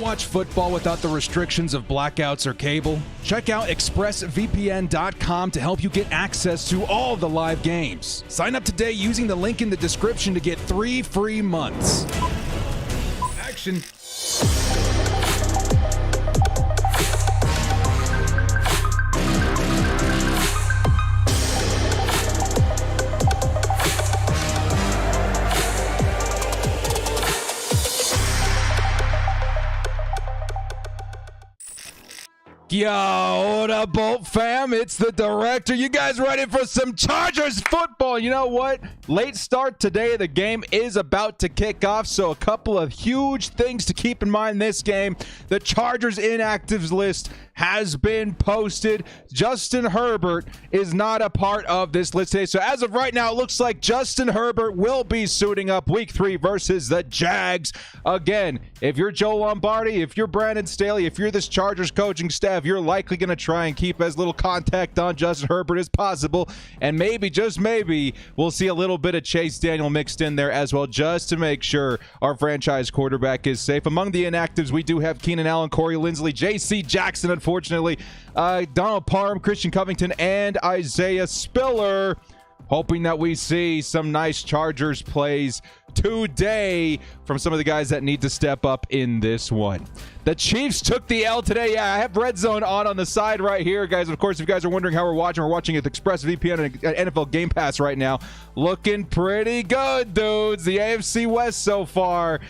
watch football without the restrictions of blackouts or cable? Check out expressvpn.com to help you get access to all the live games. Sign up today using the link in the description to get 3 free months. Action. Yo, what up, Bolt fam? It's the director. You guys ready for some Chargers football? You know what? Late start today. The game is about to kick off, so a couple of huge things to keep in mind this game. The Chargers inactives list has been posted. Justin Herbert is not a part of this list today. So as of right now, it looks like Justin Herbert will be suiting up week 3 versus the Jags. Again, if you're Joe Lombardi, if you're Brandon Staley, if you're this Chargers coaching staff, you're likely going to try and keep as little contact on Justin Herbert as possible. And maybe, just maybe, we'll see a little bit of Chase Daniel mixed in there as well, just to make sure our franchise quarterback is safe. Among the inactives, we do have Keenan Allen, Corey Linsley, J.C. Jackson, unfortunately, Donald Parham, Christian Covington, and Isaiah Spiller. Hoping that we see some nice Chargers plays today from some of the guys that need to step up in this one. The Chiefs took the L today. Yeah, I have Red Zone on the side right here, guys. Of course, if you guys are wondering how we're watching at ExpressVPN and NFL Game Pass right now. Looking pretty good, dudes. The AFC West so far.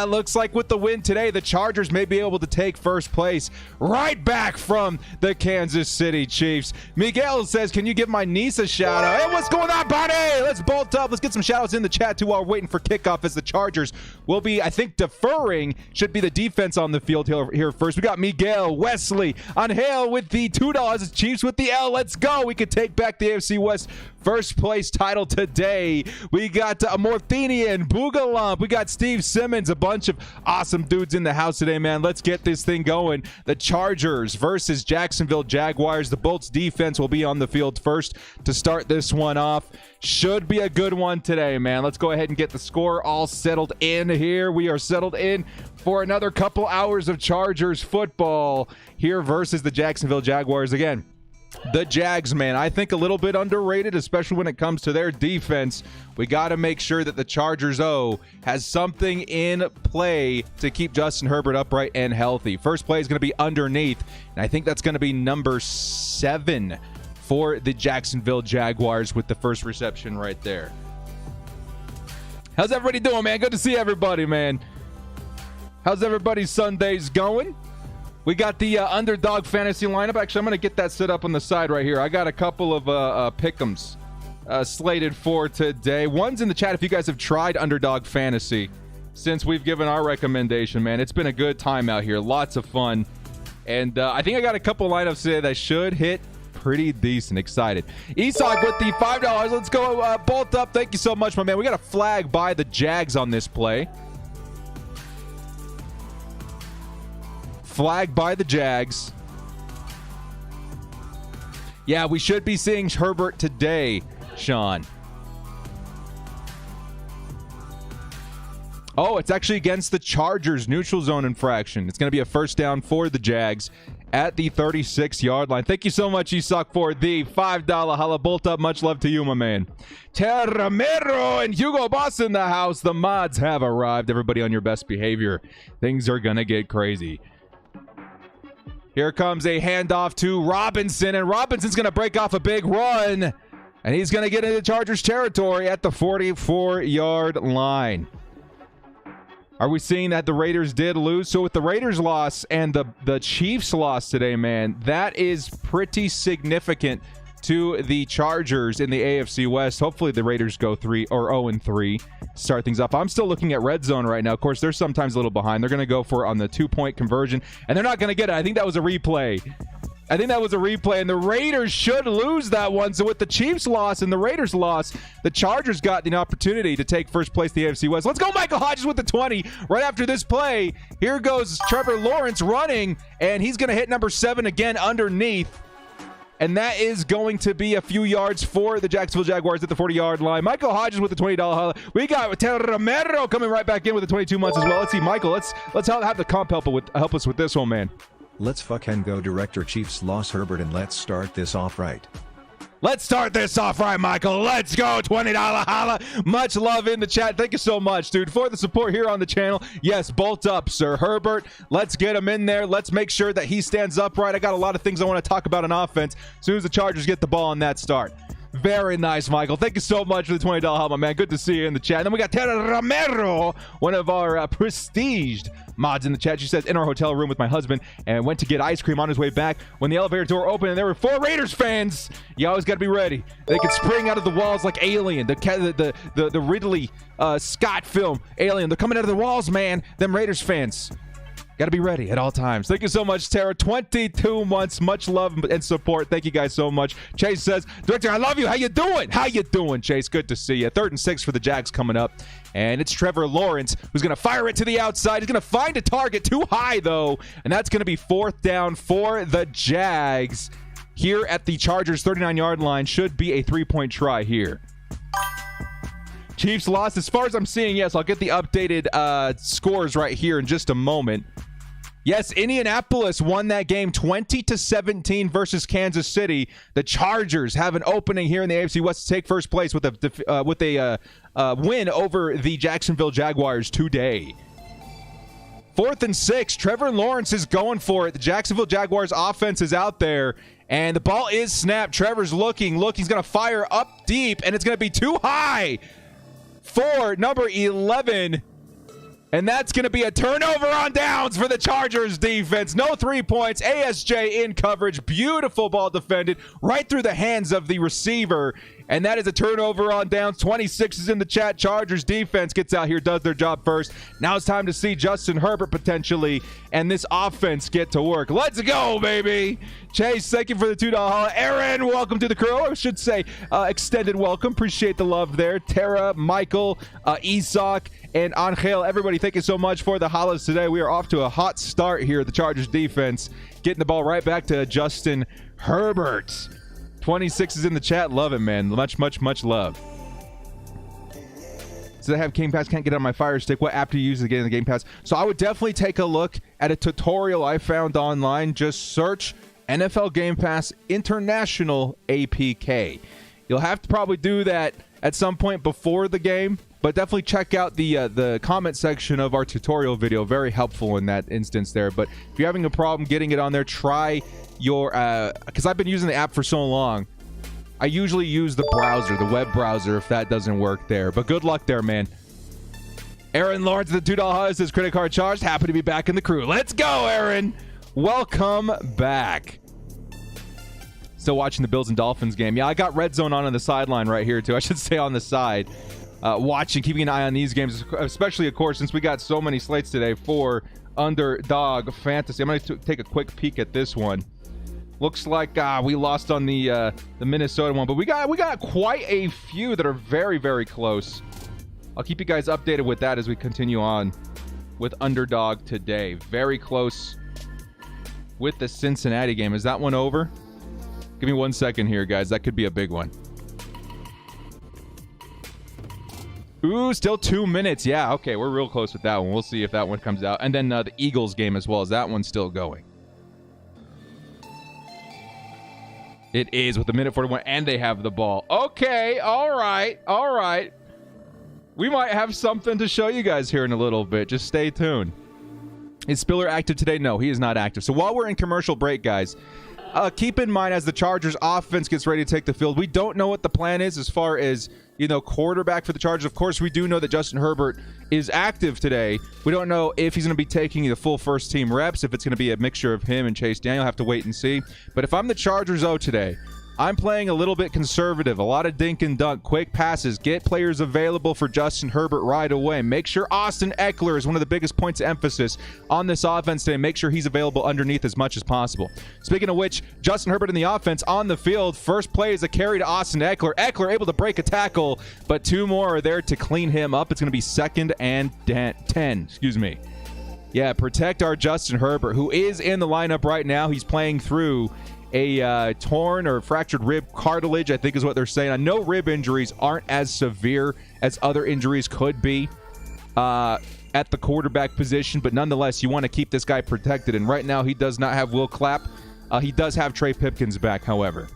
Looks like with the win today, the Chargers may be able to take first place right back from the Kansas City Chiefs. Miguel says, can you give my niece a shout out? Hey, what's going on, buddy? Let's bolt up. Let's get some shout outs in the chat too while we're waiting for kickoff, as the Chargers will be, I think, deferring. Should be the defense on the field here first. We got Miguel, Wesley, Angel with the $2, Chiefs with the L. Let's go. We could take back the AFC West first place title today. We got Morthenian, Boogalump. We got Steve Simmons, a bunch of awesome dudes in the house today, man. Let's get this thing going. The Chargers versus Jacksonville Jaguars. The Bolts defense will be on the field first to start this one off. Should be a good one today, man. Let's go ahead and get the score all settled in here. We are settled in for another couple hours of Chargers football here versus the Jacksonville Jaguars. Again, the Jags, man, I think a little bit underrated, especially when it comes to their defense. We got to make sure that the Chargers has something in play to keep Justin Herbert upright and healthy. First play is going to be underneath, and I think that's going to be number 7 for the Jacksonville Jaguars with the first reception right there. How's everybody doing, man? Good to see everybody, man. How's everybody's Sundays going? We got the Underdog Fantasy lineup. Actually, I'm going to get that set up on the side right here. I got a couple of pick'ems slated for today. One's in the chat if you guys have tried Underdog Fantasy since we've given our recommendation, man. It's been a good time out here. Lots of fun. And I think I got a couple lineups today that should hit pretty decent. Excited. Isak with the $5. Let's go bolt up. Thank you so much, my man. We got a flag by the Jags on this play. Flag by the Jags. Yeah, we should be seeing Herbert today, Sean. Oh, it's actually against the Chargers. Neutral zone infraction. It's going to be a first down for the Jags at the 36-yard line. Thank you so much, Isak, for the $5 holla. Bolt up. Much love to you, my man. Terramero and Hugo Boss in the house. The mods have arrived. Everybody on your best behavior. Things are going to get crazy. Here comes a handoff to Robinson, and Robinson's going to break off a big run, and he's going to get into Chargers territory at the 44-yard line. Are we seeing that the Raiders did lose? So with the Raiders loss and the Chiefs loss today, man, that is pretty significant to the Chargers in the AFC West. Hopefully the Raiders go 0-3, start things up. I'm still looking at red zone right now. Of course, they're sometimes a little behind. They're going to go for on the 2-point conversion, and they're not going to get it. I think that was a replay. And the Raiders should lose that one. So with the Chiefs loss and the Raiders loss, the Chargers got the opportunity to take first place in the AFC West. Let's go, Michael Hodges with the 20 right after this play. Here goes Trevor Lawrence running, and he's going to hit number 7 again underneath. And that is going to be a few yards for the Jacksonville Jaguars at the 40-yard line. Michael Hodges with the $20 holla. We got Terra Romero coming right back in with the 22 months as well. Let's see, Michael. Let's have the comp help us with this one, man. Let's fucking go, Director Chiefs loss Herbert, and let's start this off right. Let's start this off right, Michael. Let's go. $20 holla. Much love in the chat. Thank you so much, dude, for the support here on the channel. Yes, bolt up, Sir Herbert. Let's get him in there. Let's make sure that he stands upright. I got a lot of things I want to talk about on offense as soon as the Chargers get the ball on that start. Very nice, Michael. Thank you so much for the $20 holla, my man. Good to see you in the chat. And then we got Terra Romero, one of our prestiged mods in the chat. She says, in our hotel room with my husband and went to get ice cream on his way back when the elevator door opened and there were 4 Raiders fans. You always got to be ready. They could spring out of the walls like Alien, the Ridley Scott film Alien. They're coming out of the walls, man. Them Raiders fans. Got to be ready at all times. Thank you so much, Tara. 22 months. Much love and support. Thank you guys so much. Chase says, Director, I love you. How you doing? How you doing, Chase? Good to see you. 3rd and 6 for the Jags coming up. And it's Trevor Lawrence who's going to fire it to the outside. He's going to find a target too high, though. And that's going to be 4th down for the Jags. Here at the Chargers 39-yard line. Should be a 3-point try here. Chiefs lost. As far as I'm seeing, yes, I'll get the updated scores right here in just a moment. Yes, Indianapolis won that game 20-17 versus Kansas City. The Chargers have an opening here in the AFC West to take first place with a win over the Jacksonville Jaguars today. 4th and 6. Trevor Lawrence is going for it. The Jacksonville Jaguars offense is out there, and the ball is snapped. Trevor's looking. He's going to fire up deep, and it's going to be too high for number 11. And that's going to be a turnover on downs for the Chargers defense. No 3 points. ASJ in coverage. Beautiful ball defended right through the hands of the receiver. And that is a turnover on downs. 26 is in the chat. Chargers defense gets out here, does their job first. Now it's time to see Justin Herbert potentially and this offense get to work. Let's go, baby. Chase, thank you for the $2 holla. Aaron, welcome to the crew. I should say extended welcome. Appreciate the love there. Tara, Michael, Isak, and Angel, everybody, thank you so much for the hollas today. We are off to a hot start here. The Chargers defense getting the ball right back to Justin Herbert. 26 is in the chat. Love it, man. Much love. So they have Game Pass. Can't get on my Fire Stick. What app do you use to get in the Game Pass? So I would definitely take a look at a tutorial I found online. Just search NFL Game Pass International APK. You'll have to probably do that at some point before the game. But definitely check out the comment section of our tutorial video. Very helpful in that instance there. But if you're having a problem getting it on there, try your... because I've been using the app for so long. I usually use the browser, the web browser, if that doesn't work there. But good luck there, man. Aaron Lawrence, the $2 holla says credit card charged. Happy to be back in the crew. Let's go, Aaron. Welcome back. Still watching the Bills and Dolphins game. Yeah, I got Red Zone on the sideline right here, too. I should say on the side. Watching, keeping an eye on these games, especially, of course, since we got so many slates today for Underdog Fantasy. I'm going to take a quick peek at this one. Looks like we lost on the Minnesota one, but we got quite a few that are very, very close. I'll keep you guys updated with that as we continue on with Underdog today. Very close with the Cincinnati game. Is that one over? Give me 1 second here, guys. That could be a big one. Ooh, still 2 minutes. Yeah, okay, we're real close with that one. We'll see if that one comes out. And then the Eagles game as well. Is that one still going? It is with the minute 41, and they have the ball. Okay, all right. We might have something to show you guys here in a little bit. Just stay tuned. Is Spiller active today? No, he is not active. So while we're in commercial break, guys, keep in mind as the Chargers offense gets ready to take the field, we don't know what the plan is as far as, quarterback for the Chargers. Of course, we do know that Justin Herbert is active today. We don't know if he's going to be taking the full first team reps, if it's going to be a mixture of him and Chase Daniel. Have to wait and see. But if I'm the Chargers today, I'm playing a little bit conservative. A lot of dink and dunk, quick passes. Get players available for Justin Herbert right away. Make sure Austin Eckler is one of the biggest points of emphasis on this offense today. Make sure he's available underneath as much as possible. Speaking of which, Justin Herbert in the offense on the field. First play is a carry to Austin Eckler. Eckler able to break a tackle, but 2 more are there to clean him up. It's going to be 2nd and 10. Yeah, protect our Justin Herbert, who is in the lineup right now. He's playing through a torn or fractured rib cartilage, I think is what they're saying. I know rib injuries aren't as severe as other injuries could be at the quarterback position, but nonetheless, you want to keep this guy protected. And right now, he does not have Will Clapp. He does have Trey Pipkins back, however.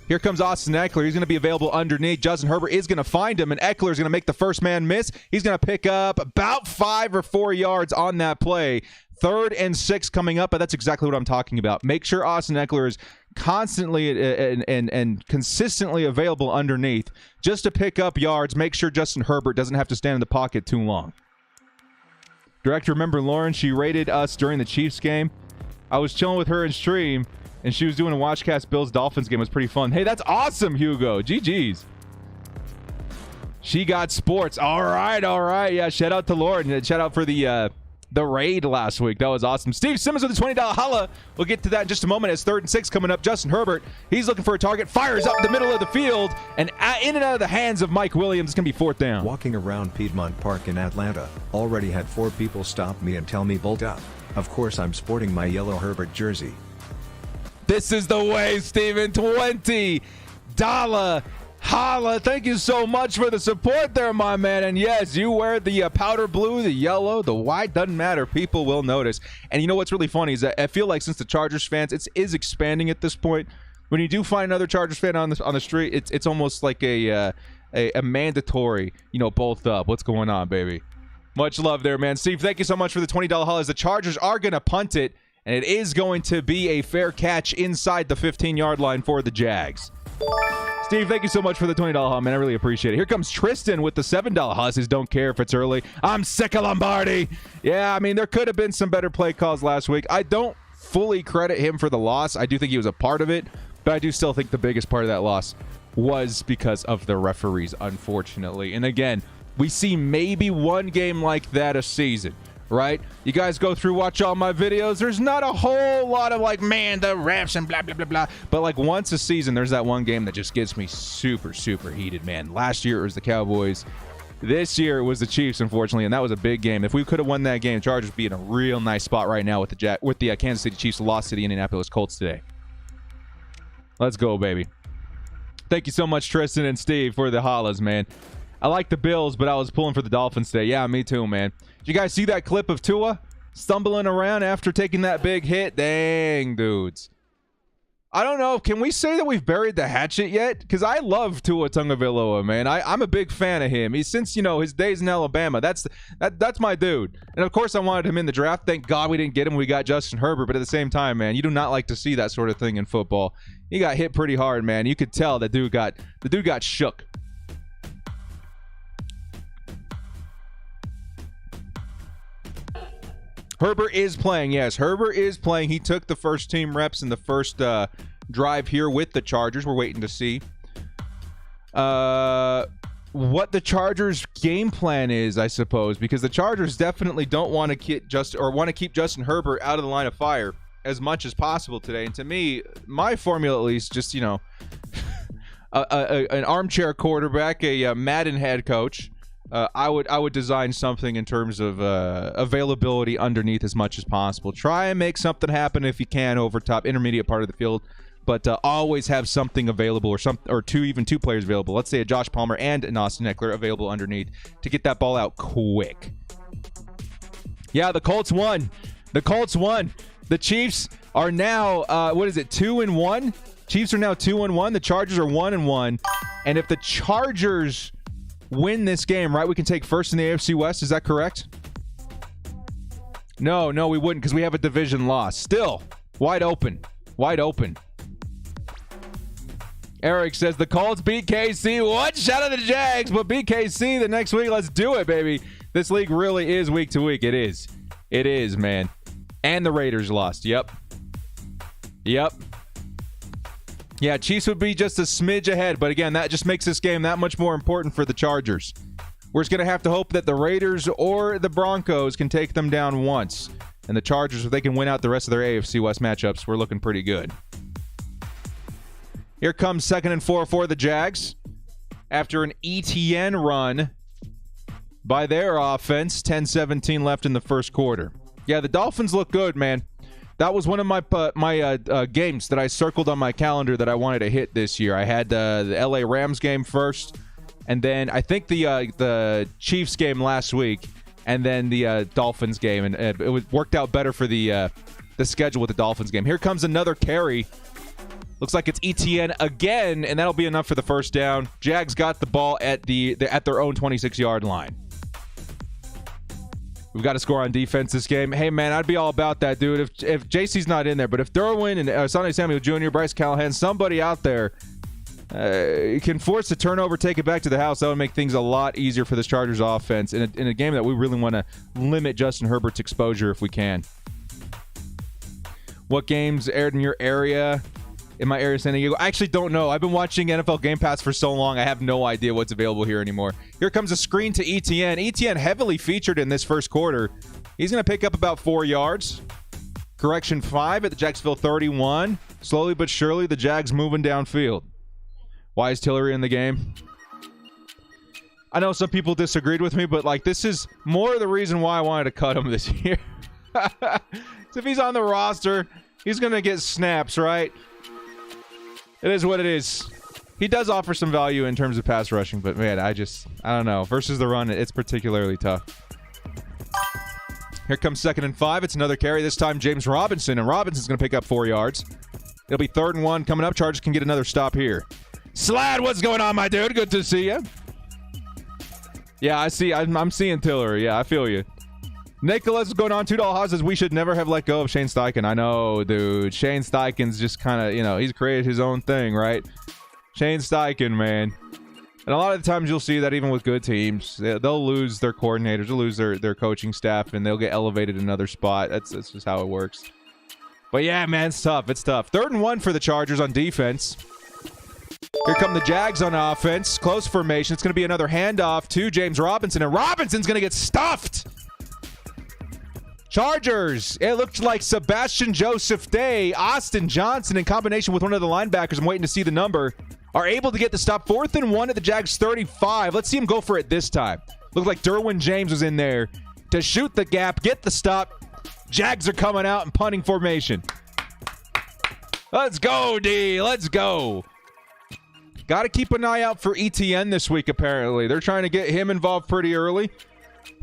Here comes Austin Eckler. He's going to be available underneath. Justin Herbert is going to find him, and Eckler is going to make the first man miss. He's going to pick up about 5 or 4 yards on that play. 3rd and 6 coming up, but that's exactly what I'm talking about. Make sure Austin Eckler is constantly and consistently available underneath just to pick up yards. Make sure Justin Herbert doesn't have to stand in the pocket too long. Director, remember Lauren? She rated us during the Chiefs game. I was chilling with her in stream, and she was doing a Watchcast Bills-Dolphins game. It was pretty fun. Hey, that's awesome, Hugo. GG's. She got sports. All right. Yeah, shout out to Lauren. Shout out for the raid last week. That was awesome. Steve Simmons with a $20 holla. We'll get to that in just a moment. As 3rd and 6 coming up. Justin Herbert, he's looking for a target. Fires up the middle of the field, and in and out of the hands of Mike Williams. It's going to be 4th down. Walking around Piedmont Park in Atlanta, already had 4 people stop me and tell me bolt up. Of course I'm sporting my yellow Herbert jersey. This is the way, Steven. $20 holla. Thank you so much for the support there, my man. And yes, you wear the powder blue, the yellow, the white, doesn't matter. People will notice. And you know what's really funny is that I feel like since the Chargers fans, it is expanding at this point. When you do find another Chargers fan on the street, it's almost like a mandatory, both up. What's going on, baby? Much love there, man. Steve, thank you so much for the $20 holla. The Chargers are going to punt it, and it is going to be a fair catch inside the 15-yard line for the Jags. Steve, thank you so much for the $20 holla, man. I really appreciate it. Here comes Tristan with the $7 holla. Says, don't care if it's early. I'm sick of Lombardi. Yeah, I mean, there could have been some better play calls last week. I don't fully credit him for the loss. I do think he was a part of it, but I do still think the biggest part of that loss was because of the referees, unfortunately. And again, we see maybe one game like that a season, right? You guys go through, watch all my videos. There's not a whole lot of like, man, the refs and blah, blah, blah, blah. But like once a season, there's that one game that just gets me super, super heated, man. Last year it was the Cowboys. This year it was the Chiefs, unfortunately, and that was a big game. If we could have won that game, Chargers would be in a real nice spot right now with the Kansas City Chiefs lost to the Indianapolis Colts today. Let's go, baby. Thank you so much, Tristan and Steve, for the hollas, man. I like the Bills, but I was pulling for the Dolphins today. Yeah, me too, man. Did you guys see that clip of Tua stumbling around after taking that big hit? Dang, dudes. I don't know. Can we say that we've buried the hatchet yet? Because I love Tua Tagovailoa, man. I'm a big fan of him. He's since, his days in Alabama. That's my dude. And, of course, I wanted him in the draft. Thank God we didn't get him. We got Justin Herbert. But at the same time, man, you do not like to see that sort of thing in football. He got hit pretty hard, man. You could tell the dude got shook. Herbert is playing. Yes, Herbert is playing. He took the first team reps in the first drive here with the Chargers. We're waiting to see what the Chargers' game plan is, I suppose, because the Chargers definitely don't want to keep Justin Herbert out of the line of fire as much as possible today. And to me, my formula at least, just an armchair quarterback, a Madden head coach. I would design something in terms of availability underneath as much as possible. Try and make something happen if you can over top intermediate part of the field, but always have something available or two players available. Let's say a Josh Palmer and an Austin Eckler available underneath to get that ball out quick. Yeah, the Colts won. The Chiefs are now 2-1. Chiefs are now 2-1. The Chargers are 1-1. And if the Chargers win this game, right, we can take first in the AFC West. Is that correct? No, we wouldn't because we have a division loss. Still, wide open. Eric says the Colts beat KC. What? Shout out to the Jags, but beat KC the next week. Let's do it, baby. This league really is week to week. It is, man. And the Raiders lost. Yep. Yeah, Chiefs would be just a smidge ahead, but again, that just makes this game that much more important for the Chargers. We're just going to have to hope that the Raiders or the Broncos can take them down once. And the Chargers, if they can win out the rest of their AFC West matchups, we're looking pretty good. Here comes 2nd and 4 for the Jags. After an ETN run by their offense. 10-17 left in the first quarter. Yeah, the Dolphins look good, man. That was one of my games that I circled on my calendar that I wanted to hit this year. I had the LA Rams game first, and then I think the Chiefs game last week, and then the Dolphins game, and it worked out better for the schedule with the Dolphins game. Here comes another carry. Looks like it's ETN again, and that'll be enough for the first down. Jags got the ball at their own 26-yard line. We've got to score on defense this game. Hey, man, I'd be all about that, dude. If JC's not in there, but if Derwin and Sonny Samuel Jr., Bryce Callahan, somebody out there can force a turnover, take it back to the house, that would make things a lot easier for this Chargers offense in a game that we really want to limit Justin Herbert's exposure if we can. What games aired in your area? In my area, San Diego. I actually don't know. I've been watching NFL Game Pass for so long, I have no idea what's available here anymore. Here comes a screen to ETN. ETN heavily featured in this first quarter. He's going to pick up about 4 yards. Correction 5 at the Jacksonville 31. Slowly but surely, the Jags moving downfield. Why is Tillery in the game? I know some people disagreed with me, but like this is more the reason why I wanted to cut him this year. So if he's on the roster, he's going to get snaps, right? It is what it is. He does offer some value in terms of pass rushing, but man, I don't know. Versus the run, it's particularly tough. Here comes 2nd and 5. It's another carry. This time, James Robinson, and Robinson's going to pick up 4 yards. It'll be 3rd and 1 coming up. Chargers can get another stop here. Slad, what's going on, my dude? Good to see you. Yeah, I see. I'm seeing Tillery. Yeah, I feel you. Nicholas is going on. $2 Haas says we should never have let go of Shane Steichen. I know, dude. Shane Steichen's just kind of, he's created his own thing, right? Shane Steichen, man. And a lot of the times you'll see that even with good teams, they'll lose their coordinators, they'll lose their coaching staff, and they'll get elevated in another spot. That's just how it works. But yeah, man, it's tough. It's tough. 3rd and 1 for the Chargers on defense. Here come the Jags on offense. Close formation. It's going to be another handoff to James Robinson, and Robinson's going to get stuffed. Chargers, it looked like Sebastian Joseph Day, Austin Johnson in combination with one of the linebackers, I'm waiting to see the number, are able to get the stop. 4th and 1 at the Jags 35. Let's see him go for it this time. Looked like Derwin James was in there to shoot the gap, get the stop. Jags are coming out in punting formation. Let's go, D. Let's go. Got to keep an eye out for ETN this week, apparently. They're trying to get him involved pretty early.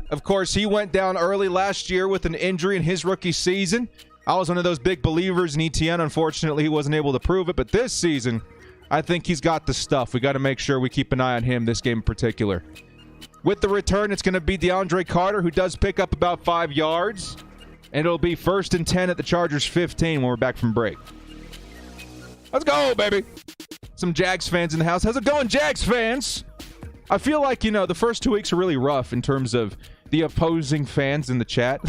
Of course, he went down early last year with an injury in his rookie season. I was one of those big believers in ETN. Unfortunately, he wasn't able to prove it. But this season, I think he's got the stuff. We got to make sure we keep an eye on him this game in particular. With the return, it's going to be DeAndre Carter, who does pick up about 5 yards. And it'll be 1st and 10 at the Chargers 15 when we're back from break. Let's go, baby. Some Jags fans in the house. How's it going, Jags fans? I feel like, the first 2 weeks are really rough in terms of the opposing fans in the chat.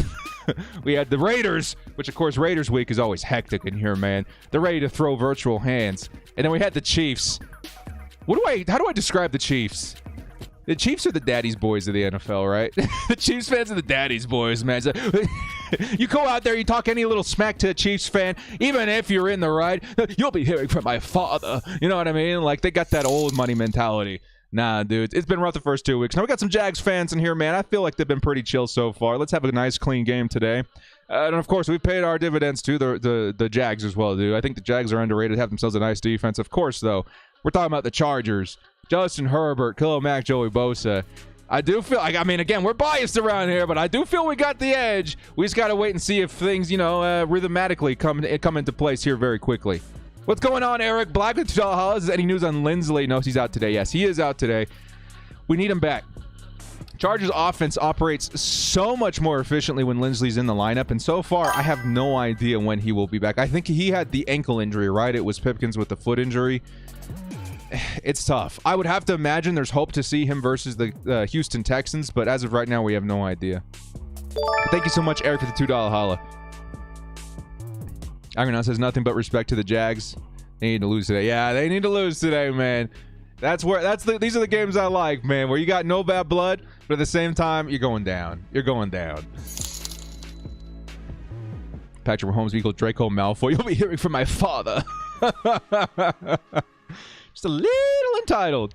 We had the Raiders, which of course Raiders week is always hectic in here, man. They're ready to throw virtual hands. And then we had the Chiefs. How do I describe the Chiefs? The Chiefs are the daddy's boys of the NFL, right? The Chiefs fans are the daddy's boys, man. So, you go out there, you talk any little smack to a Chiefs fan, even if you're in the right, you'll be hearing from my father. You know what I mean? Like, they got that old money mentality. Nah, dude, it's been rough the first 2 weeks. Now we got some Jags fans in here, man. I feel like they've been pretty chill so far. Let's have a nice, clean game today. And of course, we've paid our dividends to the Jags as well, dude. I think the Jags are underrated, have themselves a nice defense. Of course, though, we're talking about the Chargers. Justin Herbert, Khalil Mack, Joey Bosa. I do feel like, again, we're biased around here, but I do feel we got the edge. We just got to wait and see if things, rhythmatically come into place here very quickly. What's going on, Eric? Black with $2. Any news on Lindsley? No, he's out today. Yes, he is out today. We need him back. Chargers offense operates so much more efficiently when Lindsley's in the lineup, and so far, I have no idea when he will be back. I think he had the ankle injury, right? It was Pipkins with the foot injury. It's tough. I would have to imagine there's hope to see him versus the Houston Texans, but as of right now, we have no idea. Thank you so much, Eric, for the $2 holla. Iron says nothing but respect to the Jags. They need to lose today. Yeah, they need to lose today, man. These are the games I like, man, where you got no bad blood, but at the same time, you're going down. You're going down. Patrick Mahomes equals Draco Malfoy. You'll be hearing from my father. Just a little entitled.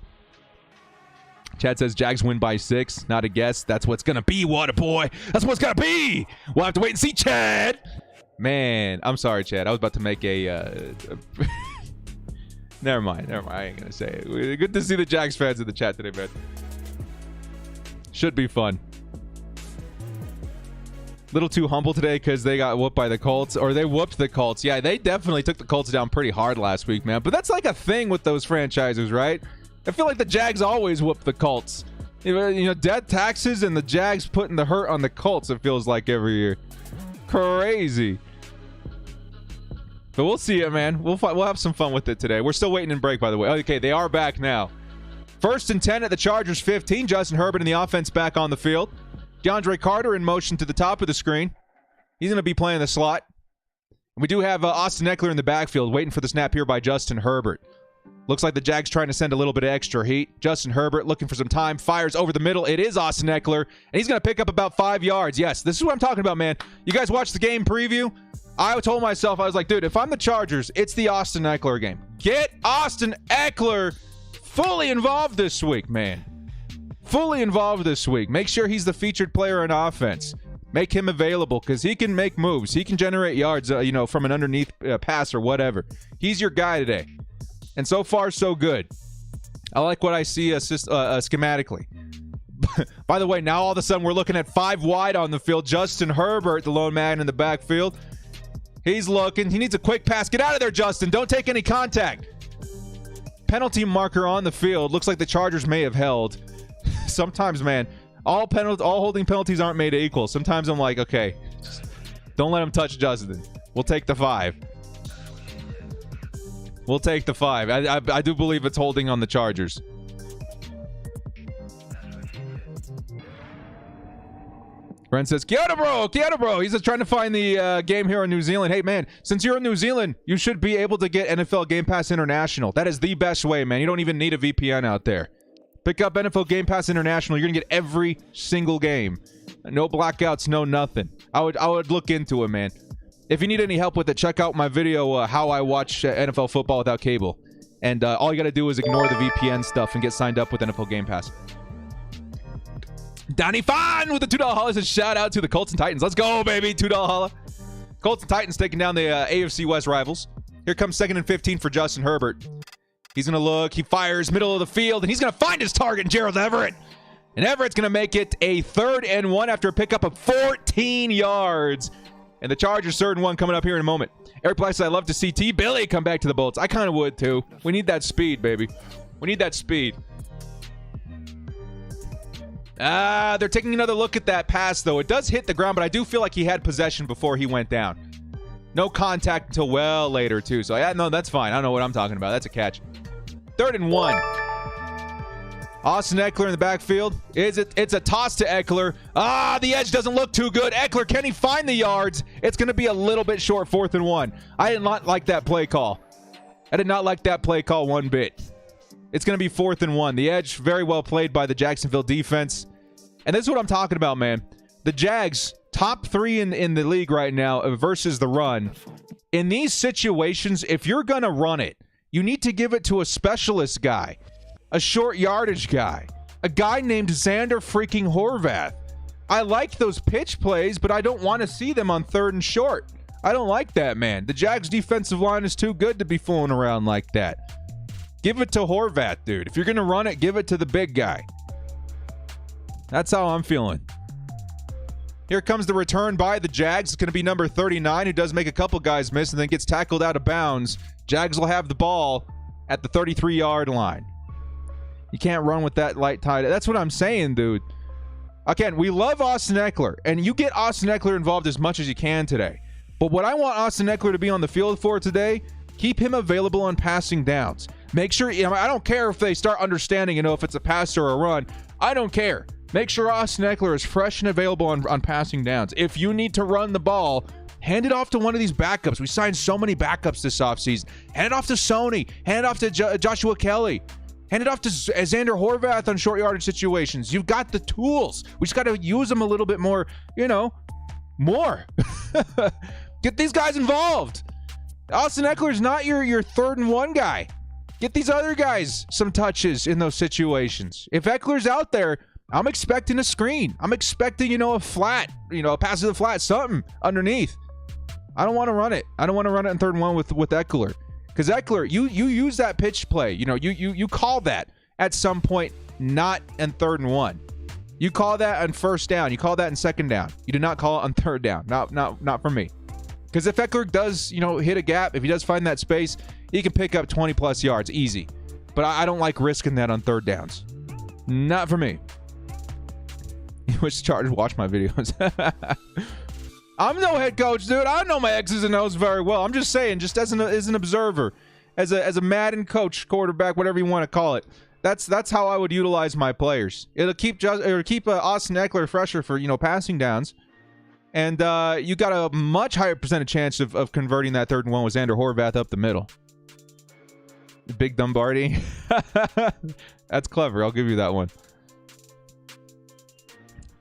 Chad says Jags win by 6. Not a guess. That's what's going to be, water boy. That's what's going to be. We'll have to wait and see, Chad. Man, I'm sorry, Chad. I was about to make a... Never mind. I ain't going to say it. Good to see the Jags fans in the chat today, man. Should be fun. Little too humble today because they got whooped by the Colts. Or they whooped the Colts. Yeah, they definitely took the Colts down pretty hard last week, man. But that's like a thing with those franchises, right? I feel like the Jags always whoop the Colts. You know, death taxes and the Jags putting the hurt on the Colts, it feels like every year. Crazy. But we'll see it, man. We'll have some fun with it today. We're still waiting in break, by the way. Okay, they are back now. 1st and 10 at the Chargers 15. Justin Herbert and the offense back on the field. DeAndre Carter in motion to the top of the screen. He's going to be playing the slot. We do have Austin Eckler in the backfield waiting for the snap here by Justin Herbert. Looks like the Jags trying to send a little bit of extra heat. Justin Herbert looking for some time. Fires over the middle. It is Austin Eckler. And he's going to pick up about 5 yards. Yes, this is what I'm talking about, man. You guys watched the game preview? I told myself, I was like, dude, if I'm the Chargers, it's the Austin Eckler game. Get Austin Eckler fully involved this week, man. Fully involved this week. Make sure he's the featured player on offense. Make him available because he can make moves. He can generate yards, from an underneath pass or whatever. He's your guy today. And so far, so good. I like what I see schematically. By the way, now all of a sudden we're looking at 5 wide on the field. Justin Herbert, the lone man in the backfield. He's looking. He needs a quick pass. Get out of there, Justin. Don't take any contact. Penalty marker on the field. Looks like the Chargers may have held. Sometimes, man, all holding penalties aren't made equal. Sometimes I'm like, okay, don't let him touch Justin. We'll take the 5. We'll take the 5. I do believe it's holding on the Chargers. Brent says, Kiata bro. He's just trying to find the game here in New Zealand. Hey, man, since you're in New Zealand, you should be able to get NFL Game Pass International. That is the best way, man. You don't even need a VPN out there. Pick up NFL Game Pass International. You're going to get every single game. No blackouts, no nothing. I would look into it, man. If you need any help with it, check out my video, How I Watch NFL Football Without Cable. And all you got to do is ignore the VPN stuff and get signed up with NFL Game Pass. Donnie Fine with the $2 holla says shout out to the Colts and Titans. Let's go, baby. $2 holla. Colts and Titans taking down the AFC West rivals. Here comes 2nd and 15 for Justin Herbert. He's going to look. He fires middle of the field, and he's going to find his target, Gerald Everett. And Everett's going to make it a 3rd and 1 after a pickup of 14 yards. And the Chargers 3rd and 1 coming up here in a moment. Eric Black said, I love to see T. Billy come back to the Bolts. I kind of would, too. We need that speed, baby. We need that speed. They're taking another look at that pass, though. It does hit the ground, but I do feel like he had possession before he went down. No contact until well later, too. So, yeah, no, that's fine. I don't know what I'm talking about. That's a catch. 3rd and 1. Austin Eckler in the backfield. It's a toss to Eckler. The edge doesn't look too good. Eckler, can he find the yards? It's going to be a little bit short, 4th and 1. I did not like that play call. I did not like that play call one bit. It's going to be 4th and 1. The edge, very well played by the Jacksonville defense. And this is what I'm talking about, man. The Jags, top 3 in the league right now versus the run. In these situations, if you're going to run it, you need to give it to a specialist guy. A short yardage guy. A guy named Xander freaking Horvath. I like those pitch plays, but I don't want to see them on 3rd and short. I don't like that, man. The Jags defensive line is too good to be fooling around like that. Give it to Horvath, dude. If you're going to run it, give it to the big guy. That's how I'm feeling. Here comes the return by the Jags. It's going to be number 39, who does make a couple guys miss and then gets tackled out of bounds. Jags will have the ball at the 33-yard line. You can't run with that light tight. That's what I'm saying, dude. Again, we love Austin Eckler, and you get Austin Eckler involved as much as you can today. But what I want Austin Eckler to be on the field for today, keep him available on passing downs. Make sure, I don't care if they start understanding, if it's a pass or a run. I don't care. Make sure Austin Eckler is fresh and available on passing downs. If you need to run the ball, hand it off to one of these backups. We signed so many backups this offseason. Hand it off to Sony. Hand it off to Joshua Kelly. Hand it off to Xander Horvath on short yardage situations. You've got the tools. We just got to use them a little bit more, more. Get these guys involved. Austin Eckler's not your 3rd and 1 guy. Get these other guys some touches in those situations. If Eckler's out there, I'm expecting a screen. I'm expecting, a flat, a pass to the flat, something underneath. I don't want to run it. I don't want to run it in 3rd and 1 with Eckler. Because Eckler, you use that pitch play. You call that at some point, not in 3rd and 1. You call that on 1st down. You call that in 2nd down. You do not call it on 3rd down. Not for me. Because if Eckler does, hit a gap, if he does find that space, he can pick up 20 plus yards easy. But I don't like risking that on 3rd downs. Not for me. You wish Chargers watch my videos. I'm no head coach, dude. I know my X's and O's very well. I'm just saying, just as an observer, as a Madden coach, quarterback, whatever you want to call it. That's how I would utilize my players. It'll keep Austin Eckler fresher for passing downs. And you got a much higher percentage chance of converting that 3rd and 1 with Xander Horvath up the middle. Big Dumbardi. That's clever. I'll give you that one.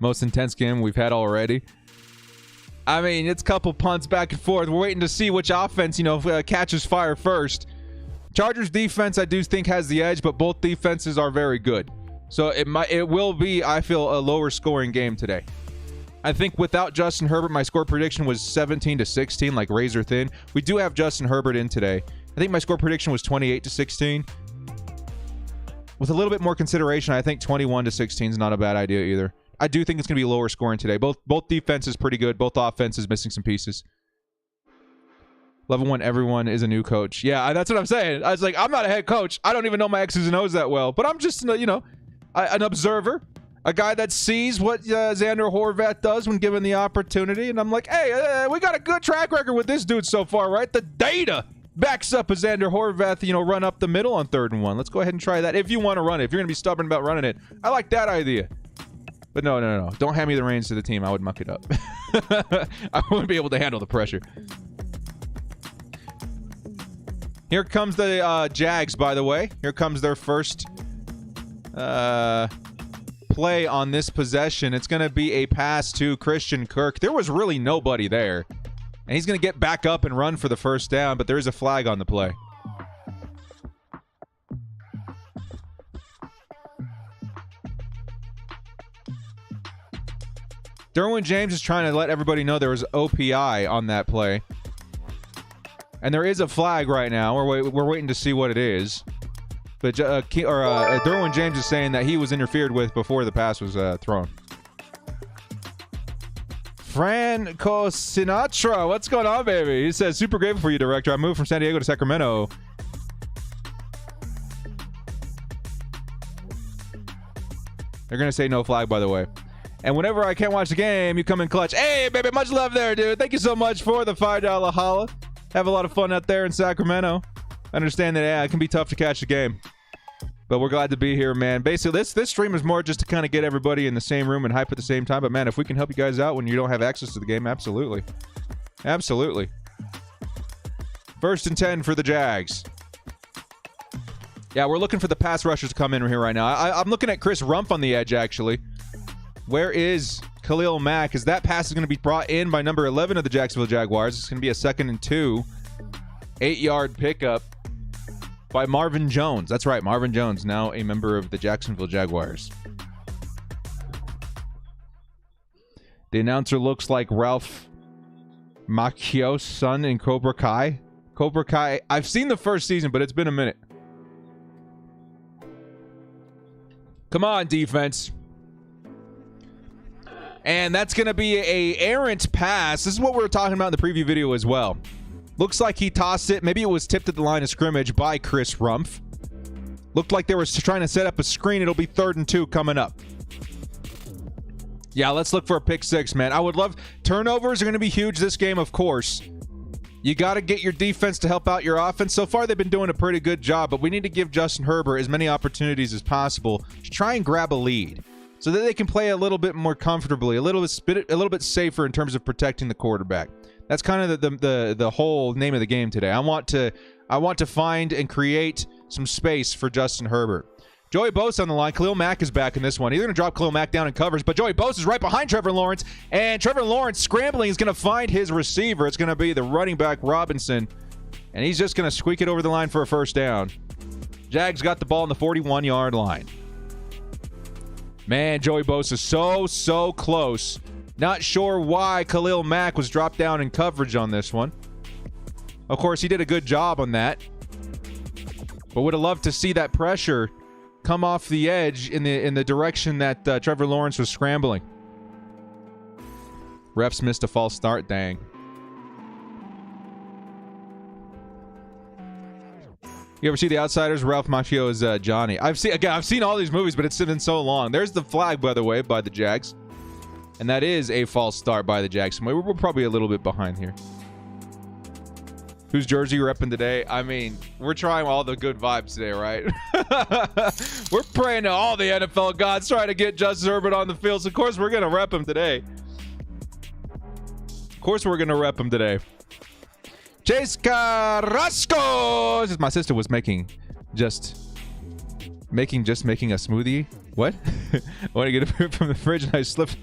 Most intense game we've had already. I mean, it's a couple punts back and forth. We're waiting to see which offense, catches fire first. Chargers defense, I do think, has the edge, but both defenses are very good. So it will be, I feel, a lower scoring game today. I think without Justin Herbert, my score prediction was 17-16, like razor thin. We do have Justin Herbert in today. I think my score prediction was 28-16. With a little bit more consideration, I think 21-16 is not a bad idea either. I do think it's going to be lower scoring today. Both defenses pretty good. Both offenses missing some pieces. Level 1, everyone is a new coach. Yeah, that's what I'm saying. I was like, I'm not a head coach. I don't even know my X's and O's that well. But I'm just, an observer. A guy that sees what Xander Horvath does when given the opportunity. And I'm like, hey, we got a good track record with this dude so far, right? The data backs up a Xander Horvath, run up the middle on 3rd and 1. Let's go ahead and try that if you want to run it. If you're going to be stubborn about running it. I like that idea. But no. Don't hand me the reins to the team. I would muck it up. I wouldn't be able to handle the pressure. Here comes the Jags, by the way. Here comes their first play on this possession. It's going to be a pass to Christian Kirk. There was really nobody there. And he's going to get back up and run for the 1st down, but there is a flag on the play. Derwin James is trying to let everybody know there was OPI on that play. And there is a flag right now. We're waiting to see what it is. But Derwin James is saying that he was interfered with before the pass was thrown. Franco Sinatra, what's going on, baby? He says, super grateful for you, director. I moved from San Diego to Sacramento. They're going to say no flag, by the way. And whenever I can't watch the game, you come in clutch. Hey, baby, much love there, dude. Thank you so much for the $5 holla. Have a lot of fun out there in Sacramento. Understand that, it can be tough to catch the game. But we're glad to be here, man. Basically, this stream is more just to kind of get everybody in the same room and hype at the same time. But, man, if we can help you guys out when you don't have access to the game, absolutely. Absolutely. 1st and 10 for the Jags. Yeah, we're looking for the pass rushers to come in here right now. I'm looking at Chris Rumph on the edge, actually. Where is Khalil Mack? As that pass is going to be brought in by number 11 of the Jacksonville Jaguars. It's going to be a 2nd and 2. 8-yard pickup by Marvin Jones. That's right, Marvin Jones, now a member of the Jacksonville Jaguars. The announcer looks like Ralph Macchio's son in Cobra Kai. Cobra Kai, I've seen the first season, but it's been a minute. Come on, defense. And that's going to be a errant pass. This is what we were talking about in the preview video as well. Looks like he tossed it. Maybe it was tipped at the line of scrimmage by Chris Rumph. Looked like they were trying to set up a screen. It'll be 3rd and 2 coming up. Yeah, let's look for a pick 6, man. I would love... Turnovers are going to be huge this game, of course. You got to get your defense to help out your offense. So far, they've been doing a pretty good job, but we need to give Justin Herbert as many opportunities as possible to try and grab a lead so that they can play a little bit more comfortably, a little bit safer in terms of protecting the quarterback. That's kind of the whole name of the game today. I want to find and create some space for Justin Herbert. Joey Bosa on the line. Khalil Mack is back in this one. He's going to drop Khalil Mack down in covers, but Joey Bosa is right behind Trevor Lawrence, and Trevor Lawrence scrambling is going to find his receiver. It's going to be the running back Robinson, and he's just going to squeak it over the line for a 1st down. Jags got the ball on the 41-yard line. Man, Joey Bosa so close. Not sure why Khalil Mack was dropped down in coverage on this one. Of course, he did a good job on that. But would have loved to see that pressure come off the edge in the direction that Trevor Lawrence was scrambling. Refs missed a false start, dang. You ever see The Outsiders? Ralph Macchio is Johnny. I've seen all these movies, but it's been so long. There's the flag, by the way, by the Jags. And that is a false start by the Jags. We're probably a little bit behind here. Whose jersey you repping today? I mean, we're trying all the good vibes today, right? We're praying to all the NFL gods trying to get Justin Herbert on the field. So of course, we're going to rep him today. Of course, we're going to rep him today. Chase Carrasco. My sister was making a smoothie. What? I want to get a food from the fridge and I slipped.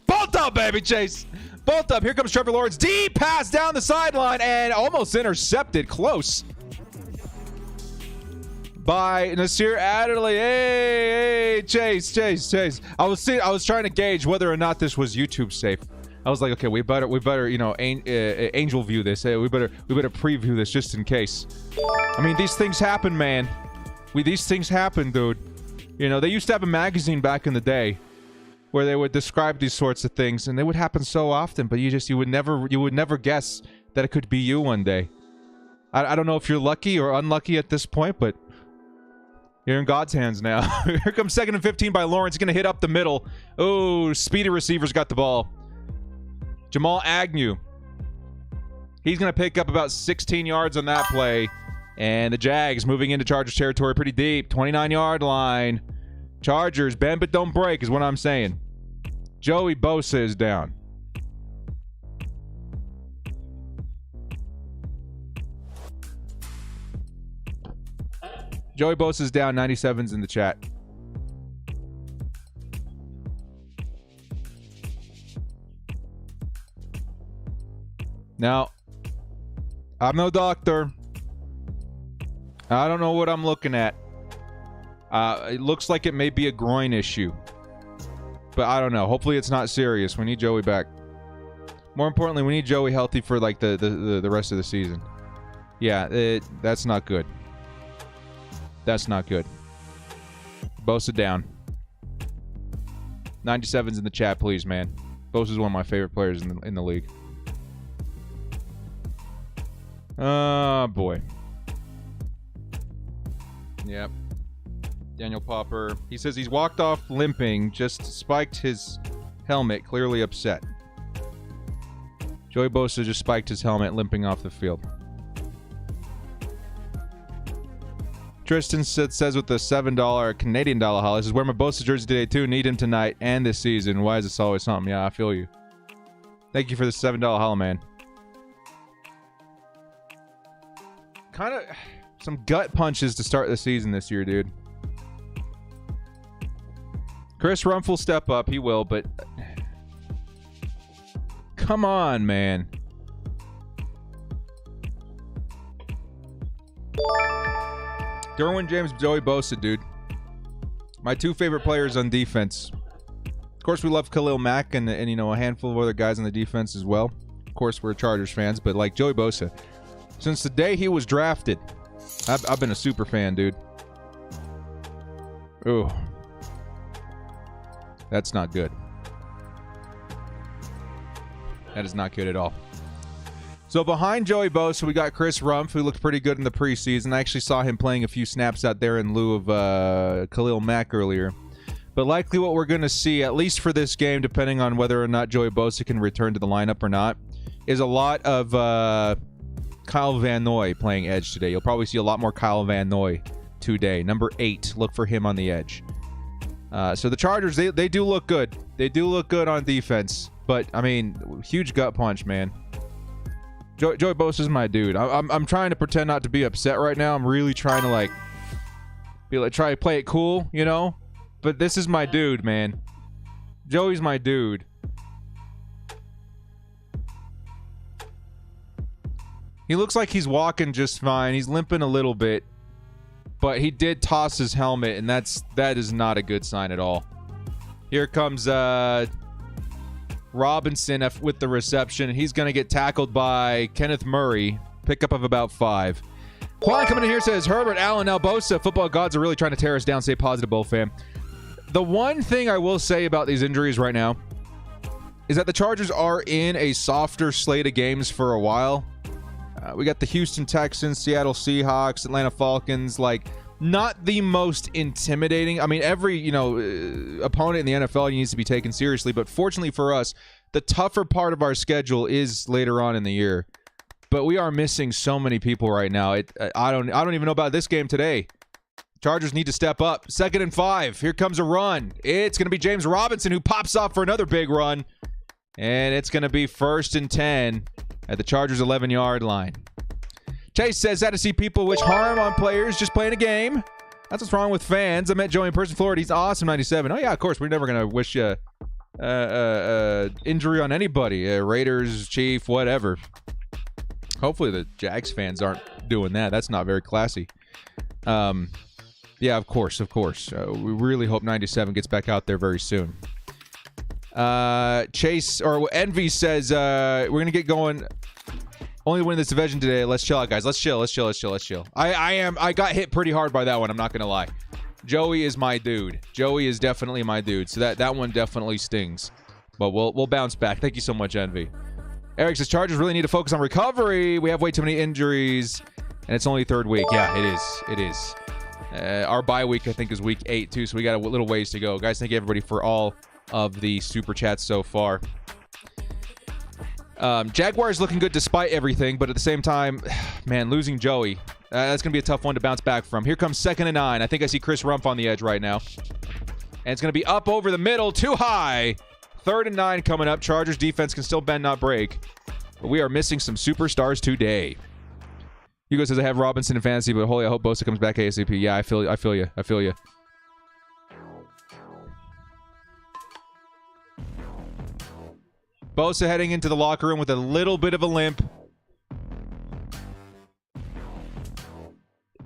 Bolt up, baby, Chase. Bolt up. Here comes Trevor Lawrence. Deep pass down the sideline and almost intercepted. Close by Nasir Adderley. Hey, Chase. I was trying to gauge whether or not this was YouTube safe. I was like, okay, we better, angel view this. Hey, we better preview this just in case. I mean, these things happen, man. These things happen, dude. You know, they used to have a magazine back in the day where they would describe these sorts of things, and they would happen so often, but you would never guess that it could be you one day. I don't know if you're lucky or unlucky at this point, but you're in God's hands now. Here comes 2nd and 15 by Lawrence. He's going to hit up the middle. Oh, speedy receivers got the ball. Jamal Agnew. He's going to pick up about 16 yards on that play. And the Jags moving into Chargers territory pretty deep. 29-yard line. Chargers, bend but don't break is what I'm saying. Joey Bosa is down. Joey Bosa is down. 97's in the chat. Now, I'm no doctor. I don't know what I'm looking at. It looks like it may be a groin issue. But I don't know. Hopefully it's not serious. We need Joey back. More importantly, we need Joey healthy for like the rest of the season. Yeah, that's not good. That's not good. Bosa down. 97's in the chat, please, man. Bosa's one of my favorite players in the league. Oh, boy. Yep. Daniel Popper. He says he's walked off limping, just spiked his helmet, clearly upset. Joey Bosa just spiked his helmet, limping off the field. Tristan says with the $7 Canadian dollar haul, this is where my Bosa jersey today too. Need him tonight and this season. Why is this always something? Yeah, I feel you. Thank you for the $7 haul, man. Kind of some gut punches to start the season this year, dude. Chris Rumpf will step up. He will, but come on, man. Derwin James, Joey Bosa, dude. My two favorite players on defense. Of course, we love Khalil Mack and you know, a handful of other guys on the defense as well. Of course, we're Chargers fans, but like Joey Bosa, since the day he was drafted, I've been a super fan, dude. Ooh. That's not good. That is not good at all. So behind Joey Bosa, we got Chris Rumpf, who looked pretty good in the preseason. I actually saw him playing a few snaps out there in lieu of Khalil Mack earlier. But likely what we're going to see, at least for this game, depending on whether or not Joey Bosa can return to the lineup or not, is a lot of Kyle Van Noy playing edge today. You'll probably see a lot more Kyle Van Noy today. Number 8, look for him on the edge. So the Chargers, they do look good. They do look good on defense. But, I mean, huge gut punch, man. Joey Bosa is my dude. I'm trying to pretend not to be upset right now. I'm really trying to, try to play it cool, you know? But this is my dude, man. Joey's my dude. He looks like he's walking just fine. He's limping a little bit, but he did toss his helmet, and that is not a good sign at all. Here comes Robinson with the reception. He's going to get tackled by Kenneth Murray. Pickup of about 5. Quan coming in here says, Herbert, Allen, now Bosa. Football gods are really trying to tear us down. Stay positive, Bowl fam. The one thing I will say about these injuries right now is that the Chargers are in a softer slate of games for a while. We got the Houston Texans, Seattle Seahawks, Atlanta Falcons. Like, not the most intimidating. I mean, every, opponent in the NFL needs to be taken seriously. But fortunately for us, the tougher part of our schedule is later on in the year. But we are missing so many people right now. I don't even know about this game today. Chargers need to step up. 2nd and 5. Here comes a run. It's going to be James Robinson who pops off for another big run. And it's going to be 1st and 10 at the Chargers' 11-yard line. Chase says, sad to see people wish harm on players just playing a game. That's what's wrong with fans. I met Joey in person in Florida. He's awesome, 97. Oh, yeah, of course. We're never going to wish injury on anybody. Raiders, Chief, whatever. Hopefully the Jags fans aren't doing that. That's not very classy. Yeah, of course. We really hope 97 gets back out there very soon. Chase, or Envy says, we're going to get going. Only win this division today. Let's chill out, guys. Let's chill. I got hit pretty hard by that one. I'm not going to lie. Joey is my dude. Joey is definitely my dude. So that one definitely stings. But we'll bounce back. Thank you so much, Envy. Eric says, Chargers really need to focus on recovery. We have way too many injuries, and it's only 3rd week. Yeah, it is. Our bye week, I think, is week 8, too, so we got a little ways to go. Guys, thank you, everybody, for all of the super chats so far. Jaguars looking good despite everything, but at the same time, man, losing Joey, that's going to be a tough one to bounce back from. Here comes 2nd and 9. I think I see Chris Rumpf on the edge right now. And it's going to be up over the middle, too high. 3rd and 9 coming up. Chargers defense can still bend, not break. But we are missing some superstars today. Hugo says, I have Robinson in fantasy, but holy, I hope Bosa comes back ASAP. Yeah, I feel you. Bosa heading into the locker room with a little bit of a limp.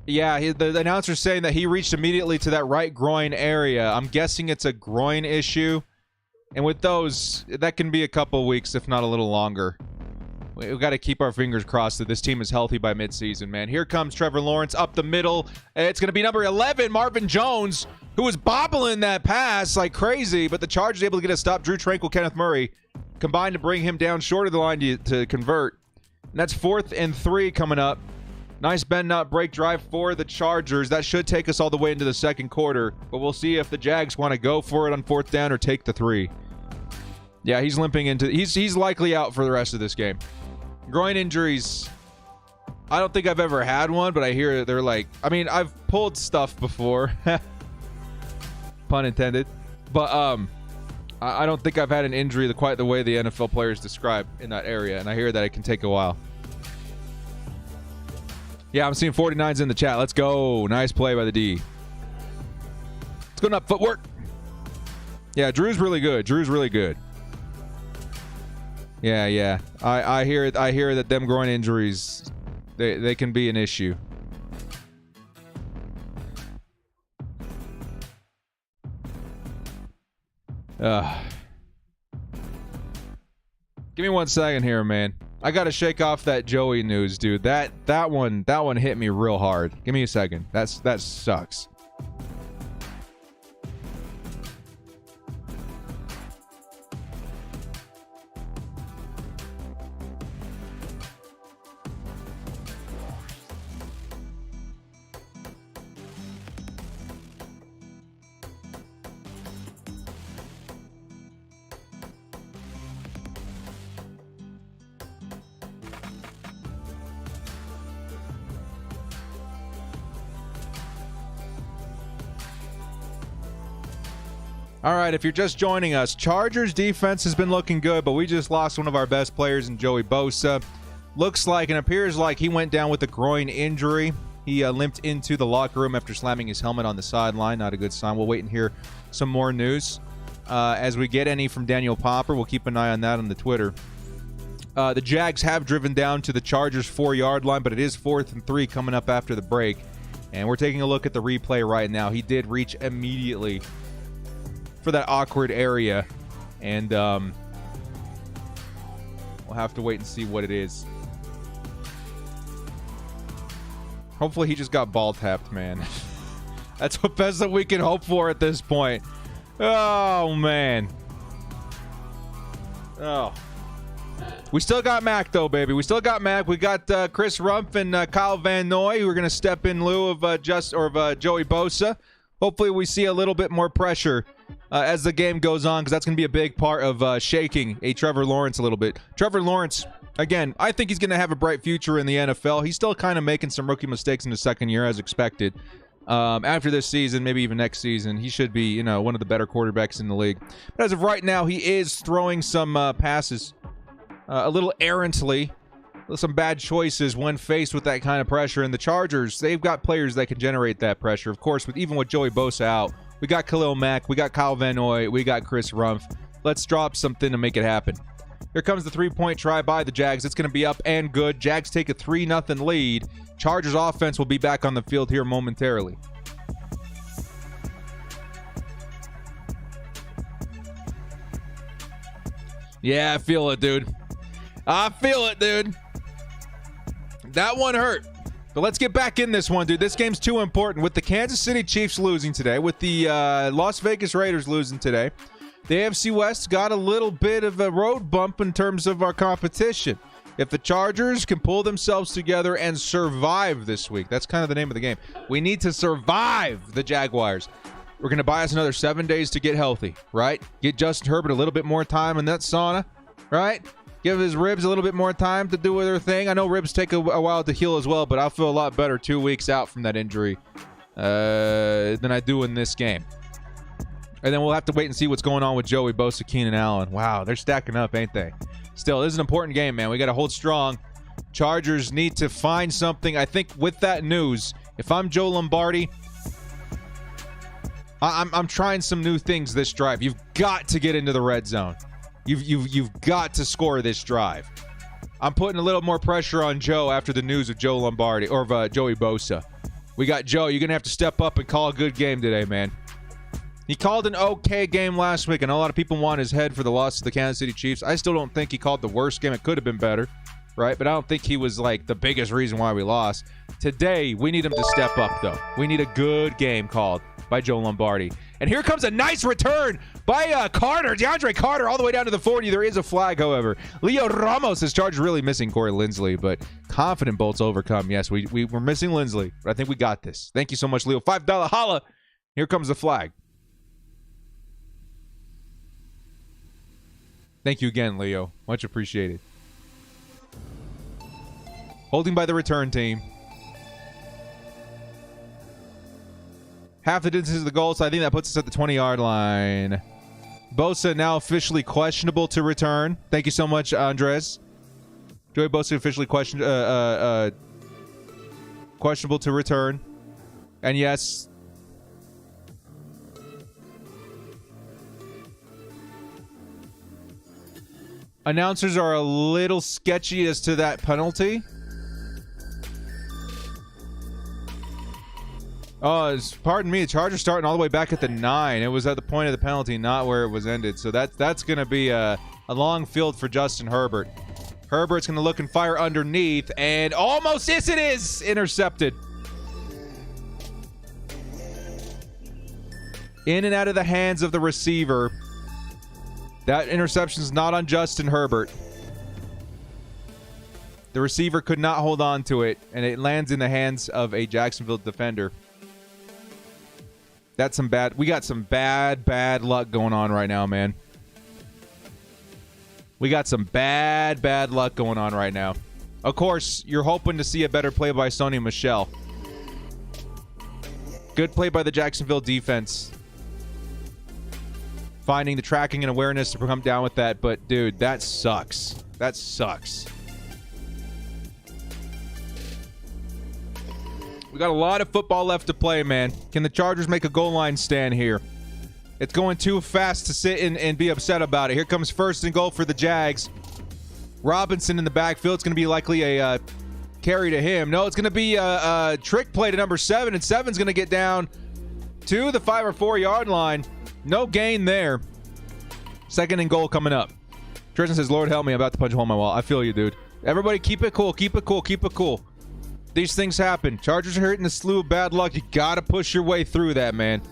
Yeah, the announcer's saying that he reached immediately to that right groin area. I'm guessing it's a groin issue. And with those, that can be a couple weeks, if not a little longer. We've got to keep our fingers crossed that this team is healthy by midseason, man. Here comes Trevor Lawrence up the middle. It's going to be number 11, Marvin Jones, who was bobbling that pass like crazy, but the Chargers able to get a stop. Drew Tranquil, Kenneth Murray combined to bring him down short of the line to convert. And that's 4th and 3 coming up. Nice bend, not break drive for the Chargers. That should take us all the way into the 2nd quarter, but we'll see if the Jags want to go for it on 4th down or take the 3. Yeah, he's limping into... He's likely out for the rest of this game. Groin injuries, I don't think I've ever had one, but I hear they're like... I mean, I've pulled stuff before. Pun intended. But I don't think I've had an injury quite the way the NFL players describe in that area, and I hear that it can take a while. Yeah, I'm seeing 49s in the chat. Let's go. Nice play by the D. Let's go up footwork. Yeah, Drew's really good. Yeah. I hear that them groin injuries, they can be an issue. Give me 1 second here, man. I gotta shake off that Joey news, dude. That one hit me real hard. Give me a second. That sucks. All right, if you're just joining us, Chargers defense has been looking good, but we just lost one of our best players in Joey Bosa. Looks like and appears like he went down with a groin injury. He limped into the locker room after slamming his helmet on the sideline. Not a good sign. We'll wait and hear some more news. As we get any from Daniel Popper, we'll keep an eye on that on the Twitter. The Jags have driven down to the Chargers 4-yard line, but it is 4th and 3 coming up after the break. And we're taking a look at the replay right now. He did reach immediately for that awkward area. And we'll have to wait and see what it is. Hopefully he just got ball tapped, man. That's the best that we can hope for at this point. Oh, man. Oh. We still got Mac, though, baby. We still got Mac. We got Chris Rumpf and Kyle Van Noy, who are going to step in lieu of Joey Bosa. Hopefully we see a little bit more pressure as the game goes on, because that's going to be a big part of shaking a Trevor Lawrence a little bit. Trevor Lawrence, again, I think he's going to have a bright future in the NFL. He's still kind of making some rookie mistakes in his second year, as expected. After this season, maybe even next season, he should be, one of the better quarterbacks in the league. But as of right now, he is throwing some passes a little errantly, with some bad choices when faced with that kind of pressure. And the Chargers, they've got players that can generate that pressure. Of course, even with Joey Bosa out, we got Khalil Mack, we got Kyle Van Noy, we got Chris Rumpf. Let's drop something to make it happen. Here comes the 3-point try by the Jags. It's going to be up and good. Jags take a 3-0 lead. Chargers offense will be back on the field here momentarily. Yeah, I feel it, dude. I feel it, dude. That one hurt. But let's get back in this one, dude. This game's too important. With the Kansas City Chiefs losing today, with the Las Vegas Raiders losing today, the AFC West got a little bit of a road bump in terms of our competition. If the Chargers can pull themselves together and survive this week, that's kind of the name of the game. We need to survive the Jaguars. We're going to buy us another 7 days to get healthy, right? Get Justin Herbert a little bit more time in that sauna, right? Give his ribs a little bit more time to do their thing. I know ribs take a while to heal as well, but I'll feel a lot better 2 weeks out from that injury than I do in this game. And then we'll have to wait and see what's going on with Joey Bosa, Keenan Allen. Wow, they're stacking up, ain't they? Still, this is an important game, man. We got to hold strong. Chargers need to find something. I think with that news, if I'm Joe Lombardi, I'm trying some new things this drive. You've got to get into the red zone. You've got to score this drive. I'm putting a little more pressure on Joe after the news of Joe Lombardi or of Joey Bosa. We got Joe. You're gonna have to step up and call a good game today, man. He called an okay game last week, and a lot of people want his head for the loss to the Kansas City Chiefs. I still don't think he called the worst game. It could have been better, right? But I don't think he was like the biggest reason why we lost. Today, we need him to step up, though. We need a good game called by Joe Lombardi. And here comes a nice return by Carter, DeAndre Carter, all the way down to the 40. There is a flag, however. Leo Ramos has charged really missing Corey Linsley, but confident Bolts overcome. Yes, we're missing Linsley, but I think we got this. Thank you so much, Leo. $5 holla. Here comes the flag. Thank you again, Leo. Much appreciated. Holding by the return team. Half the distance to the goal, so I think that puts us at the 20-yard line. Bosa now officially questionable to return. Thank you so much, Andres. Joey Bosa officially questionable to return. And yes, announcers are a little sketchy as to that penalty. Oh, pardon me. The Chargers starting all the way back at the 9. It was at the point of the penalty, not where it was ended. So that's going to be a long field for Justin Herbert. Herbert's going to look and fire underneath, and almost, yes, it is intercepted. In and out of the hands of the receiver. That interception's not on Justin Herbert. The receiver could not hold on to it, and it lands in the hands of a Jacksonville defender. That's some bad. We got some bad luck going on right now, man. We got some bad luck going on right now. Of course, you're hoping to see a better play by Sony Michel. Good play by the Jacksonville defense. Finding the tracking and awareness to come down with that, but dude, that sucks. That sucks. We got a lot of football left to play, man. Can the Chargers make a goal line stand here? It's going too fast to sit and be upset about it. Here comes 1st and goal for the Jags. Robinson in the backfield. It's going to be likely a carry to him. No, it's going to be a trick play to number 7, and 7's going to get down to the 5 or 4 yard line. No gain there. 2nd and goal coming up. Tristan says, Lord help me, I'm about to punch a hole in my wall. I feel you, dude. Everybody keep it cool, keep it cool, keep it cool. These things happen. Chargers are hitting a slew of bad luck. You got to push your way through that, man.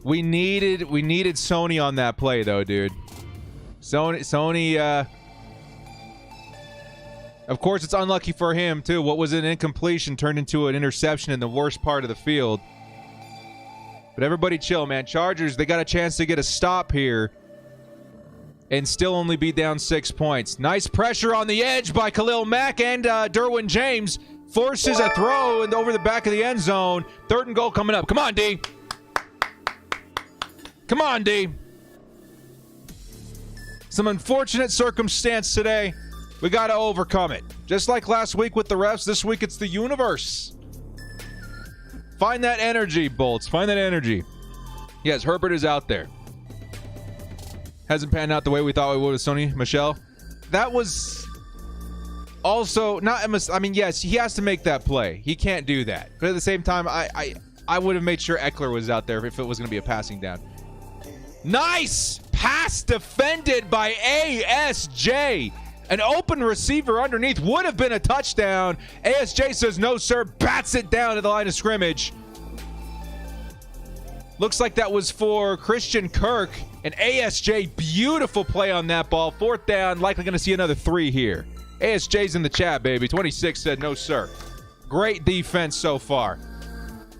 We needed Sony on that play, though, dude. Sony, of course, it's unlucky for him, too. What was an incompletion turned into an interception in the worst part of the field. But everybody chill, man. Chargers, they got a chance to get a stop here and still only be down 6 points. Nice pressure on the edge by Khalil Mack, and Derwin James forces a throw and over the back of the end zone. 3rd and goal coming up. Come on, D. Come on, D. Some unfortunate circumstance today. We got to overcome it. Just like last week with the refs, this week it's the universe. Find that energy, Bolts. Find that energy. Yes, Herbert is out there. Hasn't panned out the way we thought it would with Sony Michel. That was also not I mean, yes, he has to make that play. He can't do that. But at the same time, I would have made sure Eckler was out there if it was going to be a passing down. Nice pass defended by ASJ. An open receiver underneath would have been a touchdown. ASJ says no, sir. Bats it down to the line of scrimmage. Looks like that was for Christian Kirk. And ASJ, beautiful play on that ball. 4th down, likely going to see another 3 here. ASJ's in the chat, baby. 26 said no, sir. Great defense so far.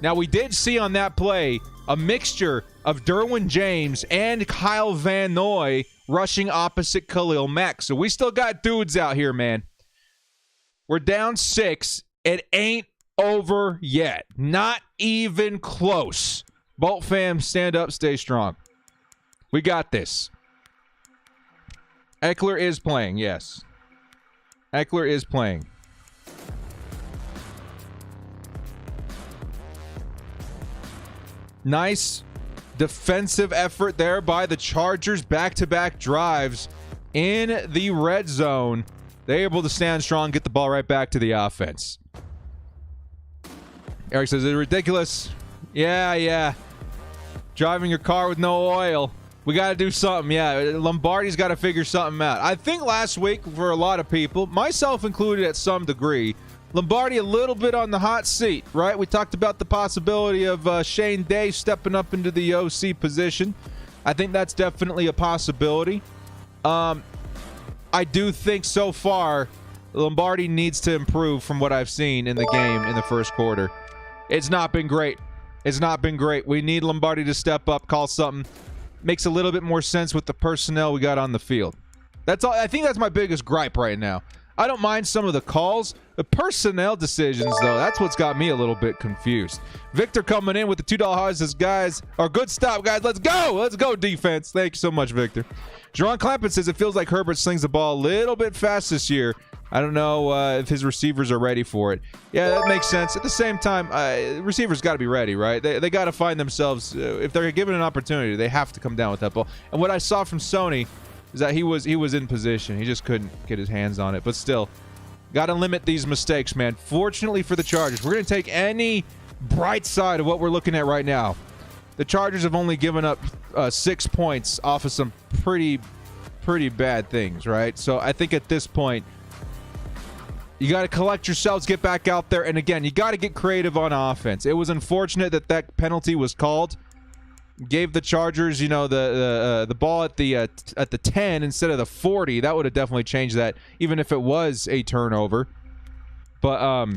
Now, we did see on that play a mixture of Derwin James and Kyle Van Noy rushing opposite Khalil Mack. So we still got dudes out here, man. We're down 6. It ain't over yet. Not even close. Bolt fam, stand up, stay strong. We got this. Eckler is playing, yes. Eckler is playing. Nice defensive effort there by the Chargers. Back-to-back drives in the red zone. They're able to stand strong, get the ball right back to the offense. Eric says, it's ridiculous. Yeah. Driving your car with no oil. We got to do something. Yeah, Lombardi's got to figure something out. I think last week, for a lot of people, myself included at some degree, Lombardi a little bit on the hot seat, right? We talked about the possibility of Shane Day stepping up into the OC position. I think that's definitely a possibility. I do think so far Lombardi needs to improve from what I've seen in the game in the first quarter. It's not been great. It's not been great. We need Lombardi to step up, call something. Makes a little bit more sense with the personnel we got on the field. That's all. I think that's my biggest gripe right now. I don't mind some of the calls. The personnel decisions, though, that's what's got me a little bit confused. Victor coming in with the $2 hard says, guys, or good stop, guys. Let's go. Let's go, defense. Thank you so much, Victor. Jerron Clampett says it feels like Herbert slings the ball a little bit fast this year. I don't know if his receivers are ready for it. Yeah, that makes sense. At the same time, receivers got to be ready, right? They got to find themselves. If they're given an opportunity, they have to come down with that ball. And what I saw from Sony is that he was in position. He just couldn't get his hands on it. But still, got to limit these mistakes, man. Fortunately for the Chargers, we're going to take any bright side of what we're looking at right now. The Chargers have only given up 6 points off of some pretty bad things, right? So I think at this point, you got to collect yourselves, get back out there, and again, you got to get creative on offense. It was unfortunate that that penalty was called. Gave the Chargers, you know, the ball at the 10 instead of the 40. That would have definitely changed that, even if it was a turnover. But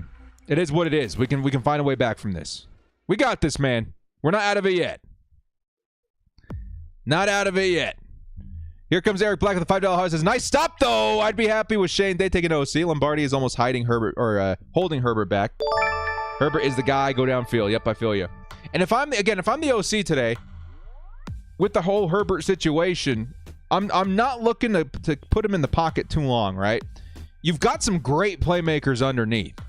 it is what it is. We can find a way back from this. We got this, man. We're not out of it yet. Not out of it yet. Here comes Eric Black with the $5 hard. Says, nice stop, though. I'd be happy with Shane Day taking OC. Lombardi is almost hiding Herbert, or holding Herbert back. Herbert is the guy. Go downfield. Yep, I feel you. And if I'm the OC today, with the whole Herbert situation, I'm not looking to put him in the pocket too long, right? You've got some great playmakers underneath.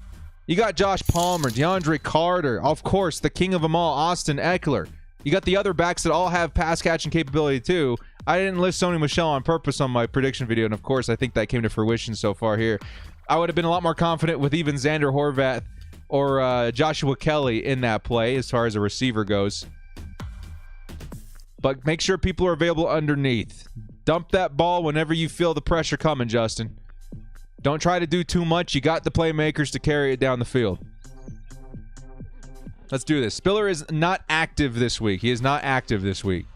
You got Josh Palmer, DeAndre Carter, of course, the king of them all, Austin Eckler. You got the other backs that all have pass catching capability too. I didn't list Sony Michel on purpose on my prediction video, and of course, I think that came to fruition so far here. I would have been a lot more confident with even Xander Horvath or Joshua Kelly in that play as far as a receiver goes. But make sure people are available underneath. Dump that ball whenever you feel the pressure coming, Justin. Don't try to do too much. You got the playmakers to carry it down the field. Let's do this. Spiller is not active this week. He is not active this week.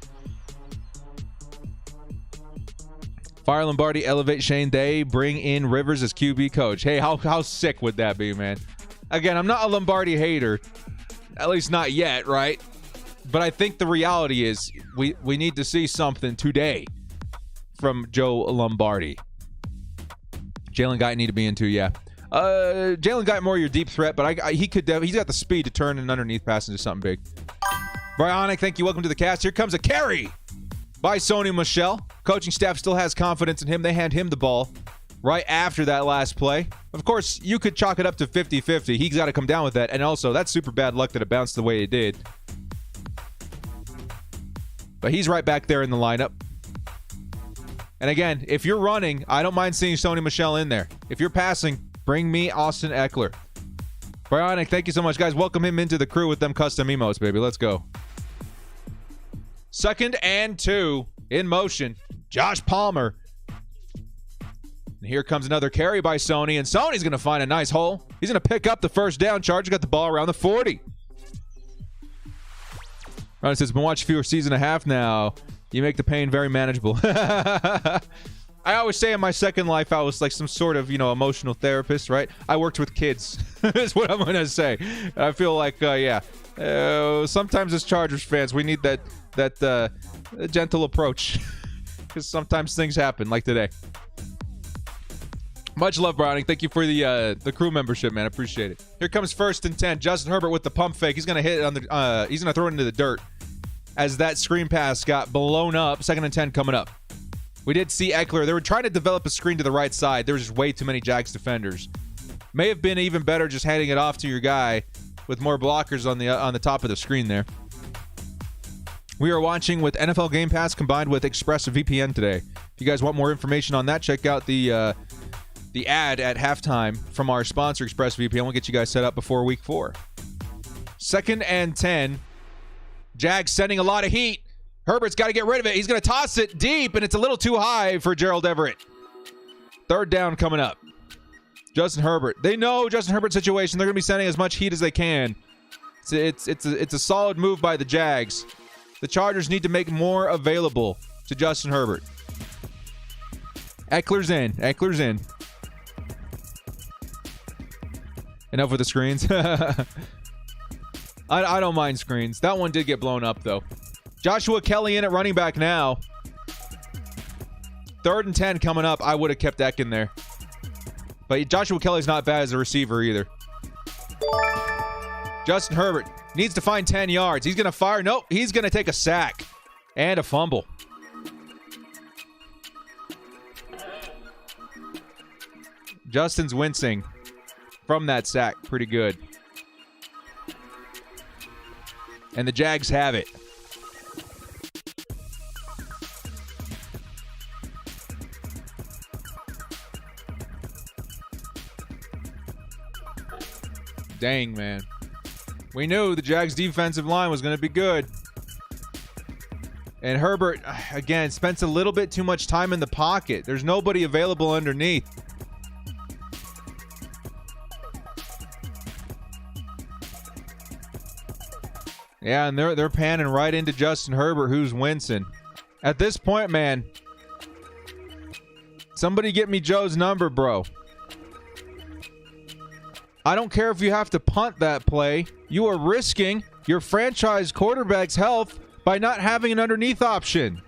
Fire Lombardi, elevate Shane Day, bring in Rivers as QB coach. Hey, how sick would that be, man? Again, I'm not a Lombardi hater. At least not yet, right? But I think the reality is we need to see something today from Joe Lombardi. Jalen Guyton need to be in too, yeah. Jalen Guyton more your deep threat, but he's got the speed to turn an underneath pass into something big. Bionic, thank you. Welcome to the cast. Here comes a carry by Sony Michel. Coaching staff still has confidence in him. They hand him the ball right after that last play. Of course, you could chalk it up to 50-50. He's got to come down with that. And also, that's super bad luck that it bounced the way it did. But he's right back there in the lineup. And again, if you're running, I don't mind seeing Sony Michel in there. If you're passing, bring me Austin Eckler. Bionic, thank you so much, guys. Welcome him into the crew with them custom emotes, baby. Let's go. 2nd and 2 in motion. Josh Palmer. And here comes another carry by Sony, and Sony's going to find a nice hole. He's going to pick up the first down. Chargers got the ball around the 40. Ron says, been watching for a season and a half now. You make the pain very manageable. I always say in my second life, I was like some sort of, emotional therapist, right? I worked with kids, is what I'm going to say. I feel like, sometimes as Chargers fans, we need that gentle approach. Because sometimes things happen, like today. Much love, Browning. Thank you for the crew membership, man. I appreciate it. Here comes 1st and 10. Justin Herbert with the pump fake. He's going to hit it on the. He's going to throw it into the dirt. As that screen pass got blown up. 2nd and 10 coming up. We did see Eckler. They were trying to develop a screen to the right side. There was just way too many Jags defenders. May have been even better just handing it off to your guy with more blockers on the top of the screen there. We are watching with NFL Game Pass combined with ExpressVPN today. If you guys want more information on that, check out the ad at halftime from our sponsor, ExpressVPN. We'll get you guys set up before week 4. 2nd and 10. Jags sending a lot of heat. Herbert's got to get rid of it. He's going to toss it deep, and it's a little too high for Gerald Everett. 3rd down coming up. Justin Herbert. They know Justin Herbert's situation. They're going to be sending as much heat as they can. It's a solid move by the Jags. The Chargers need to make more available to Justin Herbert. Eckler's in. Eckler's in. Enough with the screens. I don't mind screens. That one did get blown up, though. Joshua Kelly in at running back now. 3rd and 10 coming up. I would have kept Eck in there. But Joshua Kelly's not bad as a receiver either. Justin Herbert needs to find 10 yards. He's going to fire. Nope. He's going to take a sack and a fumble. Justin's wincing from that sack. Pretty good. And the Jags have it. Dang, man. We knew the Jags' defensive line was going to be good. And Herbert, again, spends a little bit too much time in the pocket. There's nobody available underneath. Yeah, and they're panning right into Justin Herbert, who's wincing. At this point, man, somebody get me Joe's number, bro. I don't care if you have to punt that play. You are risking your franchise quarterback's health by not having an underneath option.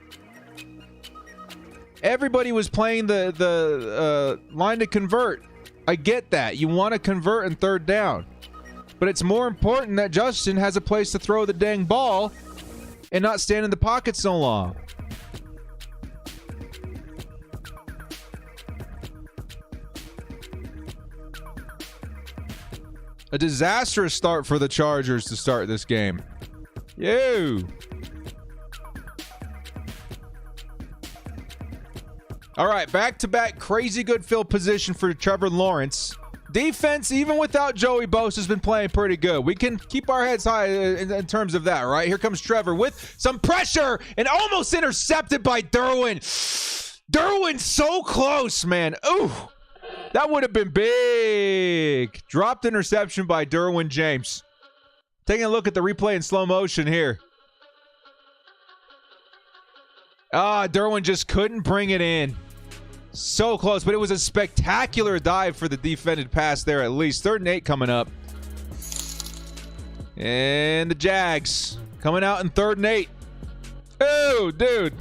Everybody was playing the line to convert. I get that. You want to convert in 3rd down. But it's more important that Justin has a place to throw the dang ball and not stand in the pocket so long. A disastrous start for the Chargers to start this game. All right, back-to-back crazy good field position for Trevor Lawrence. Defense, even without Joey Bosa, has been playing pretty good. We can keep our heads high in terms of that, right? Here comes Trevor with some pressure and almost intercepted by Derwin. Derwin's so close, man. Ooh, that would have been big. Dropped interception by Derwin James. Taking a look at the replay in slow motion here. Derwin just couldn't bring it in. So close, but it was a spectacular dive for the defended pass there at least. 3rd and 8 coming up. And the Jags coming out in 3rd and 8. Oh, dude.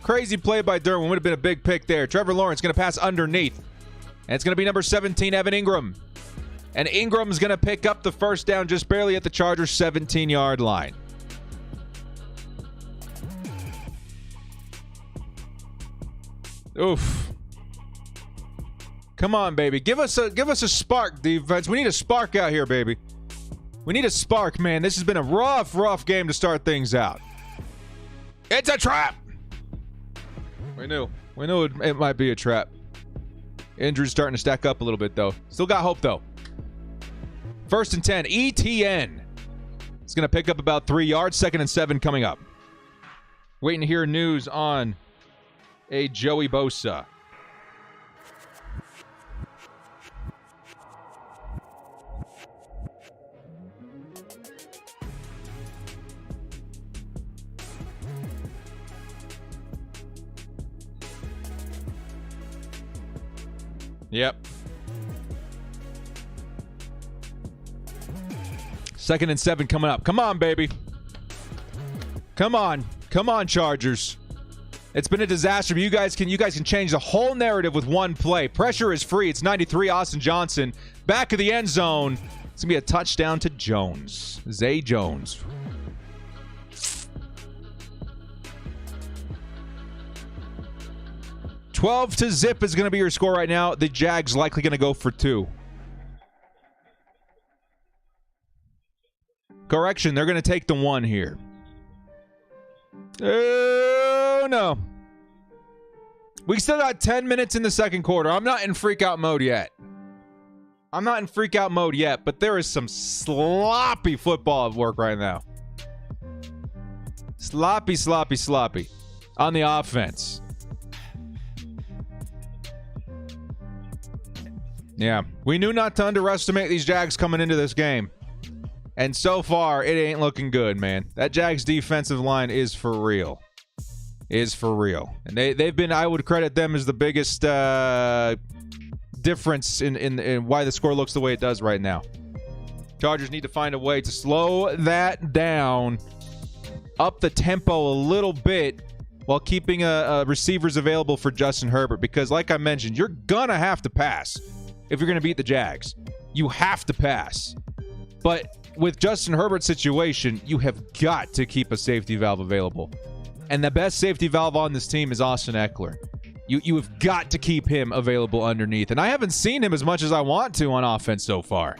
Crazy play by Derwin. Would have been a big pick there. Trevor Lawrence going to pass underneath. And it's going to be number 17, Evan Ingram. And Ingram's going to pick up the first down just barely at the Chargers' 17-yard line. Oof. Come on, baby. Give us a spark, defense. We need a spark out here, baby. We need a spark, man. This has been a rough game to start things out. It's a trap. We knew it might be a trap. Injuries starting to stack up a little bit, though. Still got hope, though. 1st and 10. ETN. It's going to pick up about 3 yards. 2nd and 7 coming up. Waiting to hear news on a Joey Bosa. Yep. 2nd and 7 coming up. Come on, baby. Come on. Come on, Chargers. It's been a disaster, but you guys can change the whole narrative with one play. Pressure is free. It's 93, Austin Johnson. Back of the end zone. It's going to be a touchdown to Jones. Zay Jones. (12-0) is going to be your score right now. The Jags likely going to go for 2. Correction, they're going to take the 1 here. Oh, no. We still got 10 minutes in the second quarter. I'm not in freak-out mode yet. But there is some sloppy football at work right now. Sloppy on the offense. Yeah, we knew not to underestimate these Jags coming into this game. And so far, it ain't looking good, man. That Jags defensive line is for real. And they've been, I would credit them as the biggest difference in why the score looks the way it does right now. Chargers need to find a way to slow that down, up the tempo a little bit, while keeping receivers available for Justin Herbert. Because like I mentioned, you're going to have to pass. If you're going to beat the Jags, you have to pass. But with Justin Herbert's situation, you have got to keep a safety valve available. And the best safety valve on this team is Austin Eckler. You have got to keep him available underneath. And I haven't seen him as much as I want to on offense so far.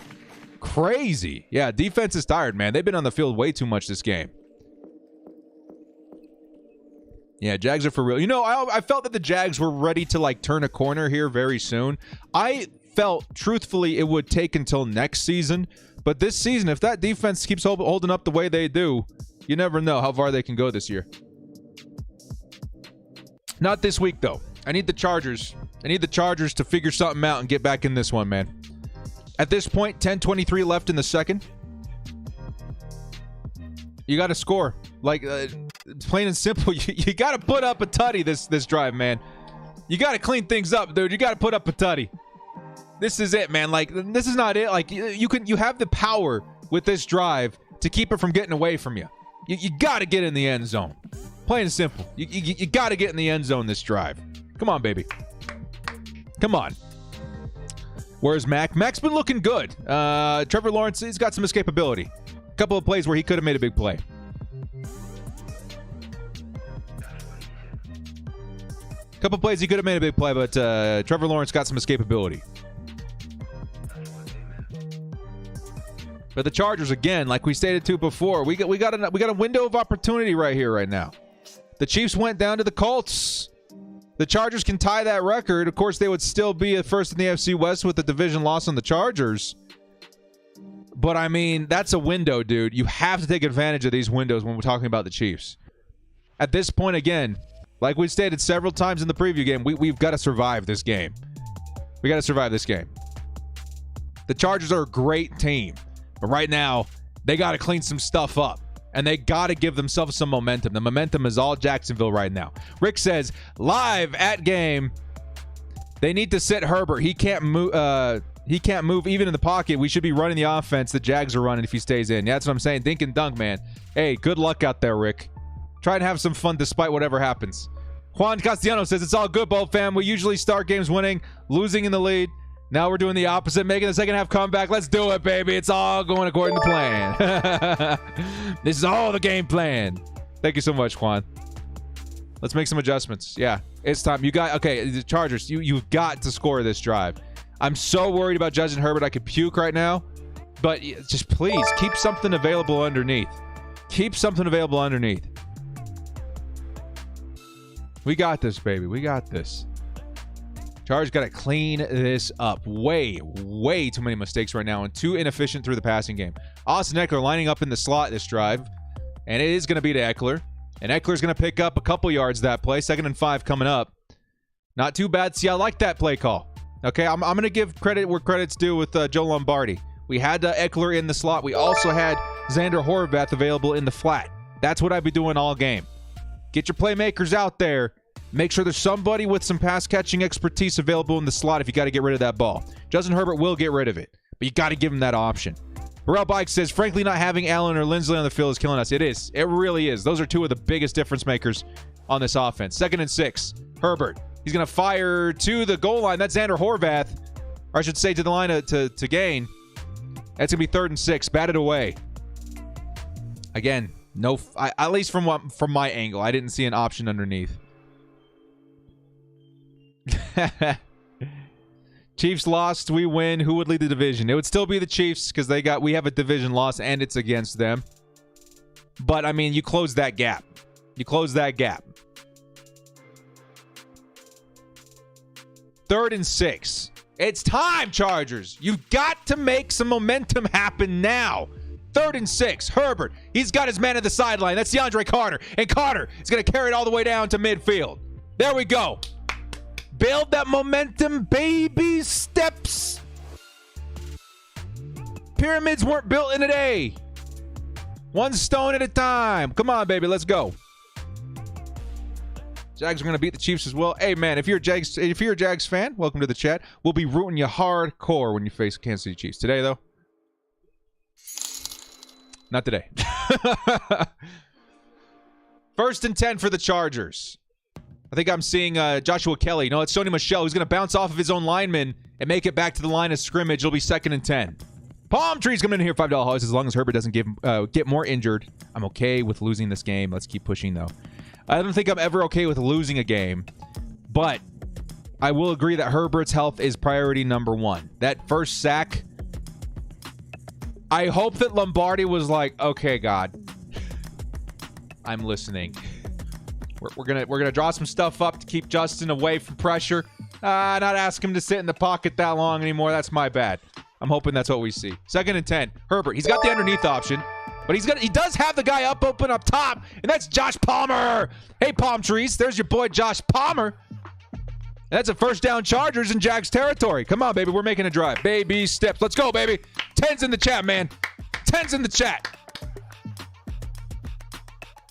Crazy. Yeah, defense is tired, man. They've been on the field way too much this game. Yeah, Jags are for real. You know, I felt that the Jags were ready to, like, turn a corner here very soon. I felt, truthfully, it would take until next season. But this season, if that defense keeps holding up the way they do, you never know how far they can go this year. Not this week, though. I need the Chargers to figure something out and get back in this one, man. At this point, 10:23 left in the second. You got to score. Like, it's plain and simple. You got to put up a tutty this drive, man. You got to clean things up, dude. You got to put up a tutty. This is it, man. Like, this is not it. Like, you have the power with this drive to keep it from getting away from you. You got to get in the end zone. Plain and simple. You got to get in the end zone this drive. Come on, baby. Come on. Where's Mac? Mac's been looking good. Trevor Lawrence, he's got some escapability. A couple of plays where he could have made a big play. Couple plays he could have made a big play, but Trevor Lawrence got some escapability. But the Chargers, again, like we stated to before, we got a window of opportunity right here, right now. The Chiefs went down to the Colts. The Chargers can tie that record. Of course, they would still be first in the AFC West with the division loss on the Chargers. But, I mean, that's a window, dude. You have to take advantage of these windows when we're talking about the Chiefs. At this point, again, like we stated several times in the preview game, we've got to survive this game. We got to survive this game. The Chargers are a great team. But right now, they got to clean some stuff up. And they got to give themselves some momentum. The momentum is all Jacksonville right now. Rick says, live at game, they need to sit Herbert. He can't move. He can't move even in the pocket. We should be running the offense the Jags are running if he stays in. Yeah, that's what I'm saying. Dink and dunk, man. Hey, good luck out there, Rick. Try and have some fun despite whatever happens. Juan Castellano says, it's all good, Bolt fam. We usually start games winning, losing in the lead. Now we're doing the opposite, making the second half comeback. Let's do it, baby. It's all going according to plan. This is all the game plan. Thank you so much, Juan. Let's make some adjustments. Yeah, it's time. You got, okay, the Chargers, you've got to score this drive. I'm so worried about Justin Herbert. I could puke right now. But just please, keep something available underneath. Keep something available underneath. We got this, baby. We got this. Chargers got to clean this up. Way too many mistakes right now and too inefficient through the passing game. Austin Eckler lining up in the slot this drive. And it is going to be to Eckler. And Eckler's going to pick up a couple yards that play. 2nd and 5 coming up. Not too bad. See, I like that play call. Okay, I'm going to give credit where credit's due with Joe Lombardi. We had Eckler in the slot. We also had Xander Horvath available in the flat. That's what I'd be doing all game. Get your playmakers out there. Make sure there's somebody with some pass-catching expertise available in the slot if you got to get rid of that ball. Justin Herbert will get rid of it, but you got to give him that option. Burrell Bike says, frankly, not having Allen or Lindsley on the field is killing us. It is. It really is. Those are two of the biggest difference makers on this offense. 2nd and 6. Herbert. He's going to fire to the goal line. That's Xander Horvath. Or I should say to the line to gain. That's going to be 3rd and 6. Batted away. Again, no. At least from my angle, I didn't see an option underneath. Chiefs lost. We win. Who would lead the division? It would still be the Chiefs because we have a division loss and it's against them. But, I mean, you close that gap. You close that gap. 3rd and 6. It's time, Chargers. You've got to make some momentum happen now. 3rd and 6. Herbert. He's got his man at the sideline. That's DeAndre Carter. And Carter is going to carry it all the way down to midfield. There we go. Build that momentum. Baby steps. Pyramids weren't built in a day. One stone at a time. Come on, baby. Let's go. Jags are going to beat the Chiefs as well. Hey, man, if you're a Jags fan, welcome to the chat. We'll be rooting you hardcore when you face Kansas City Chiefs. Today, though, not today. 1st and 10 for the Chargers. I think I'm seeing Joshua Kelly. No, it's Sony Michel who's going to bounce off of his own lineman and make it back to the line of scrimmage. It'll be 2nd and 10. Palm Trees coming in here, $5 house. As long as Herbert doesn't get more injured, I'm okay with losing this game. Let's keep pushing, though. I don't think I'm ever okay with losing a game, but I will agree that Herbert's health is priority number 1. That first sack, I hope that Lombardi was like, okay, God, I'm listening. We're gonna draw some stuff up to keep Justin away from pressure. Not ask him to sit in the pocket that long anymore. That's my bad. I'm hoping that's what we see. 2nd and 10. Herbert. He's got the underneath option. But he does have the guy open up top, and that's Josh Palmer. Hey, Palm Trees, there's your boy Josh Palmer. And that's a 1st down Chargers in Jags territory. Come on, baby, we're making a drive. Baby steps. Let's go, baby. 10's in the chat, man. 10's in the chat.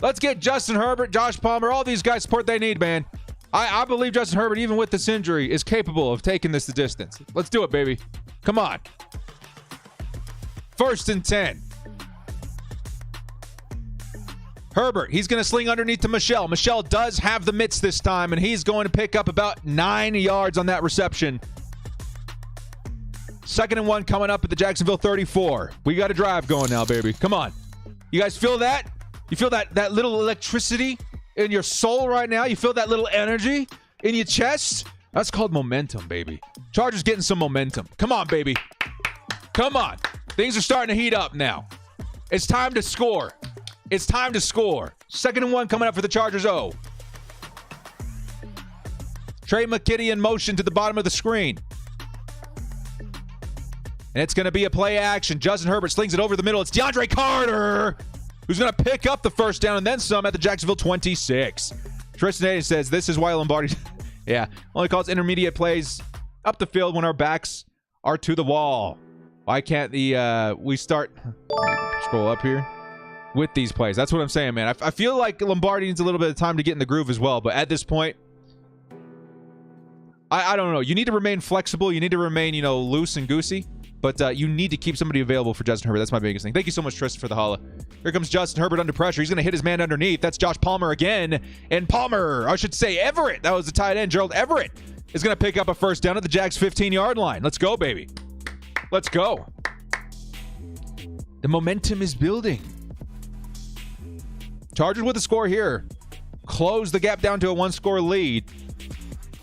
Let's get Justin Herbert, Josh Palmer, all these guys support they need, man. I believe Justin Herbert, even with this injury, is capable of taking this the distance. Let's do it, baby. Come on. 1st and 10. Herbert, he's going to sling underneath to Michel. Michel does have the mitts this time, and he's going to pick up about 9 yards on that reception. 2nd and 1 coming up at the Jacksonville 34. We got a drive going now, baby. Come on. You guys feel that? You feel that little electricity in your soul right now? You feel that little energy in your chest? That's called momentum, baby. Chargers getting some momentum. Come on, baby. Come on. Things are starting to heat up now. It's time to score. It's time to score. 2nd and 1 coming up for the Chargers. Trey McKitty in motion to the bottom of the screen. And it's going to be a play action. Justin Herbert slings it over the middle. It's DeAndre Carter, who's going to pick up the first down and then some at the Jacksonville 26. Tristan Hayes says this is why Lombardi only calls intermediate plays up the field when our backs are to the wall. Why can't we start scroll up here with these plays? That's what I'm saying, man. I feel like Lombardi needs a little bit of time to get in the groove as well, but at this point, I don't know. You need to remain flexible. You need to remain, loose and goosey. But you need to keep somebody available for Justin Herbert. That's my biggest thing. Thank you so much, Tristan, for the holla. Here comes Justin Herbert under pressure. He's going to hit his man underneath. That's Josh Palmer again. And Palmer, I should say Everett. That was the tight end. Gerald Everett is going to pick up a first down at the Jags 15-yard line. Let's go, baby. Let's go. The momentum is building. Chargers with a score here. Close the gap down to a one-score lead.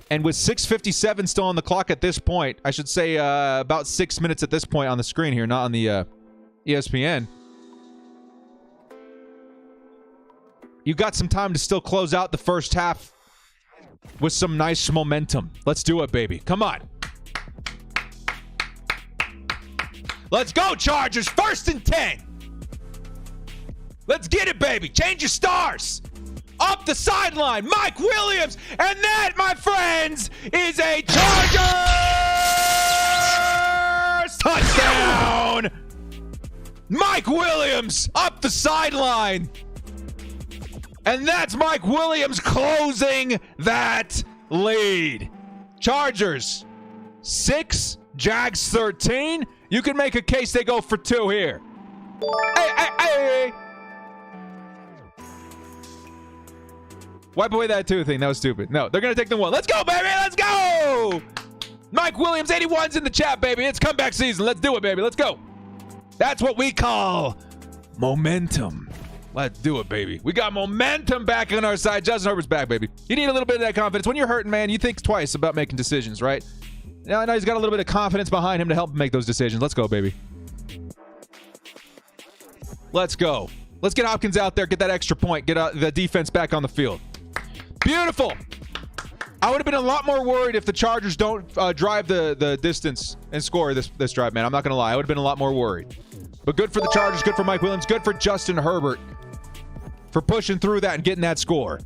And with 6:57 still on the clock at this point, I should say about 6 minutes at this point on the screen here, not on the ESPN. You got some time to still close out the first half with some nice momentum. Let's do it, baby. Come on. Let's go, Chargers. 1st and 10. Let's get it, baby. Change your stars. Up the sideline, Mike Williams, and that, my friends, is a Chargers touchdown! Mike Williams up the sideline, and that's Mike Williams closing that lead. Chargers 6, Jags 13. You can make a case they go for 2 here. Hey. Wipe away that 2 thing. That was stupid. No, they're going to take the 1. Let's go, baby. Let's go. Mike Williams, 81's in the chat, baby. It's comeback season. Let's do it, baby. Let's go. That's what we call momentum. Let's do it, baby. We got momentum back on our side. Justin Herbert's back, baby. You need a little bit of that confidence. When you're hurting, man, you think twice about making decisions, right? Now he's got a little bit of confidence behind him to help him make those decisions. Let's go, baby. Let's go. Let's get Hopkins out there, get that extra point, get the defense back on the field. Beautiful. I would have been a lot more worried if the Chargers don't drive the distance and score this drive, man. I'm not going to lie. I would have been a lot more worried. But good for the Chargers, good for Mike Williams, good for Justin Herbert for pushing through that and getting that score.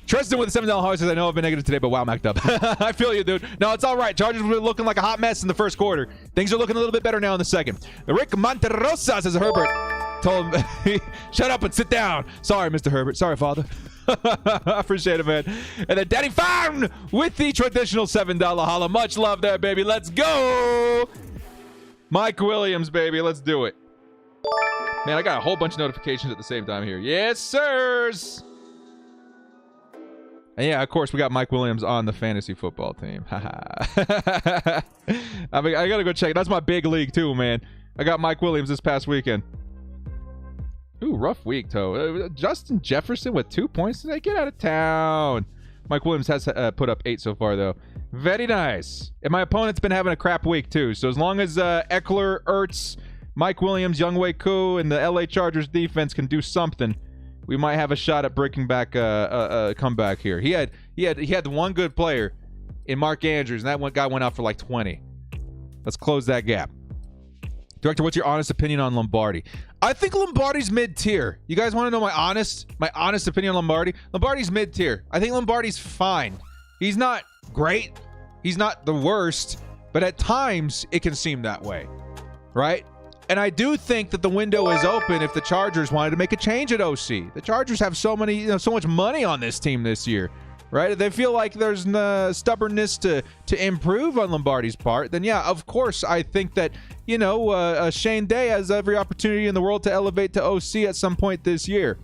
Tristan with the $7 house says, I know I've been negative today, but wow, Mac'd up. I feel you, dude. No, it's all right. Chargers were looking like a hot mess in the first quarter. Things are looking a little bit better now in the second. Rick Monterosa says Herbert told him, shut up and sit down. Sorry, Mr. Herbert. Sorry, father. I appreciate it, man. And then Daddy Fountain with the traditional $7 holla. Much love there, baby. Let's go. Mike Williams, baby. Let's do it. Man, I got a whole bunch of notifications at the same time here. Yes, sirs. And yeah, of course, we got Mike Williams on the fantasy football team. I mean, I got to go check. That's my big league, too, man. I got Mike Williams this past weekend. Ooh, rough week, Toe. Justin Jefferson with 2 points today. Get out of town. Mike Williams has put up 8 so far, though. Very nice. And my opponent's been having a crap week, too. So as long as Eckler, Ertz, Mike Williams, Younghoe Koo, and the LA Chargers defense can do something, we might have a shot at breaking back a comeback here. He had the one good player in Mark Andrews, and that one guy went out for like 20. Let's close that gap. Director, what's your honest opinion on Lombardi? I think Lombardi's mid-tier. You guys want to know my honest opinion on Lombardi? Lombardi's mid-tier. I think Lombardi's fine. He's not great. He's not the worst. But at times, it can seem that way. Right? And I do think that the window is open if the Chargers wanted to make a change at OC. The Chargers have so much money on this team this year. Right? They feel like there's stubbornness to improve on Lombardi's part. Then, yeah, of course, I think that, Shane Day has every opportunity in the world to elevate to OC at some point this year.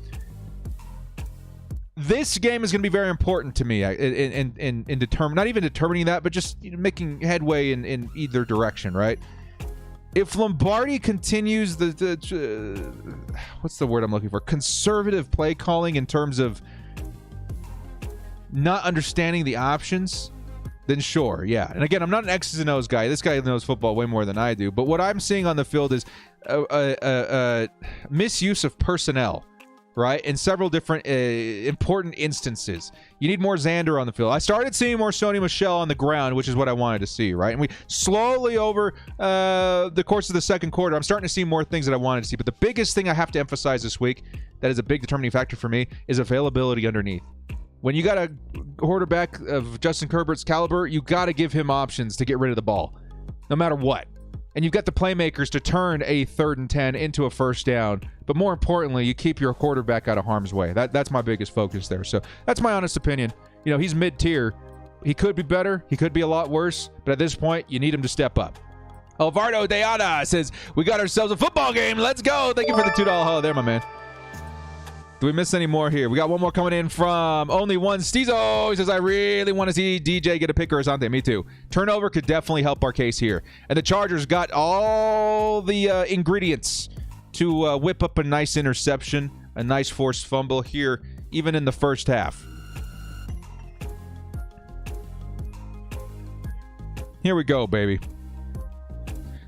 This game is going to be very important to me in not even determining that, but just making headway in either direction, right? If Lombardi continues what's the word I'm looking for? Conservative play calling in terms of not understanding the options, then sure, yeah. And again, I'm not an X's and O's guy. This guy knows football way more than I do. But what I'm seeing on the field is misuse of personnel. right? In several different important instances. You need more Xander on the field. I started seeing more Sony Michel on the ground, which is what I wanted to see, right? And we slowly over the course of the second quarter, I'm starting to see more things that I wanted to see. But the biggest thing I have to emphasize this week that is a big determining factor for me is availability underneath. When you got a quarterback of Justin Herbert's caliber, you got to give him options to get rid of the ball, no matter what. And you've got the playmakers to turn a 3rd and 10 into a first down. But more importantly, you keep your quarterback out of harm's way. That's my biggest focus there. So that's my honest opinion. You know, he's mid-tier. He could be better. He could be a lot worse. But at this point, you need him to step up. Alvaro Deada says, we got ourselves a football game. Let's go. Thank you for the $2 hello there, my man. Do we miss any more here? We got one more coming in from Only One Steezo. He says, I really want to see DJ get a pick or Asante. Me too. Turnover could definitely help our case here. And the Chargers got all the ingredients to whip up a nice interception, a nice forced fumble here, even in the first half. Here we go, baby.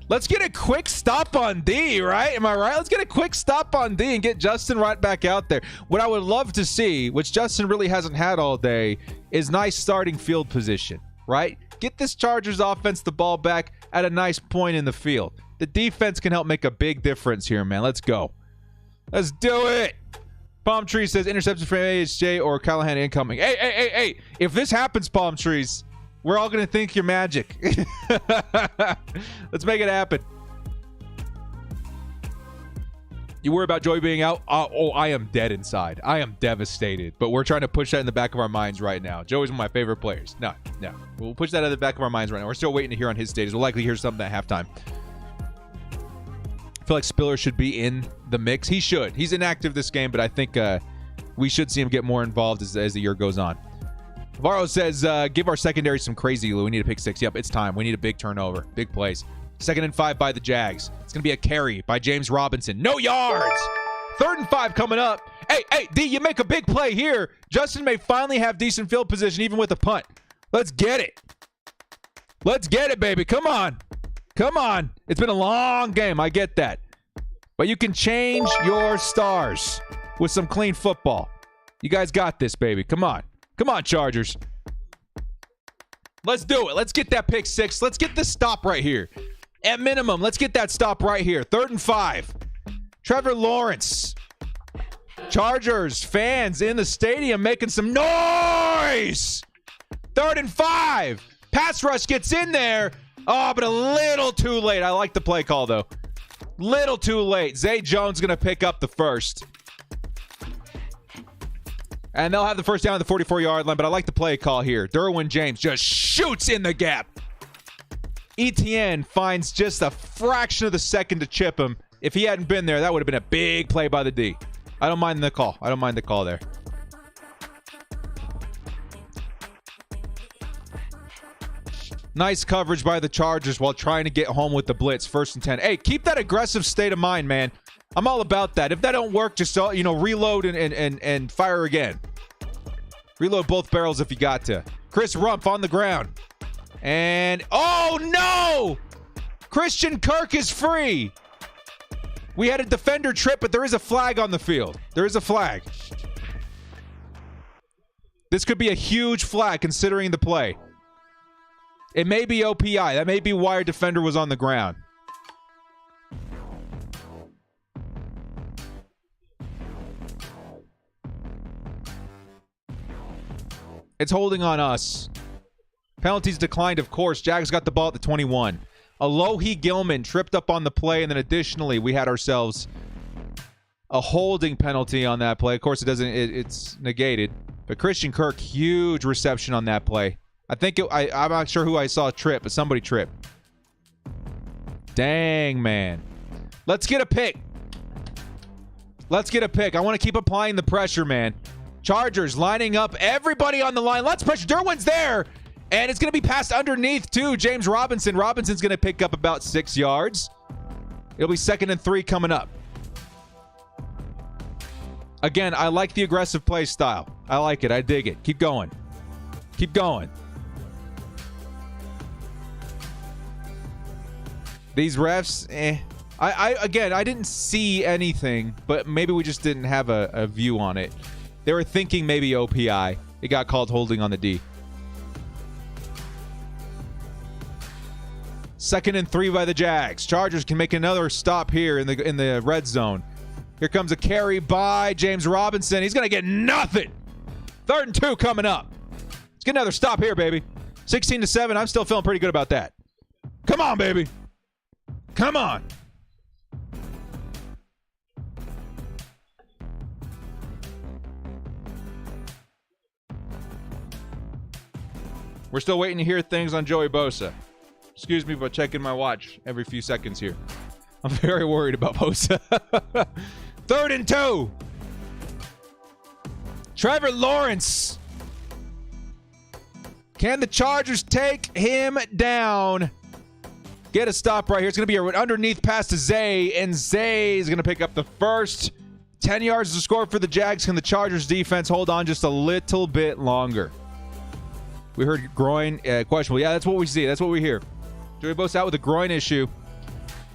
Let's get a quick stop on D, right? Am I right? Let's get a quick stop on D and get Justin right back out there. What I would love to see, which Justin really hasn't had all day, is nice starting field position, right? Get this Chargers offense the ball back at a nice point in the field. The defense can help make a big difference here, man. Let's go. Let's do it. Palm Tree says interception from AHJ or Callahan incoming. Hey. If this happens, Palm Trees, we're all going to think you're magic. Let's make it happen. You worry about Joey being out? I am dead inside. I am devastated. But we're trying to push that in the back of our minds right now. Joey's one of my favorite players. No. We'll push that in the back of our minds right now. We're still waiting to hear on his status. We'll likely hear something at halftime. I feel like Spiller should be in the mix. He should. He's inactive this game, but I think we should see him get more involved as the year goes on. Varro says, give our secondary some crazy. We need a pick six. Yep, it's time. We need a big turnover. Big plays. 2nd and 5 by the Jags. It's going to be a carry by James Robinson. No yards. 3rd and 5 coming up. Hey, D, you make a big play here. Justin may finally have decent field position even with a punt. Let's get it. Let's get it, baby. Come on. It's been a long game. I get that. But you can change your stars with some clean football. You guys got this, baby. Come on, Chargers. Let's do it. Let's get that pick six. Let's get this stop right here. At minimum, let's get that stop right here. 3rd and 5. Trevor Lawrence. Chargers fans in the stadium making some noise. 3rd and 5. Pass rush gets in there. Oh, but a little too late. I like the play call, though. Little too late. Zay Jones going to pick up the first. And they'll have the first down at the 44-yard line, but I like the play call here. Derwin James just shoots in the gap. Etienne finds just a fraction of the second to chip him. If he hadn't been there, that would have been a big play by the D. I don't mind the call. There. Nice coverage by the Chargers while trying to get home with the blitz. 1st and 10. Hey, keep that aggressive state of mind, man. I'm all about that. If that don't work, just reload and fire again. Reload both barrels if you got to. Chris Rumpf on the ground. And, oh no! Christian Kirk is free. We had a defender trip, but there is a flag on the field. There is a flag. This could be a huge flag considering the play. It may be OPI. That may be why our defender was on the ground. It's holding on us. Penalties declined, of course. Jags got the ball at the 21. Alohi Gilman tripped up on the play, and then additionally, we had ourselves a holding penalty on that play. Of course, it's negated. But Christian Kirk, huge reception on that play. I'm not sure who I saw trip, but somebody tripped. Dang, man. Let's get a pick. I want to keep applying the pressure, man. Chargers lining up everybody on the line. Let's pressure. Derwin's there. And it's going to be passed underneath, too. James Robinson. Robinson's going to pick up about 6 yards. It'll be 2nd and 3 coming up. Again, I like the aggressive play style. I like it. I dig it. Keep going. These refs, Again, I didn't see anything, but maybe we just didn't have a view on it. They were thinking maybe OPI. It got called holding on the D. 2nd and 3 by the Jags. Chargers can make another stop here in the red zone. Here comes a carry by James Robinson. He's going to get nothing. 3rd and 2 coming up. Let's get another stop here, baby. 16-7. I'm still feeling pretty good about that. Come on, baby. Come on. We're still waiting to hear things on Joey Bosa. Excuse me for checking my watch every few seconds here. I'm very worried about Bosa. 3rd and 2. Trevor Lawrence. Can the Chargers take him down? Get a stop right here. It's going to be an underneath pass to Zay, and Zay is going to pick up the first. 10 yards to score for the Jags. Can the Chargers defense hold on just a little bit longer? We heard groin questionable. Yeah, that's what we see. That's what we hear. Joey Bosa out with a groin issue,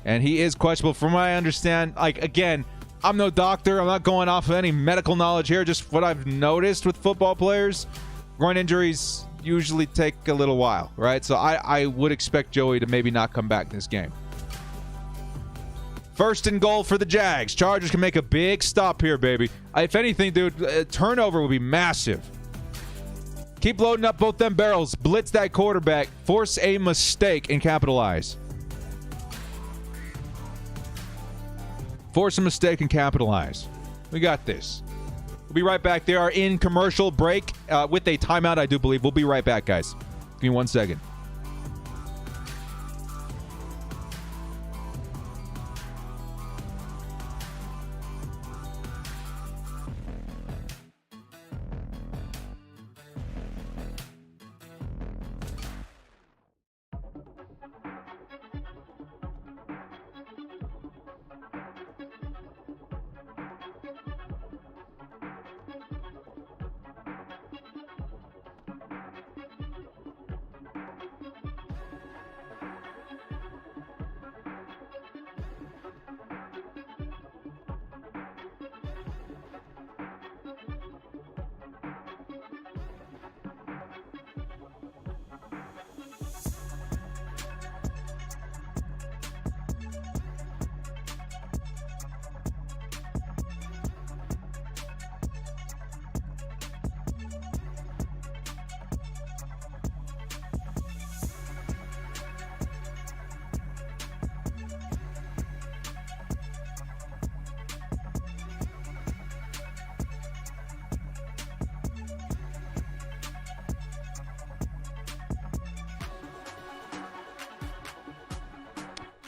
and he is questionable. From what I understand, again, I'm no doctor. I'm not going off of any medical knowledge here. Just what I've noticed with football players, groin injuries usually take a little while, right? So I would expect Joey to maybe not come back in this game. 1st and goal for the Jags. Chargers can make a big stop here, baby. If anything, dude, a turnover would be massive. Keep loading up both them barrels. Blitz that quarterback. Force a mistake and capitalize. Force a mistake and capitalize. We got this. We'll be right back. They are in commercial break with a timeout, I do believe. We'll be right back, guys. Give me 1 second.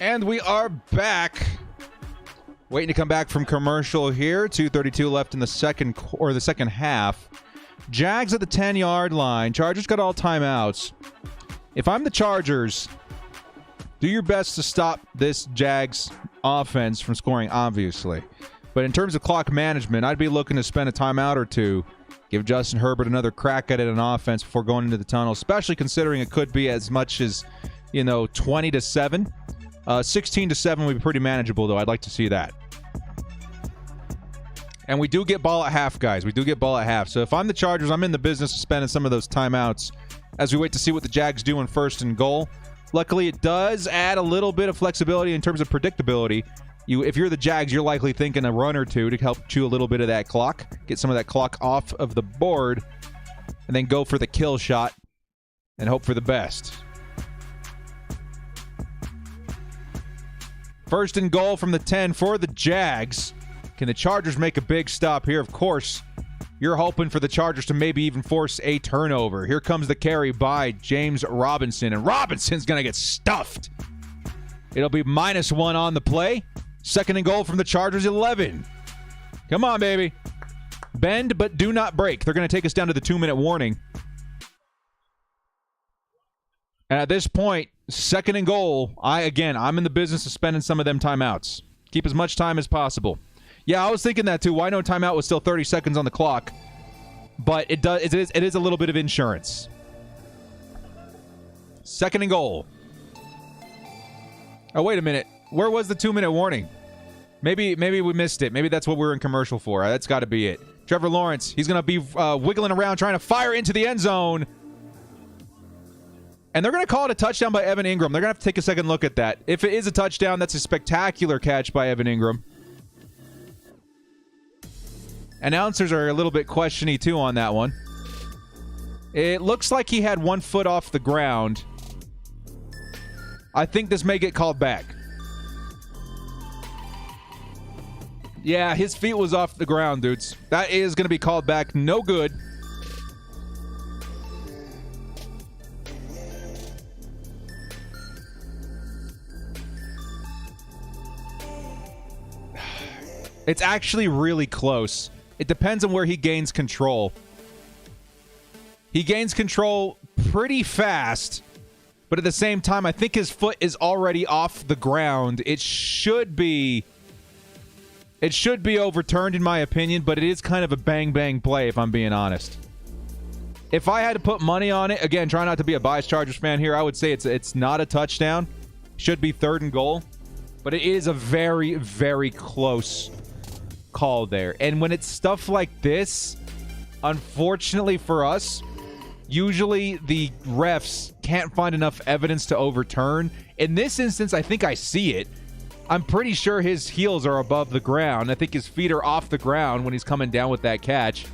And we are back. Waiting to come back from commercial here. 2:32 left in the second half. Jags at the 10-yard line. Chargers got all timeouts. If I'm the Chargers, do your best to stop this Jags offense from scoring, obviously. But in terms of clock management, I'd be looking to spend a timeout or two. Give Justin Herbert another crack at it on offense before going into the tunnel, especially considering it could be as much as, 20-7. 16-7 would be pretty manageable, though. I'd like to see that. And we do get ball at half, guys. We do get ball at half. So if I'm the Chargers, I'm in the business of spending some of those timeouts as we wait to see what the Jags do in 1st and goal. Luckily, it does add a little bit of flexibility in terms of predictability. If you're the Jags, you're likely thinking a run or two to help chew a little bit of that clock, get some of that clock off of the board, and then go for the kill shot and hope for the best. 1st and goal from the 10 for the Jags. Can the Chargers make a big stop here? Of course, you're hoping for the Chargers to maybe even force a turnover. Here comes the carry by James Robinson, and Robinson's going to get stuffed. It'll be -1 on the play. 2nd and goal from the Chargers, 11. Come on, baby. Bend, but do not break. They're going to take us down to the 2-minute warning. And at this point, 2nd and goal, I'm in the business of spending some of them timeouts. Keep as much time as possible. Yeah, I was thinking that too. Why no timeout with still 30 seconds on the clock? But it is a little bit of insurance. 2nd and goal. Oh, wait a minute. Where was the 2-minute warning? Maybe we missed it. Maybe that's what we're in commercial for. That's got to be it. Trevor Lawrence, he's going to be wiggling around trying to fire into the end zone. And they're going to call it a touchdown by Evan Ingram. They're going to have to take a second look at that. If it is a touchdown, that's a spectacular catch by Evan Ingram. Announcers are a little bit questiony, too, on that one. It looks like he had 1 foot off the ground. I think this may get called back. Yeah, his feet was off the ground, dudes. That is going to be called back. No good. It's actually really close. It depends on where he gains control. He gains control pretty fast, but at the same time, I think his foot is already off the ground. It should be overturned in my opinion, but it is kind of a bang-bang play if I'm being honest. If I had to put money on it, again, try not to be a biased Chargers fan here, I would say it's not a touchdown. Should be 3rd and goal, but it is a very, very close call there. And when it's stuff like this, unfortunately for us, usually the refs can't find enough evidence to overturn. In this instance, I think I see it. I'm pretty sure his heels are above the ground. I think his feet are off the ground when he's coming down with that catch.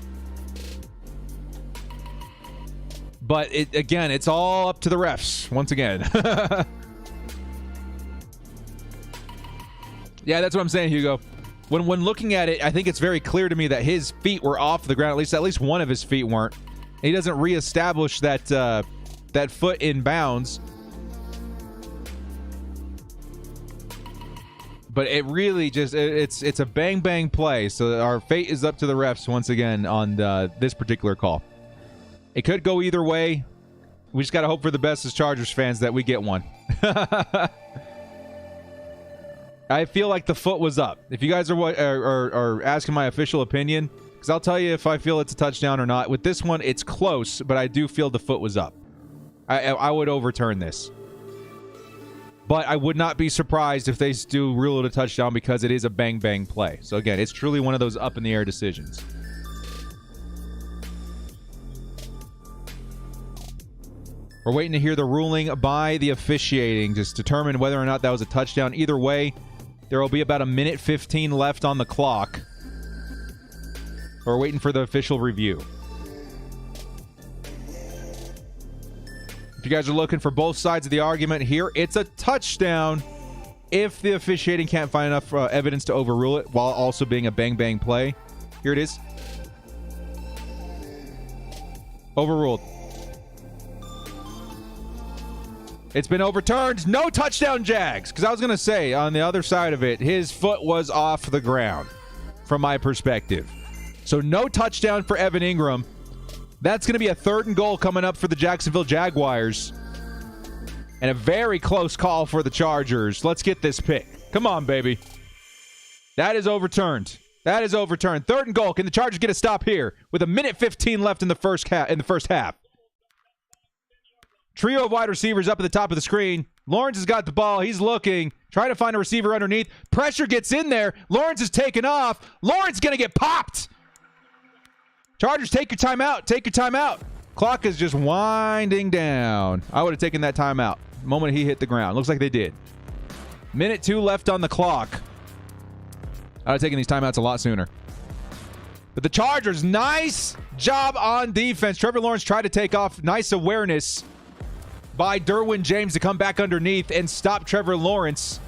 But again, it's all up to the refs once again. Yeah, that's what I'm saying, Hugo. When looking at it, I think it's very clear to me that his feet were off the ground. At least one of his feet weren't. He doesn't reestablish that foot in bounds. But it really just it's a bang play. So our fate is up to the refs once again on this particular call. It could go either way. We just got to hope for the best as Chargers fans that we get one. I feel like the foot was up. If you guys are asking my official opinion, because I'll tell you if I feel it's a touchdown or not. With this one, it's close, but I do feel the foot was up. I would overturn this. But I would not be surprised if they do rule it a touchdown because it is a bang play. So again, it's truly one of those up-in-the-air decisions. We're waiting to hear the ruling by the officiating to determine whether or not that was a touchdown. Either way, there will be about 1:15 left on the clock. We're waiting for the official review. If you guys are looking for both sides of the argument here, it's a touchdown if the officiating can't find enough evidence to overrule it while also being a bang play. Here it is. Overruled. It's been overturned. No touchdown, Jags. Because I was going to say, on the other side of it, his foot was off the ground from my perspective. So no touchdown for Evan Ingram. That's going to be a 3rd and goal coming up for the Jacksonville Jaguars. And a very close call for the Chargers. Let's get this pick. Come on, baby. That is overturned. That is overturned. 3rd and goal. Can the Chargers get a stop here with 1:15 left in the first half? Trio of wide receivers up at the top of the screen. Lawrence has got the ball. He's looking. Trying to find a receiver underneath. Pressure gets in there. Lawrence is taken off. Lawrence going to get popped. Chargers, take your timeout. Take your timeout. Clock is just winding down. I would have taken that timeout the moment he hit the ground. Looks like they did. 1:02 left on the clock. I would have taken these timeouts a lot sooner. But the Chargers, nice job on defense. Trevor Lawrence tried to take off. Nice awareness by Derwin James to come back underneath and stop Trevor Lawrence.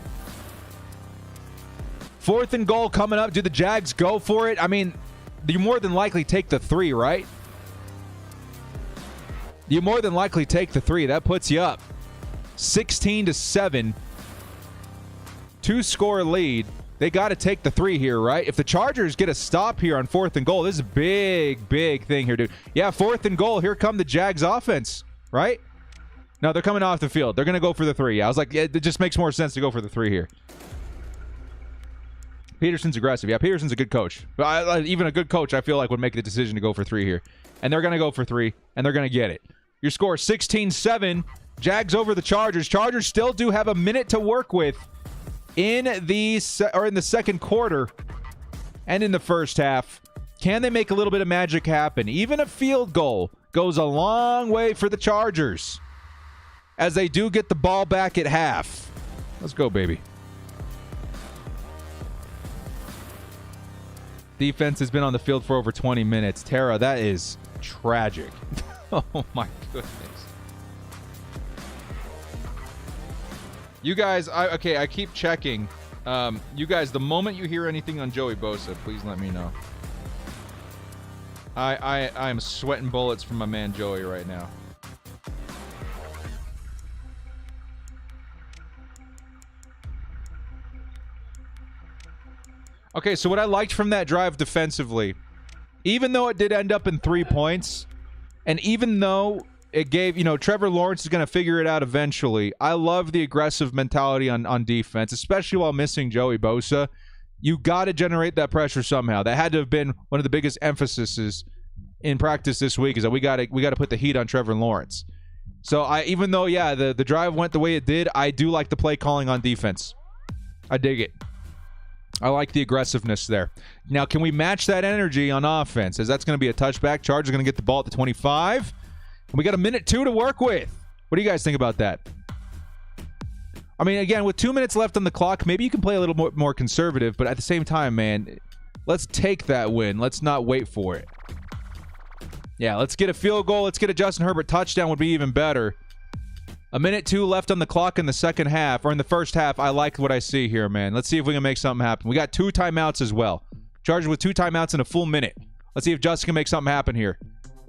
4th and goal coming up. Do the Jags go for it? I mean, you more than likely take the 3, right? You more than likely take the 3. That puts you up 16-7. 2-score lead. They got to take the 3 here, right? If the Chargers get a stop here on 4th and goal, this is a big thing here, dude. Yeah, 4th and goal. Here come the Jags offense, right? No, they're coming off the field. They're going to go for the 3. Yeah, I was like, yeah, it just makes more sense to go for the 3 here. Peterson's aggressive. Yeah, Peterson's a good coach. But even a good coach, I feel like, would make the decision to go for 3 here. And they're going to go for 3, and they're going to get it. Your score, 16-7. Jags over the Chargers. Chargers still do have a minute to work with in the second quarter and in the first half. Can they make a little bit of magic happen? Even a field goal goes a long way for the Chargers, as they do get the ball back at half. Let's go, baby. Defense has been on the field for over 20 minutes. Tara, that is tragic. Oh, my goodness. You guys, I keep checking. You guys, the moment you hear anything on Joey Bosa, please let me know. I am sweating bullets from my man Joey right now. Okay, so what I liked from that drive defensively, even though it did end up in 3 points, and even though it gave, Trevor Lawrence is going to figure it out eventually, I love the aggressive mentality on defense, especially while missing Joey Bosa. You got to generate that pressure somehow. That had to have been one of the biggest emphases in practice this week, is that we got to put the heat on Trevor Lawrence. So even though, the drive went the way it did, I do like the play calling on defense. I dig it. I like the aggressiveness there. Now, can we match that energy on offense? As that's going to be a touchback. Chargers are going to get the ball at the 25. And we got a minute 2 to work with. What do you guys think about that? I mean, again, with 2 minutes left on the clock, maybe you can play a little more conservative, but at the same time, man, let's take that win. Let's not wait for it. Yeah, let's get a field goal. Let's get a Justin Herbert touchdown would be even better. A minute 2 left on the clock in the second half, or in the first half. I like what I see here, man. Let's see if we can make something happen. We got 2 timeouts as well. Chargers with 2 timeouts in a full minute. Let's see if Justin can make something happen here.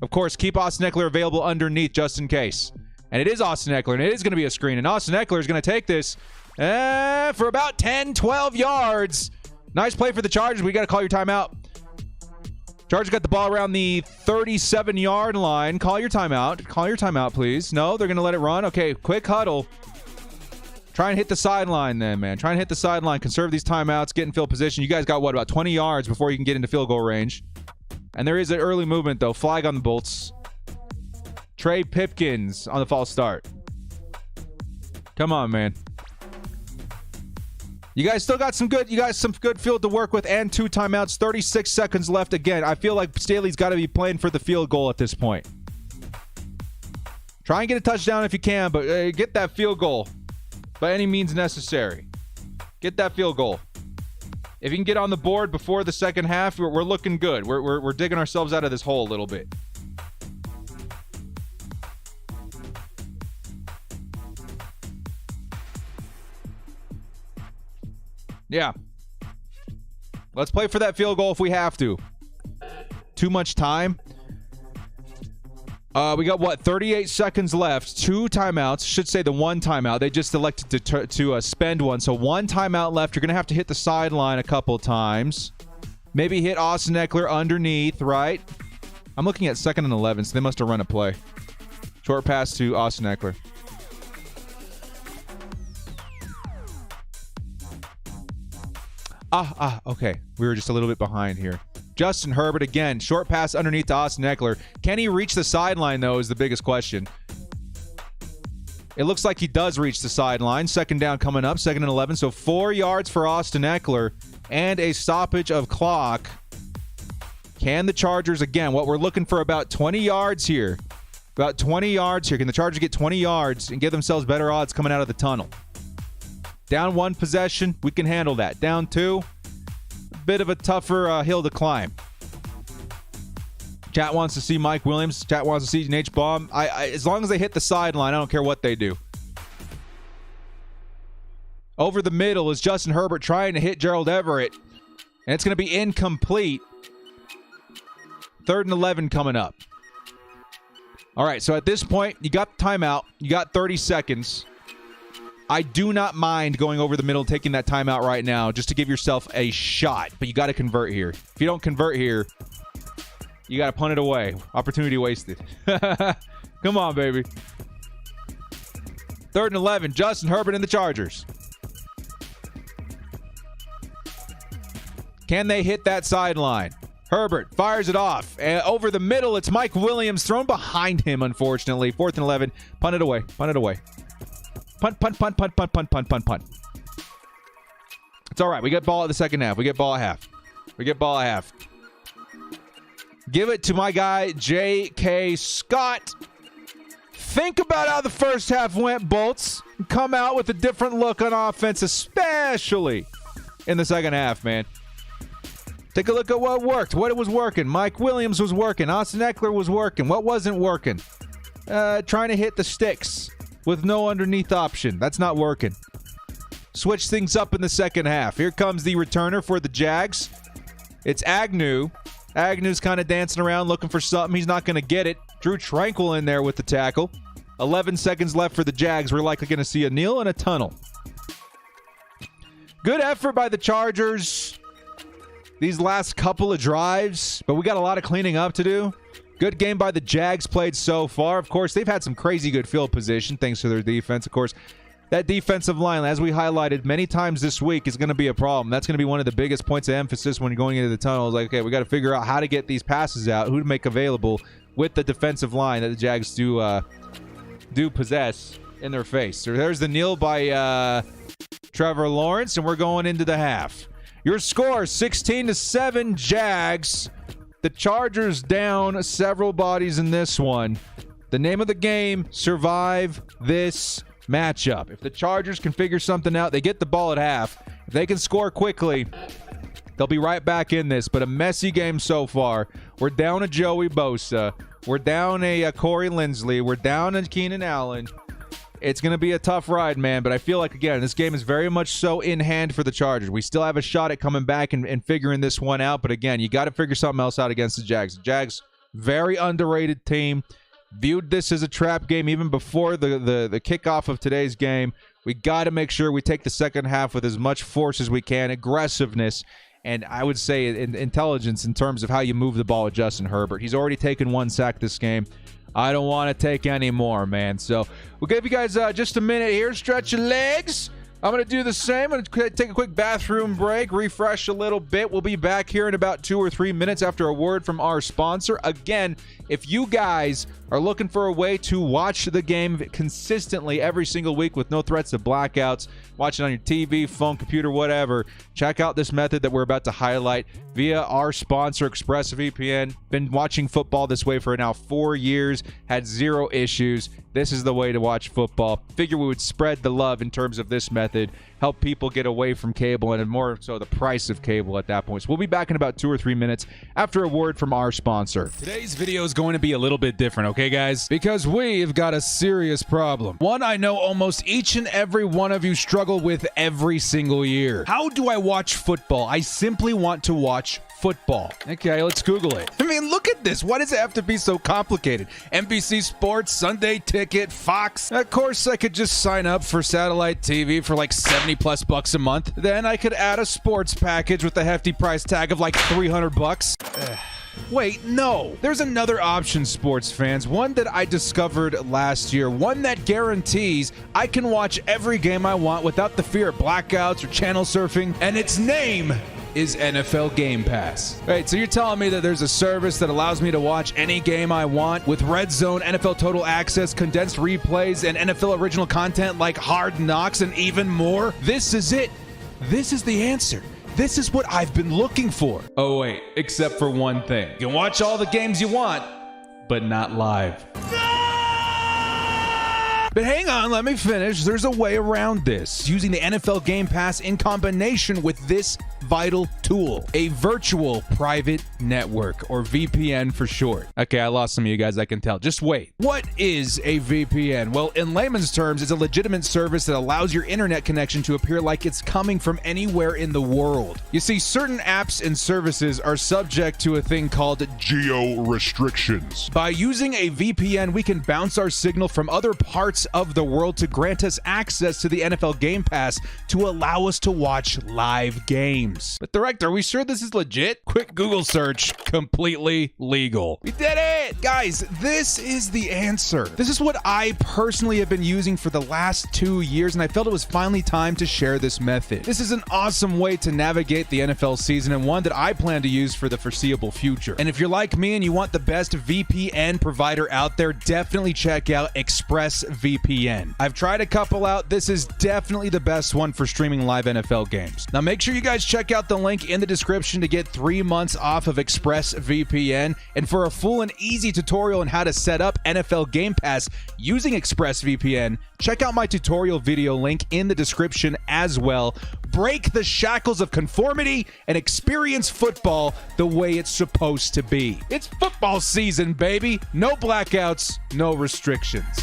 Of course, keep Austin Eckler available underneath just in case. And it is Austin Eckler, and it is going to be a screen. And Austin Eckler is going to take this for about 10, 12 yards. Nice play for the Chargers. We got to call your timeout. Chargers got the ball around the 37-yard line. Call your timeout. Call your timeout, please. No, they're going to let it run. Okay, quick huddle. Try and hit the sideline then, man. Try and hit the sideline. Conserve these timeouts. Get in field position. You guys got, about 20 yards before you can get into field goal range. And there is an early movement, though. Flag on the Bolts. Trey Pipkins on the false start. Come on, man. You guys still got some good field to work with, and 2 timeouts, 36 seconds left. Again, I feel like Staley's got to be playing for the field goal at this point. Try and get a touchdown if you can, but get that field goal by any means necessary. Get that field goal. If you can get on the board before the second half, we're looking good. We're digging ourselves out of this hole a little bit. Yeah. Let's play for that field goal if we have to. Too much time. We got, 38 seconds left. 2 timeouts. Should say the 1 timeout. They just elected to spend one. So 1 timeout left. You're going to have to hit the sideline a couple times. Maybe hit Austin Eckler underneath, right? I'm looking at 2nd and 11, so they must have run a play. Short pass to Austin Eckler. Okay. We were just a little bit behind here. Justin Herbert again. Short pass underneath to Austin Eckler. Can he reach the sideline, though, is the biggest question. It looks like he does reach the sideline. 2nd down coming up. 2nd and 11. So 4 yards for Austin Eckler and a stoppage of clock. Can the Chargers, again, what we're looking for about 20 yards here. About 20 yards here. Can the Chargers get 20 yards and give themselves better odds coming out of the tunnel? Down 1 possession, we can handle that. Down 2, a bit of a tougher hill to climb. Chat wants to see Mike Williams. Chat wants to see Nate Baum. As long as they hit the sideline, I don't care what they do. Over the middle is Justin Herbert trying to hit Gerald Everett. And it's going to be incomplete. 3rd and 11 coming up. All right, so at this point, you got the timeout. You got 30 seconds. I do not mind going over the middle, taking that timeout right now, just to give yourself a shot. But you got to convert here. If you don't convert here, you got to punt it away. Opportunity wasted. Come on, baby. 3rd and 11. Justin Herbert and the Chargers. Can they hit that sideline? Herbert fires it off. Over the middle, it's Mike Williams thrown behind him, unfortunately. 4th and 11. Punt it away. Punt it away. Punt, punt, punt, punt, punt, punt, punt, punt, punt. It's all right. We get ball at the second half. We get ball at half. We get ball at half. Give it to my guy, J.K. Scott. Think about how the first half went, Bolts. Come out with a different look on offense, especially in the second half, man. Take a look at what worked, what it was working. Mike Williams was working. Austin Eckler was working. What wasn't working? Trying to hit the sticks with no underneath option. That's not working. Switch things up in the second half. Here comes the returner for the Jags. It's Agnew. Agnew's kind of dancing around looking for something. He's not going to get it. Drew Tranquil in there with the tackle. 11 seconds left for the Jags. We're likely going to see a kneel and a tunnel. Good effort by the Chargers these last couple of drives, but we got a lot of cleaning up to do. Good game by the Jags played so far. Of course, they've had some crazy good field position thanks to their defense. Of course, that defensive line, as we highlighted many times this week, is going to be a problem. That's going to be one of the biggest points of emphasis when you're going into the tunnel. Is like, okay, we got to figure out how to get these passes out, who to make available with the defensive line that the Jags do possess in their face. So there's the kneel by Trevor Lawrence, and we're going into the half. Your score, 16-7 Jags. The Chargers down several bodies in this one. The name of the game, survive this matchup. If the Chargers can figure something out, they get the ball at half. If they can score quickly, they'll be right back in this. But a messy game so far. We're down a Joey Bosa. We're down a Corey Linsley. We're down a Keenan Allen. It's going to be a tough ride, man, but I feel like, again, this game is very much so in hand for the Chargers. We still have a shot at coming back and figuring this one out, but again, you got to figure something else out against the Jags. The Jags, very underrated team, viewed this as a trap game even before the kickoff of today's game. We got to make sure we take the second half with as much force as we can, aggressiveness, and I would say intelligence in terms of how you move the ball with Justin Herbert. He's already taken 1 sack this game. I don't want to take any more, man. So we'll give you guys just a minute here. Stretch your legs. I'm going to do the same. I'm going to take a quick bathroom break, refresh a little bit. We'll be back here in about 2 or 3 minutes after a word from our sponsor. Again, if you guys are looking for a way to watch the game consistently every single week with no threats of blackouts, watch it on your TV, phone, computer, whatever, check out this method that we're about to highlight via our sponsor, ExpressVPN. Been watching football this way for now 4 years, had 0 issues. This is the way to watch football. Figure we would spread the love in terms of this method, help people get away from cable and more so the price of cable at that point. So we'll be back in about 2 or 3 minutes after a word from our sponsor. Today's video is going to be a little bit different, okay, guys? Because we've got a serious problem. One I know almost each and every one of you struggle with every single year. How do I watch football? I simply want to watch football. Okay, let's Google it. I mean, look at this. Why does it have to be so complicated? NBC Sports, Sunday Ticket, Fox. Of course, I could just sign up for satellite TV for like $70+ a month. Then I could add a sports package with a hefty price tag of like $300. Wait, no. There's another option, sports fans. One that I discovered last year. One that guarantees I can watch every game I want without the fear of blackouts or channel surfing. And its name is NFL Game Pass. Right, so you're telling me that there's a service that allows me to watch any game I want with Red Zone, NFL Total Access, condensed replays, and NFL original content like Hard Knocks and even more? This is it. This is the answer. This is what I've been looking for. Oh wait, except for one thing. You can watch all the games you want, but not live. But hang on, let me finish. There's a way around this. Using the NFL Game Pass in combination with this vital tool, a virtual private network, or VPN for short. Okay, I lost some of you guys, I can tell. Just wait. What is a VPN? Well, in layman's terms, it's a legitimate service that allows your internet connection to appear like it's coming from anywhere in the world. You see, certain apps and services are subject to a thing called geo restrictions. By using a VPN, we can bounce our signal from other parts of the world to grant us access to the NFL Game Pass to allow us to watch live games. games. But director, are we sure this is legit? Quick Google search, completely legal. We did it! Guys, this is the answer. This is what I personally have been using for the last 2 years, and I felt it was finally time to share this method. This is an awesome way to navigate the NFL season, and one that I plan to use for the foreseeable future. And if you're like me and you want the best VPN provider out there, definitely check out ExpressVPN. I've tried a couple out. This is definitely the best one for streaming live NFL games. Now make sure you guys check out the link in the description to get 3 months off of ExpressVPN, and for a full and easy tutorial on how to set up NFL Game Pass using ExpressVPN, check out my tutorial video link in the description as well. Break the shackles of conformity and experience football the way it's supposed to be. It's football season, baby. No blackouts, no restrictions.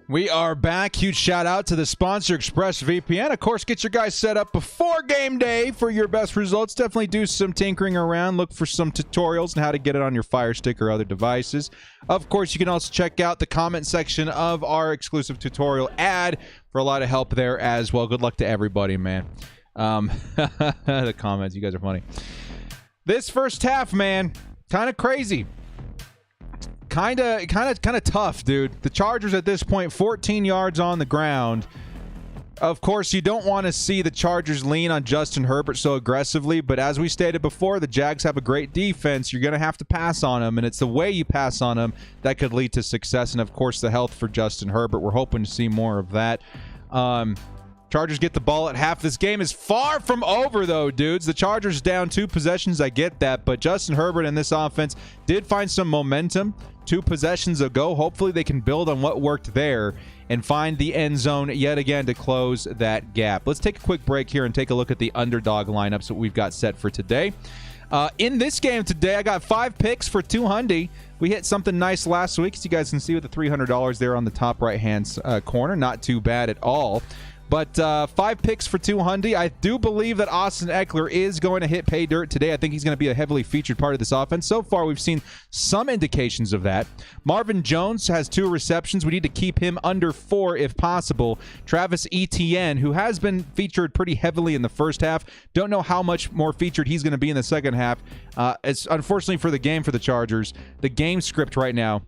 We are back. Huge shout out to the sponsor, ExpressVPN. Of course, get your guys set up before game day for your best results. Definitely do some tinkering around. Look for some tutorials on how to get it on your Fire Stick or other devices. Of course, you can also check out the comment section of our exclusive tutorial ad for a lot of help there as well. Good luck to everybody, man. The comments, you guys are funny. This first half, man, kind of crazy. Kind of tough, dude. The Chargers at this point, 14 yards on the ground. Of course, you don't want to see the Chargers lean on Justin Herbert so aggressively, but as we stated before, the Jags have a great defense. You're going to have to pass on them, and it's the way you pass on them that could lead to success, and of course, the health for Justin Herbert. We're hoping to see more of that. Chargers get the ball at half. This game is far from over, though, dudes. The Chargers down 2 possessions. I get that, but Justin Herbert and this offense did find some momentum 2 possessions ago. Hopefully, they can build on what worked there and find the end zone yet again to close that gap. Let's take a quick break here and take a look at the underdog lineups that we've got set for today. In this game today, I got 5 picks for $200. We hit something nice last week, as you guys can see with the $300 there on the top right-hand corner. Not too bad at all. But 5 picks for $200. I do believe that Austin Eckler is going to hit pay dirt today. I think he's going to be a heavily featured part of this offense. So far, we've seen some indications of that. Marvin Jones has 2 receptions. We need to keep him under 4 if possible. Travis Etienne, who has been featured pretty heavily in the first half. Don't know how much more featured he's going to be in the second half. It's unfortunately for the game for the Chargers. The game script right now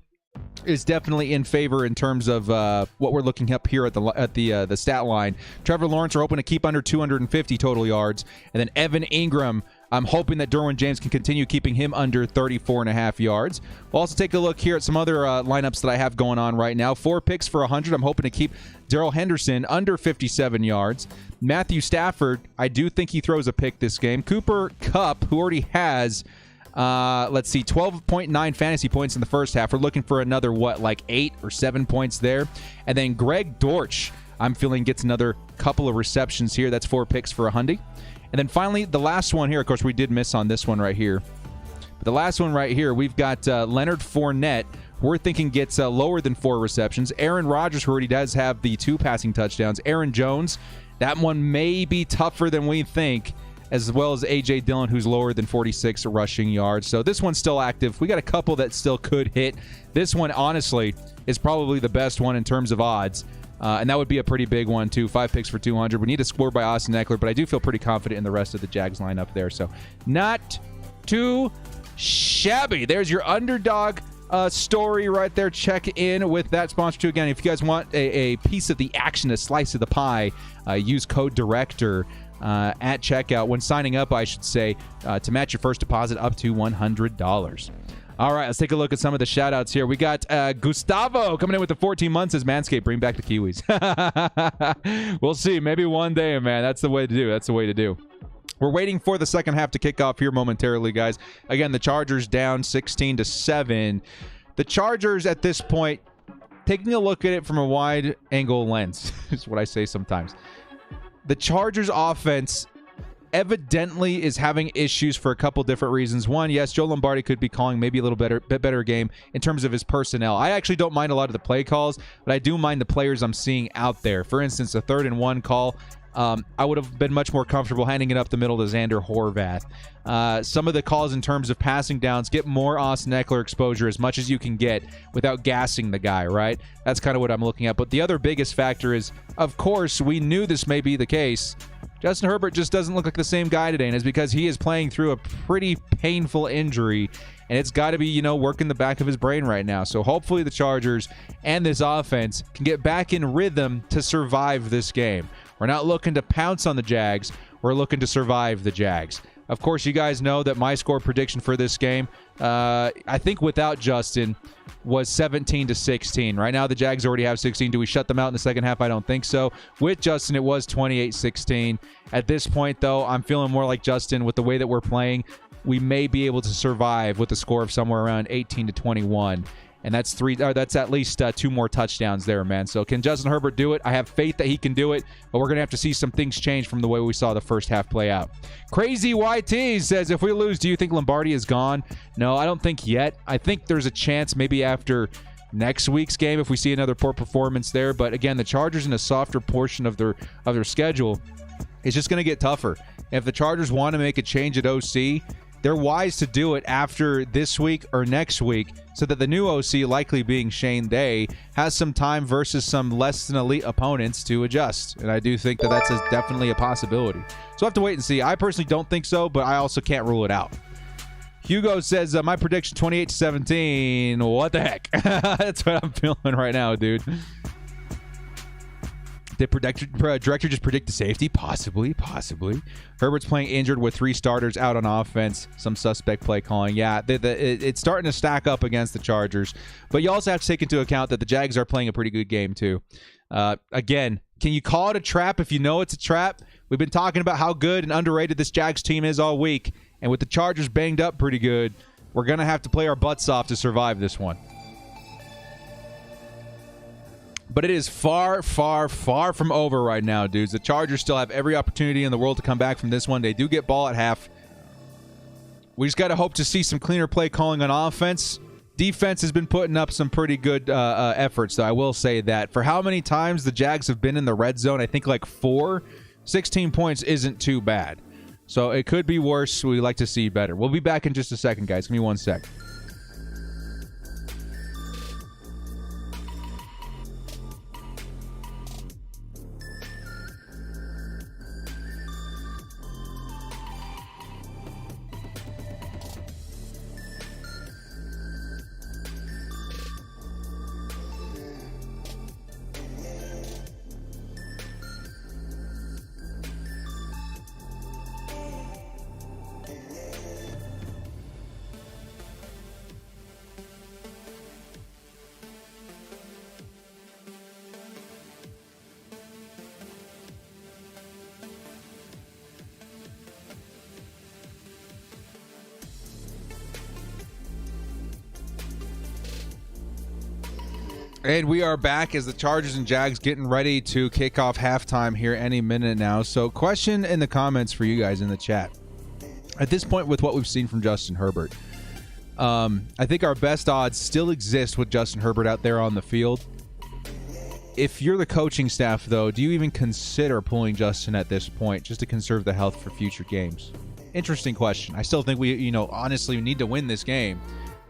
is definitely in favor in terms of what we're looking up here at the stat line. Trevor Lawrence are hoping to keep under 250 total yards, and then Evan Ingram, I'm hoping that Derwin James can continue keeping him under 34.5 yards. We'll also take a look here at some other lineups that I have going on right now. 4 picks for 100. I'm hoping to keep Darrell Henderson under 57 yards. Matthew Stafford, I do think he throws a pick this game. Cooper Kupp, who already has 12.9 fantasy points in the first half. We're looking for another, 8 or 7 points there. And then Greg Dortch, I'm feeling, gets another couple of receptions here. That's 4 picks for 100. And then finally, the last one here, of course, we did miss on this one right here. But the last one right here, we've got Leonard Fournette. We're thinking gets lower than 4 receptions. Aaron Rodgers, who already does have the 2 passing touchdowns. Aaron Jones, that one may be tougher than we think, as well as A.J. Dillon, who's lower than 46 rushing yards. So this one's still active. We got a couple that still could hit. This one, honestly, is probably the best one in terms of odds. And that would be a pretty big one, too. 5 picks for 200. We need a score by Austin Eckler, but I do feel pretty confident in the rest of the Jags lineup there. So not too shabby. There's your underdog story right there. Check in with that sponsor, too. Again, if you guys want a piece of the action, a slice of the pie, use code DIRECTOR at checkout when signing up, I should say, to match your first deposit up to $100. All right, let's take a look at some of the shout-outs here. We got Gustavo coming in with the 14 months as Manscaped. Bring back the Kiwis. We'll see. Maybe one day, man. That's the way to do. That's the way to do. We're waiting for the second half to kick off here momentarily, guys. Again, the Chargers down 16-7. The Chargers at this point, taking a look at it from a wide-angle lens, is what I say sometimes. The Chargers offense evidently is having issues for a couple different reasons. One, yes, Joe Lombardi could be calling maybe a little bit better game in terms of his personnel. I actually don't mind a lot of the play calls, but I do mind the players I'm seeing out there. For instance, a 3rd and 1 call, I would have been much more comfortable handing it up the middle to Xander Horvath. Some of the calls in terms of passing downs, get more Austin Eckler exposure as much as you can get without gassing the guy, right? That's kind of what I'm looking at. But the other biggest factor is, of course, we knew this may be the case. Justin Herbert just doesn't look like the same guy today, and it's because he is playing through a pretty painful injury, and it's got to be, working the back of his brain right now. So hopefully the Chargers and this offense can get back in rhythm to survive this game. We're not looking to pounce on the Jags. We're looking to survive the Jags. Of course, you guys know that my score prediction for this game, I think without Justin, was 17-16. Right now, the Jags already have 16. Do we shut them out in the second half? I don't think so. With Justin, it was 28-16. At this point, though, I'm feeling more like Justin with the way that we're playing. We may be able to survive with a score of somewhere around 18-21. And that's at least 2 more touchdowns there, man. So can Justin Herbert do it? I have faith that he can do it, but we're going to have to see some things change from the way we saw the first half play out. Crazy YT says, if we lose, do you think Lombardi is gone? No, I don't think yet. I think there's a chance maybe after next week's game if we see another poor performance there. But again, the Chargers in a softer portion of their schedule, it's just going to get tougher. If the Chargers want to make a change at OC, they're wise to do it after this week or next week so that the new OC, likely being Shane Day, has some time versus some less than elite opponents to adjust. And I do think that that's definitely a possibility. So we'll have to wait and see. I personally don't think so, but I also can't rule it out. Hugo says, my prediction 28-17. What the heck? That's what I'm feeling right now, dude. Did director just predict the safety? Possibly. Herbert's playing injured with 3 starters out on offense. Some suspect play calling. Yeah, it's starting to stack up against the Chargers. But you also have to take into account that the Jags are playing a pretty good game too. Again, can you call it a trap if you know it's a trap? We've been talking about how good and underrated this Jags team is all week. And with the Chargers banged up pretty good, we're going to have to play our butts off to survive this one. But it is far, far, far from over right now, dudes. The Chargers still have every opportunity in the world to come back from this one. They do get ball at half. We just got to hope to see some cleaner play calling on offense. Defense has been putting up some pretty good efforts, though. I will say that. For how many times the Jags have been in the red zone, I think like 4, 16 points isn't too bad. So it could be worse. We'd like to see better. We'll be back in just a second, guys. Give me 1 sec. And we are back as the Chargers and Jags getting ready to kick off halftime here any minute now. So question in the comments for you guys in the chat. At this point, with what we've seen from Justin Herbert, I think our best odds still exist with Justin Herbert out there on the field. If you're the coaching staff, though, do you even consider pulling Justin at this point just to conserve the health for future games? Interesting question. I still think we, honestly need to win this game.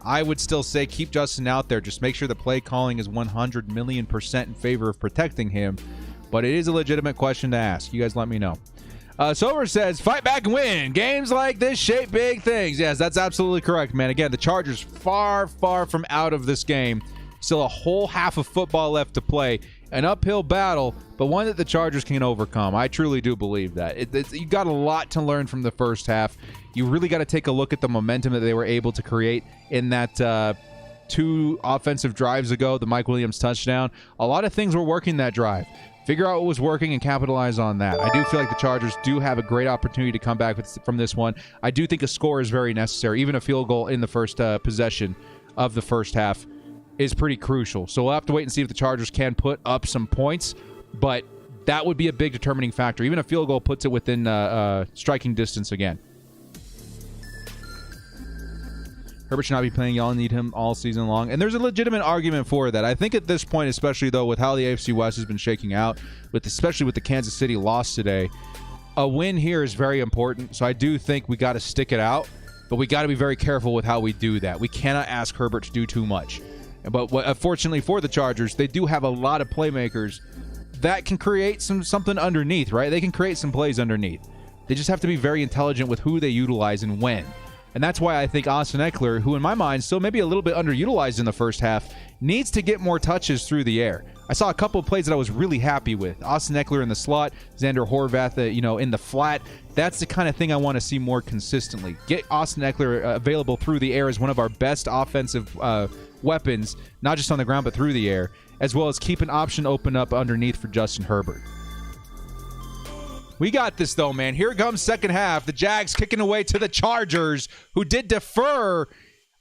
I would still say keep Justin out there. Just make sure the play calling is 100 million % in favor of protecting him. But it is a legitimate question to ask. You guys let me know. Sober says, fight back and win. Games like this shape big things. Yes, that's absolutely correct, man. Again, the Chargers far, far from out of this game. Still a whole half of football left to play. An uphill battle, but one that the Chargers can overcome. I truly do believe that. You got a lot to learn from the first half. You really got to take a look at the momentum that they were able to create in that 2 offensive drives ago, the Mike Williams touchdown. A lot of things were working that drive. Figure out what was working and capitalize on that. I do feel like the Chargers do have a great opportunity to come back from this one. I do think a score is very necessary. Even a field goal in the first possession of the first half is pretty crucial. So we'll have to wait and see if the Chargers can put up some points, but that would be a big determining factor. Even a field goal puts it within striking distance again. Herbert should not be playing. Y'all need him all season long. And there's a legitimate argument for that. I think at this point, especially though, with how the AFC West has been shaking out, especially with the Kansas City loss today, a win here is very important. So I do think we got to stick it out, but we got to be very careful with how we do that. We cannot ask Herbert to do too much. But fortunately for the Chargers, they do have a lot of playmakers that can create something underneath, right? They can create some plays underneath. They just have to be very intelligent with who they utilize and when. And that's why I think Austin Eckler, who in my mind still maybe a little bit underutilized in the first half, needs to get more touches through the air. I saw a couple of plays that I was really happy with. Austin Eckler in the slot, Xander Horvath, in the flat. That's the kind of thing I want to see more consistently. Get Austin Eckler available through the air as one of our best offensive weapons, not just on the ground but through the air, as well as keep an option open up underneath for Justin Herbert. We got this, though, man. Here comes second half. The Jags kicking away to the Chargers, who did defer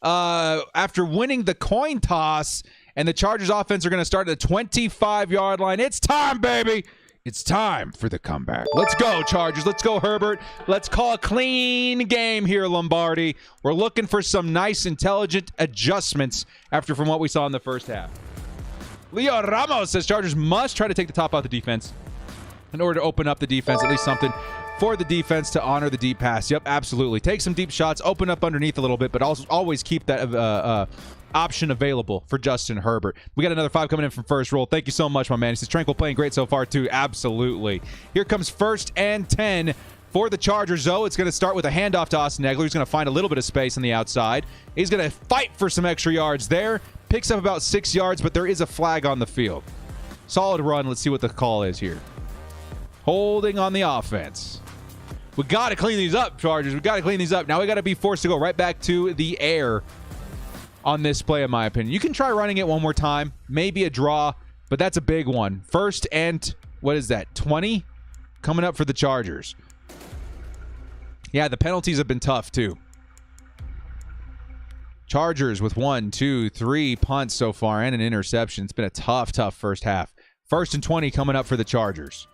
after winning the coin toss. And the Chargers offense are going to start at the 25-yard line. It's time, baby. It's time for the comeback. Let's go, Chargers. Let's go, Herbert. Let's call a clean game here, Lombardi. We're looking for some nice, intelligent adjustments from what we saw in the first half. Leo Ramos says Chargers must try to take the top out of the defense in order to open up the defense, at least something for the defense to honor the deep pass. Yep, absolutely. Take some deep shots, open up underneath a little bit, but also always keep that option available for Justin Herbert. We got another 5 coming in from First Roll. Thank you so much, my man. He says, Tranquil playing great so far, too. Absolutely. Here comes 1st and 10 for the Chargers, though. It's going to start with a handoff to Austin Eckler. He's going to find a little bit of space on the outside. He's going to fight for some extra yards there. Picks up about 6 yards, but there is a flag on the field. Solid run. Let's see what the call is here. Holding on the offense. We got to clean these up, Chargers. We got to clean these up. Now we got to be forced to go right back to the air on this play, in my opinion. You can try running it one more time. Maybe a draw, but that's a big one. 1st and, 20? Coming up for the Chargers. Yeah, the penalties have been tough, too. Chargers with 1, 2, 3 punts so far and an interception. It's been a tough first half. 1st and 20 coming up for the Chargers.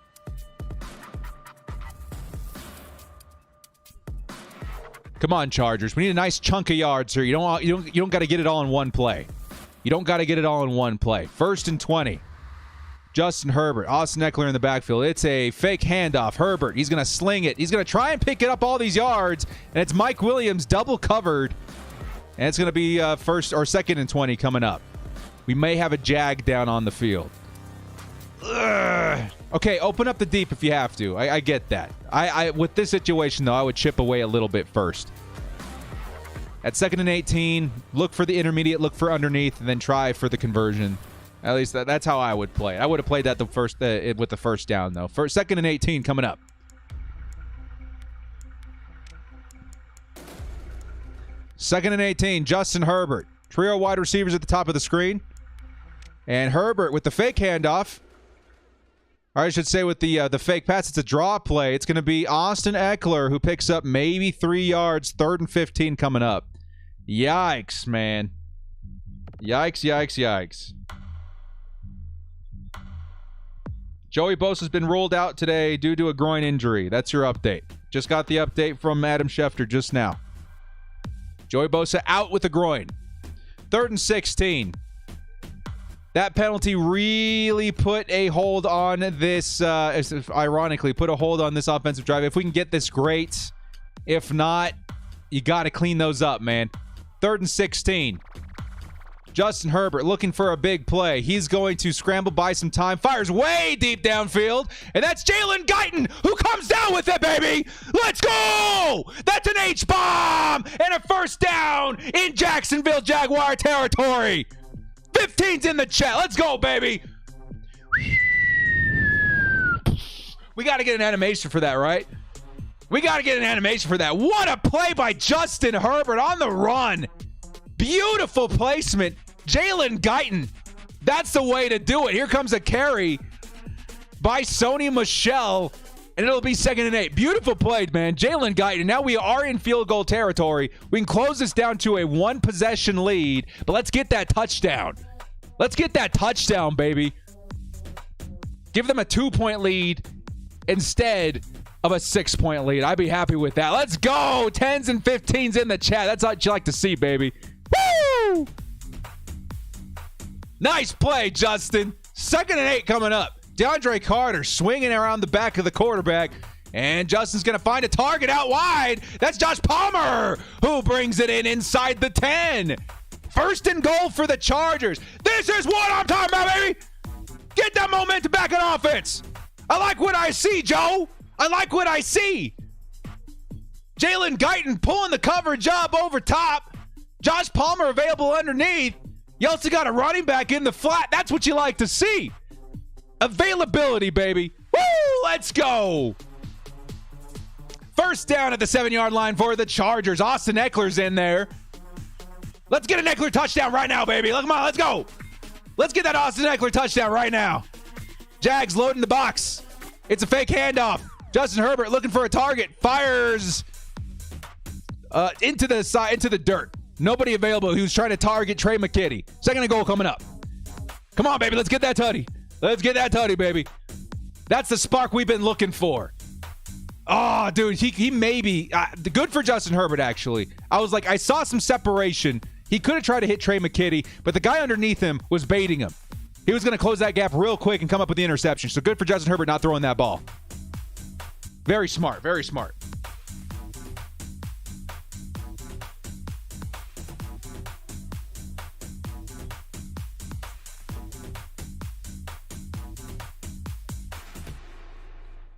Come on, Chargers. We need a nice chunk of yards here. You don't got to get it all in one play. You don't got to get it all in one play. 1st and 20. Justin Herbert, Austin Eckler in the backfield. It's a fake handoff. Herbert, he's going to sling it. He's going to try and pick it up all these yards, and it's Mike Williams double covered. And it's going to be 2nd and 20 coming up. We may have a Jag down on the field. Ugh. Okay, open up the deep if you have to. I get that. I with this situation, though, I would chip away a little bit first. At 2nd and 18, look for the intermediate, look for underneath, and then try for the conversion. At least that's how I would play. I would have played that with the first down, though. 2nd and 18 coming up. Second and 18, Justin Herbert. Trio wide receivers at the top of the screen. And Herbert with the fake handoff. Or I should say with the fake pass, it's a draw play. It's going to be Austin Eckler who picks up maybe 3 yards. 3rd and 15 coming up. Yikes, man. Yikes. Joey Bosa's been ruled out today due to a groin injury. That's your update. Just got the update from Adam Schefter just now. Joey Bosa out with a groin. 3rd and 16. That penalty really put a hold on this, ironically, put a hold on this offensive drive. If we can get this, great. If not, you got to clean those up, man. 3rd and 16. Justin Herbert looking for a big play. He's going to scramble by some time. Fires way deep downfield. And that's Jalen Guyton who comes down with it, baby. Let's go! That's an H-bomb and a 1st down in Jacksonville Jaguar territory. 15's in the chat. Let's go, baby. We got to get an animation for that, right? We got to get an animation for that. What a play by Justin Herbert on the run. Beautiful placement. Jalen Guyton. That's the way to do it. Here comes a carry by Sony Michel, and it'll be 2nd and 8. Beautiful play, man. Jalen Guyton. Now we are in field goal territory. We can close this down to a 1-possession lead, but let's get that touchdown. Let's get that touchdown, baby. Give them a 2-point lead instead of a 6-point lead. I'd be happy with that. Let's go. 10s and 15s in the chat. That's what you like to see, baby. Woo! Nice play, Justin. 2nd and 8 coming up. DeAndre Carter swinging around the back of the quarterback. And Justin's going to find a target out wide. That's Josh Palmer who brings it in inside the 10. 1st and goal for the Chargers. This is what I'm talking about, baby. Get that momentum back in offense. I like what I see, Joe. I like what I see. Jalen Guyton pulling the coverage up over top. Josh Palmer available underneath. You also got a running back in the flat. That's what you like to see. Availability, baby. Woo! Let's go. 1st down at the 7-yard line for the Chargers. Austin Eckler's in there. Let's get an Eckler touchdown right now, baby. Come on, let's go. Let's get that Austin Eckler touchdown right now. Jags loading the box. It's a fake handoff. Justin Herbert looking for a target. Fires into the dirt. Nobody available. He was trying to target Trey McKitty. 2nd and goal coming up. Come on, baby. Let's get that tutty. Let's get that tutty, baby. That's the spark we've been looking for. Oh, dude, he may be good for Justin Herbert, actually. I saw some separation. He could have tried to hit Trey McKitty, but the guy underneath him was baiting him. He was going to close that gap real quick and come up with the interception. So good for Justin Herbert not throwing that ball. Very smart, very smart.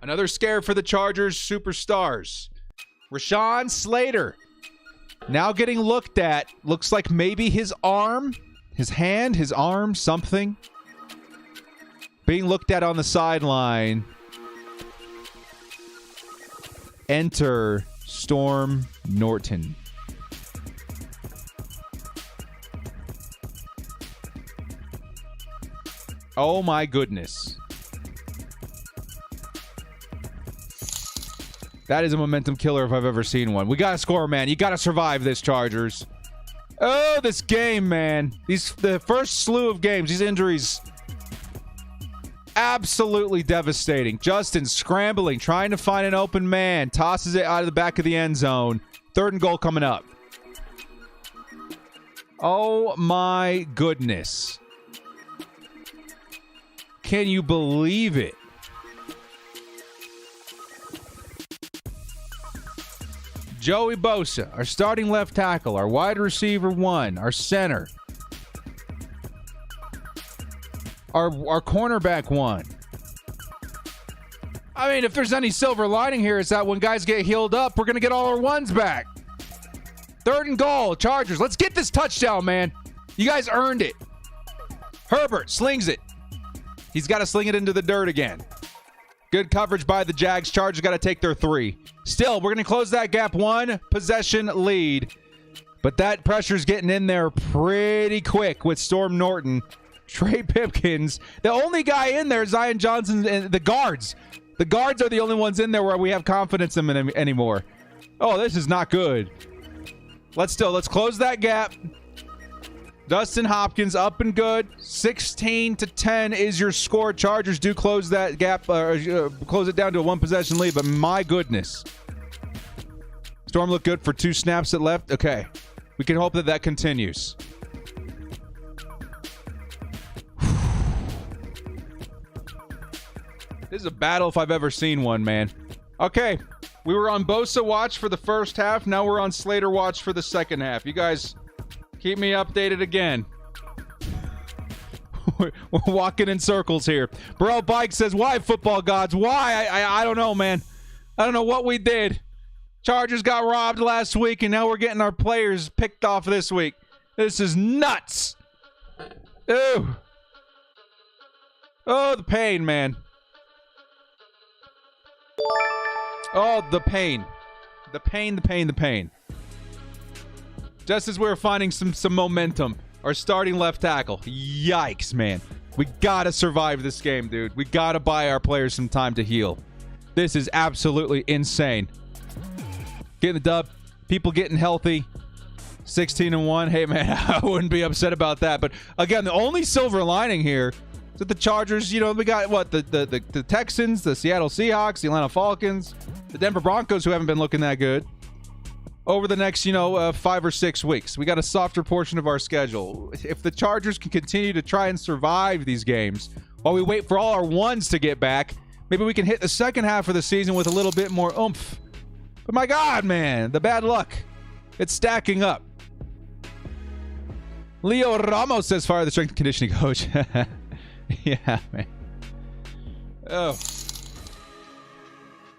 Another scare for the Chargers superstars. Rashawn Slater now getting looked at. Looks like maybe his arm, his hand, his arm, something. Being looked at on the sideline. Enter Storm Norton. Oh my goodness. That is a momentum killer if I've ever seen one. We got to score, man. You got to survive this, Chargers. Oh, this game, man. The first slew of games, these injuries, absolutely devastating. Justin scrambling, trying to find an open man. Tosses it out of the back of the end zone. 3rd and goal coming up. Oh, my goodness. Can you believe it? Joey Bosa, our starting left tackle, our wide receiver 1, our center, our cornerback 1. I mean, if there's any silver lining here, it's that when guys get healed up, we're going to get all our ones back. 3rd and goal, Chargers. Let's get this touchdown, man. You guys earned it. Herbert slings it. He's got to sling it into the dirt again. Good coverage by the Jags. Chargers got to take their 3. Still, we're going to close that gap. 1 possession lead. But that pressure's getting in there pretty quick with Storm Norton. Trey Pipkins. The only guy in there is Zion Johnson and the guards. The guards are the only ones in there where we have confidence in them anymore. Oh, this is not good. Let's close that gap. Dustin Hopkins up and good. 16-10 is your score. Chargers do close that gap, close it down to a 1 possession lead, but my goodness. Storm looked good for 2 snaps that left. Okay. We can hope that continues. This is a battle if I've ever seen one, man. Okay. We were on Bosa watch for the first half. Now we're on Slater watch for the second half. You guys keep me updated again. We're walking in circles here. Burrell Bike says, why, football gods? Why? I don't know, man. I don't know what we did. Chargers got robbed last week, and now we're getting our players picked off this week. This is nuts. Ew. Oh, the pain, man. Oh, the pain. The pain. Just as we were finding some momentum, our starting left tackle. Yikes, man. We gotta survive this game, dude. We gotta buy our players some time to heal. This is absolutely insane. Getting the dub. People getting healthy. 16-1. Hey, man, I wouldn't be upset about that. But, again, the only silver lining here So the Chargers, you know, we got what? The Texans, the Seattle Seahawks, the Atlanta Falcons, the Denver Broncos, who haven't been looking that good. Over the next, 5 or 6 weeks. We got a softer portion of our schedule. If the Chargers can continue to try and survive these games while we wait for all our ones to get back, maybe we can hit the second half of the season with a little bit more oomph. But my God, man, the bad luck. It's stacking up. Leo Ramos says fire the strength and conditioning coach. Yeah, man.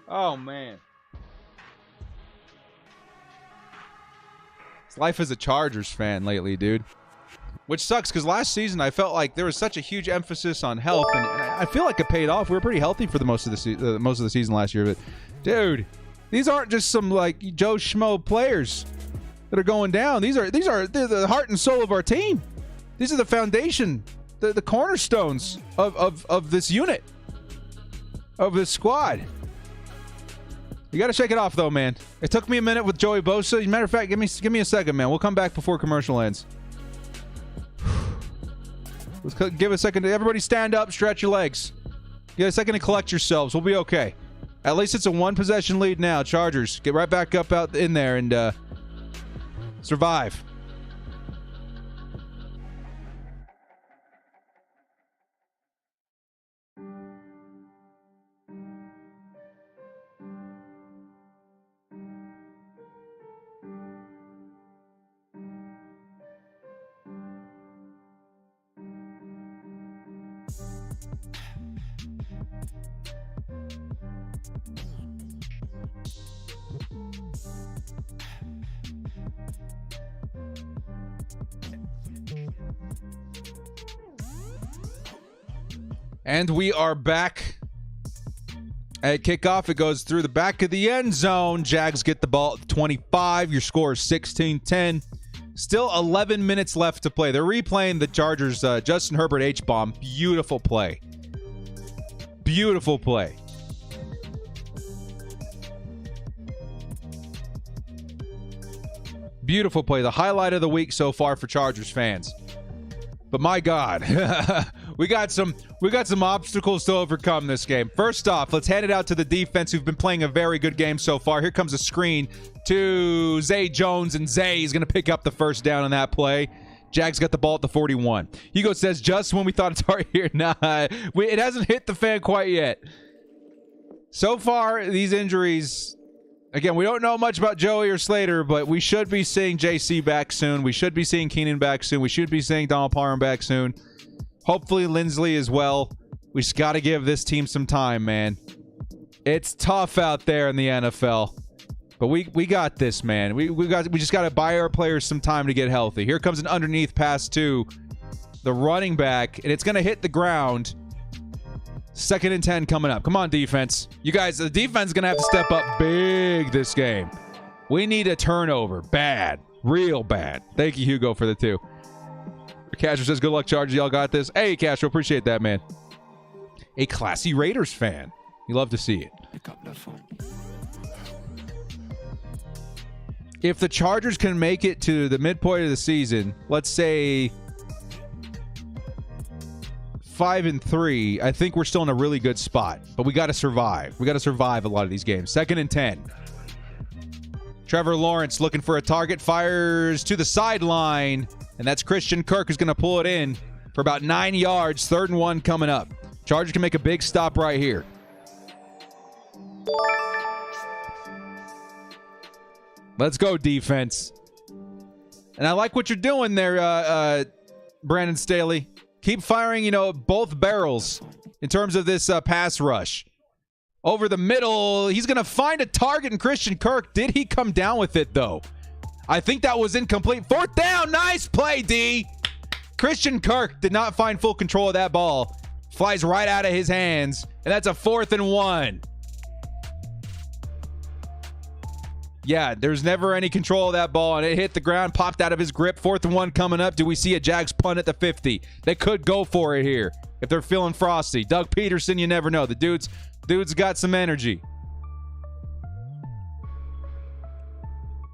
Oh, man. It's life as a Chargers fan lately, dude. Which sucks, because last season I felt like there was such a huge emphasis on health, and I feel like it paid off. We were pretty healthy for the most of the season last year, but dude, these aren't just some like Joe Schmo players that are going down. They're the heart and soul of our team. These are the foundation, the cornerstones of this unit, of this squad. You got to shake it off, though, man. It took me a minute with Joey Bosa. Matter of fact, give me a second, man. We'll come back before commercial ends. Let's give a second. Everybody stand up, stretch your legs. Get a second to collect yourselves. We'll be okay. At least it's a one-possession lead now. Chargers, get right back up out in there and survive. And we are back at kickoff. It goes through the back of the end zone. Jags get the ball at 25. Your score is 16-10. Still 11 minutes left to play. They're replaying the Chargers' Justin Herbert H-bomb. Beautiful play. Beautiful play. Beautiful play. The highlight of the week so far for Chargers fans. But my God, we got some obstacles to overcome this game. First off, let's hand it out to the defense, who've been playing a very good game so far. Here comes a screen to Zay Jones, and Zay is going to pick up the first down on that play. Jags got the ball at the 41. Hugo says, just when we thought it's hard here. Nah, it hasn't hit the fan quite yet. So far, these injuries... Again, we don't know much about Joey or Slater, but we should be seeing JC back soon. We should be seeing Keenan back soon. We should be seeing Donald Parham back soon. Hopefully Lindsley as well. We just got to give this team some time, man. It's tough out there in the NFL. But we got this, man. We just got to buy our players some time to get healthy. Here comes an underneath pass to the running back, and it's going to hit the ground. 2nd and 10 coming up. Come on, defense. You guys, the defense is going to have to step up big this game. We need a turnover. Bad. Real bad. Thank you, Hugo, for the 2. Castro says, good luck, Chargers. Y'all got this. Hey, Castro, appreciate that, man. A classy Raiders fan. You love to see it. Pick up that phone. If the Chargers can make it to the midpoint of the season, let's say 5-3, I think we're still in a really good spot. But we got to survive. We got to survive a lot of these games. 2nd and 10. Trevor Lawrence looking for a target. Fires to the sideline. And that's Christian Kirk who's going to pull it in for about 9 yards. 3rd and 1 coming up. Chargers can make a big stop right here. Let's go, defense. And I like what you're doing there, Brandon Staley. Keep firing, both barrels in terms of this pass rush. Over the middle, he's going to find a target in Christian Kirk. Did he come down with it, though? I think that was incomplete. 4th down. Nice play, D. Christian Kirk did not find full control of that ball. Flies right out of his hands, and that's a 4th and 1. Yeah, there's never any control of that ball, and it hit the ground, popped out of his grip. 4th and 1 coming up. Do we see a Jags punt at the 50? They could go for it here if they're feeling frosty. Doug Peterson, you never know. The dude's got some energy.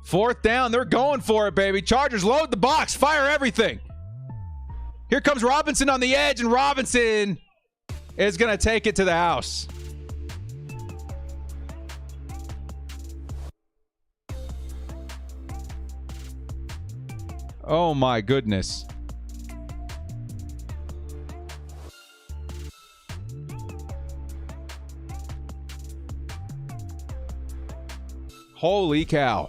4th down. They're going for it, baby. Chargers load the box. Fire everything. Here comes Robinson on the edge, and Robinson is going to take it to the house. Oh, my goodness. Holy cow.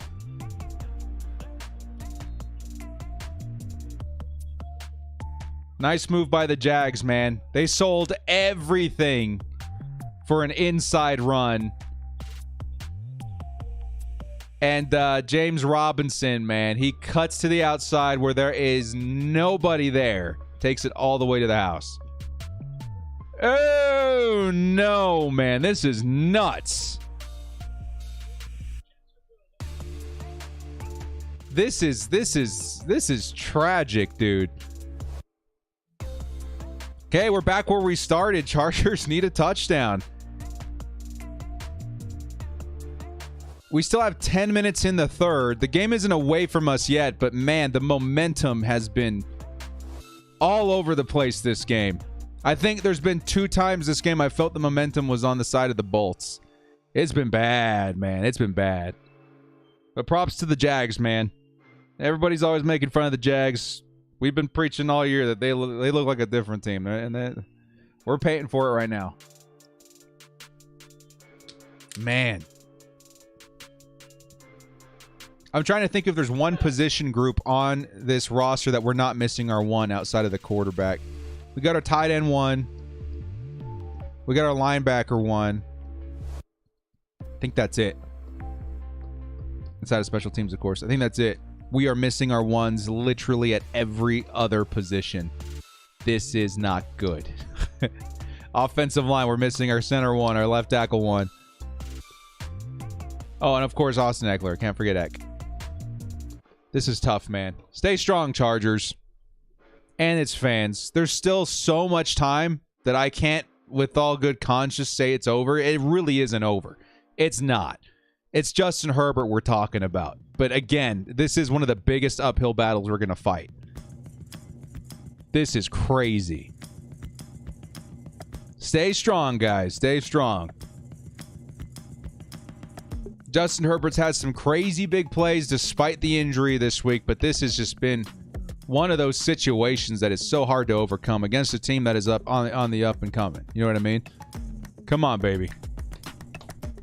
Nice move by the Jags, man. They sold everything for an inside run. And James Robinson, man, he cuts to the outside where there is nobody there. Takes it all the way to the house. Oh, no, man. This is nuts. This is tragic, dude. Okay, we're back where we started. Chargers need a touchdown. We still have 10 minutes in the third. The game isn't away from us yet, but man, the momentum has been all over the place this game. I think there's been 2 times this game I felt the momentum was on the side of the Bolts. It's been bad, man. It's been bad. But props to the Jags, man. Everybody's always making fun of the Jags. We've been preaching all year that they look like a different team, and we're paying for it right now. Man. I'm trying to think if there's one position group on this roster that we're not missing our one outside of the quarterback. We got our tight end one. We got our linebacker one. I think that's it. Inside of special teams, of course. I think that's it. We are missing our ones literally at every other position. This is not good. Offensive line, we're missing our center one, our left tackle one. Oh, and of course, Austin Eckler. Can't forget Eck. This is tough, man. Stay strong, Chargers. And its fans. There's still so much time that I can't, with all good conscience, say it's over. It really isn't over. It's not. It's Justin Herbert we're talking about. But again, this is one of the biggest uphill battles we're going to fight. This is crazy. Stay strong, guys. Stay strong. Justin Herbert's had some crazy big plays despite the injury this week, but this has just been one of those situations that is so hard to overcome against a team that is up on the up and coming. You know what I mean? Come on, baby.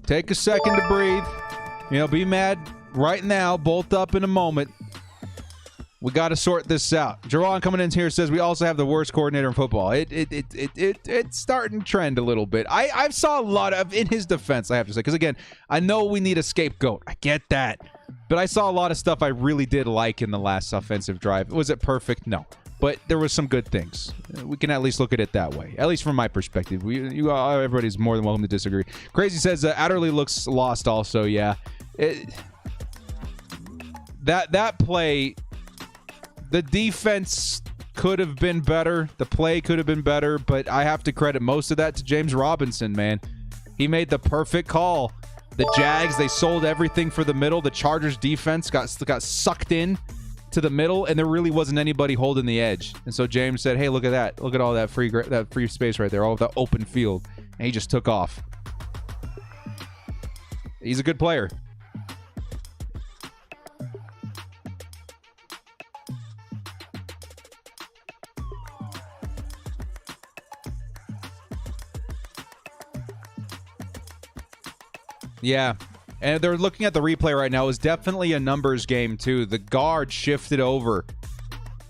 Take a second to breathe. You know, be mad right now. Bolt up in a moment. We got to sort this out. Jerron coming in here says we also have the worst coordinator in football. It's starting to trend a little bit. I saw a lot of, in his defense, I have to say, because again, I know we need a scapegoat. I get that. But I saw a lot of stuff I really did like in the last offensive drive. Was it perfect? No. But there was some good things. We can at least look at it that way. At least from my perspective. Everybody's more than welcome to disagree. Crazy says Adderley looks lost also. Yeah. That play, the defense could have been better. The play could have been better. But I have to credit most of that to James Robinson, man. He made the perfect call. The Jags, they sold everything for the middle. The Chargers defense got sucked in to the middle, and there really wasn't anybody holding the edge. And so James said, hey, look at that. Look at all that free space right there, all of the open field. And he just took off. He's a good player. Yeah, and they're looking at the replay right now. It was definitely a numbers game, too. The guard shifted over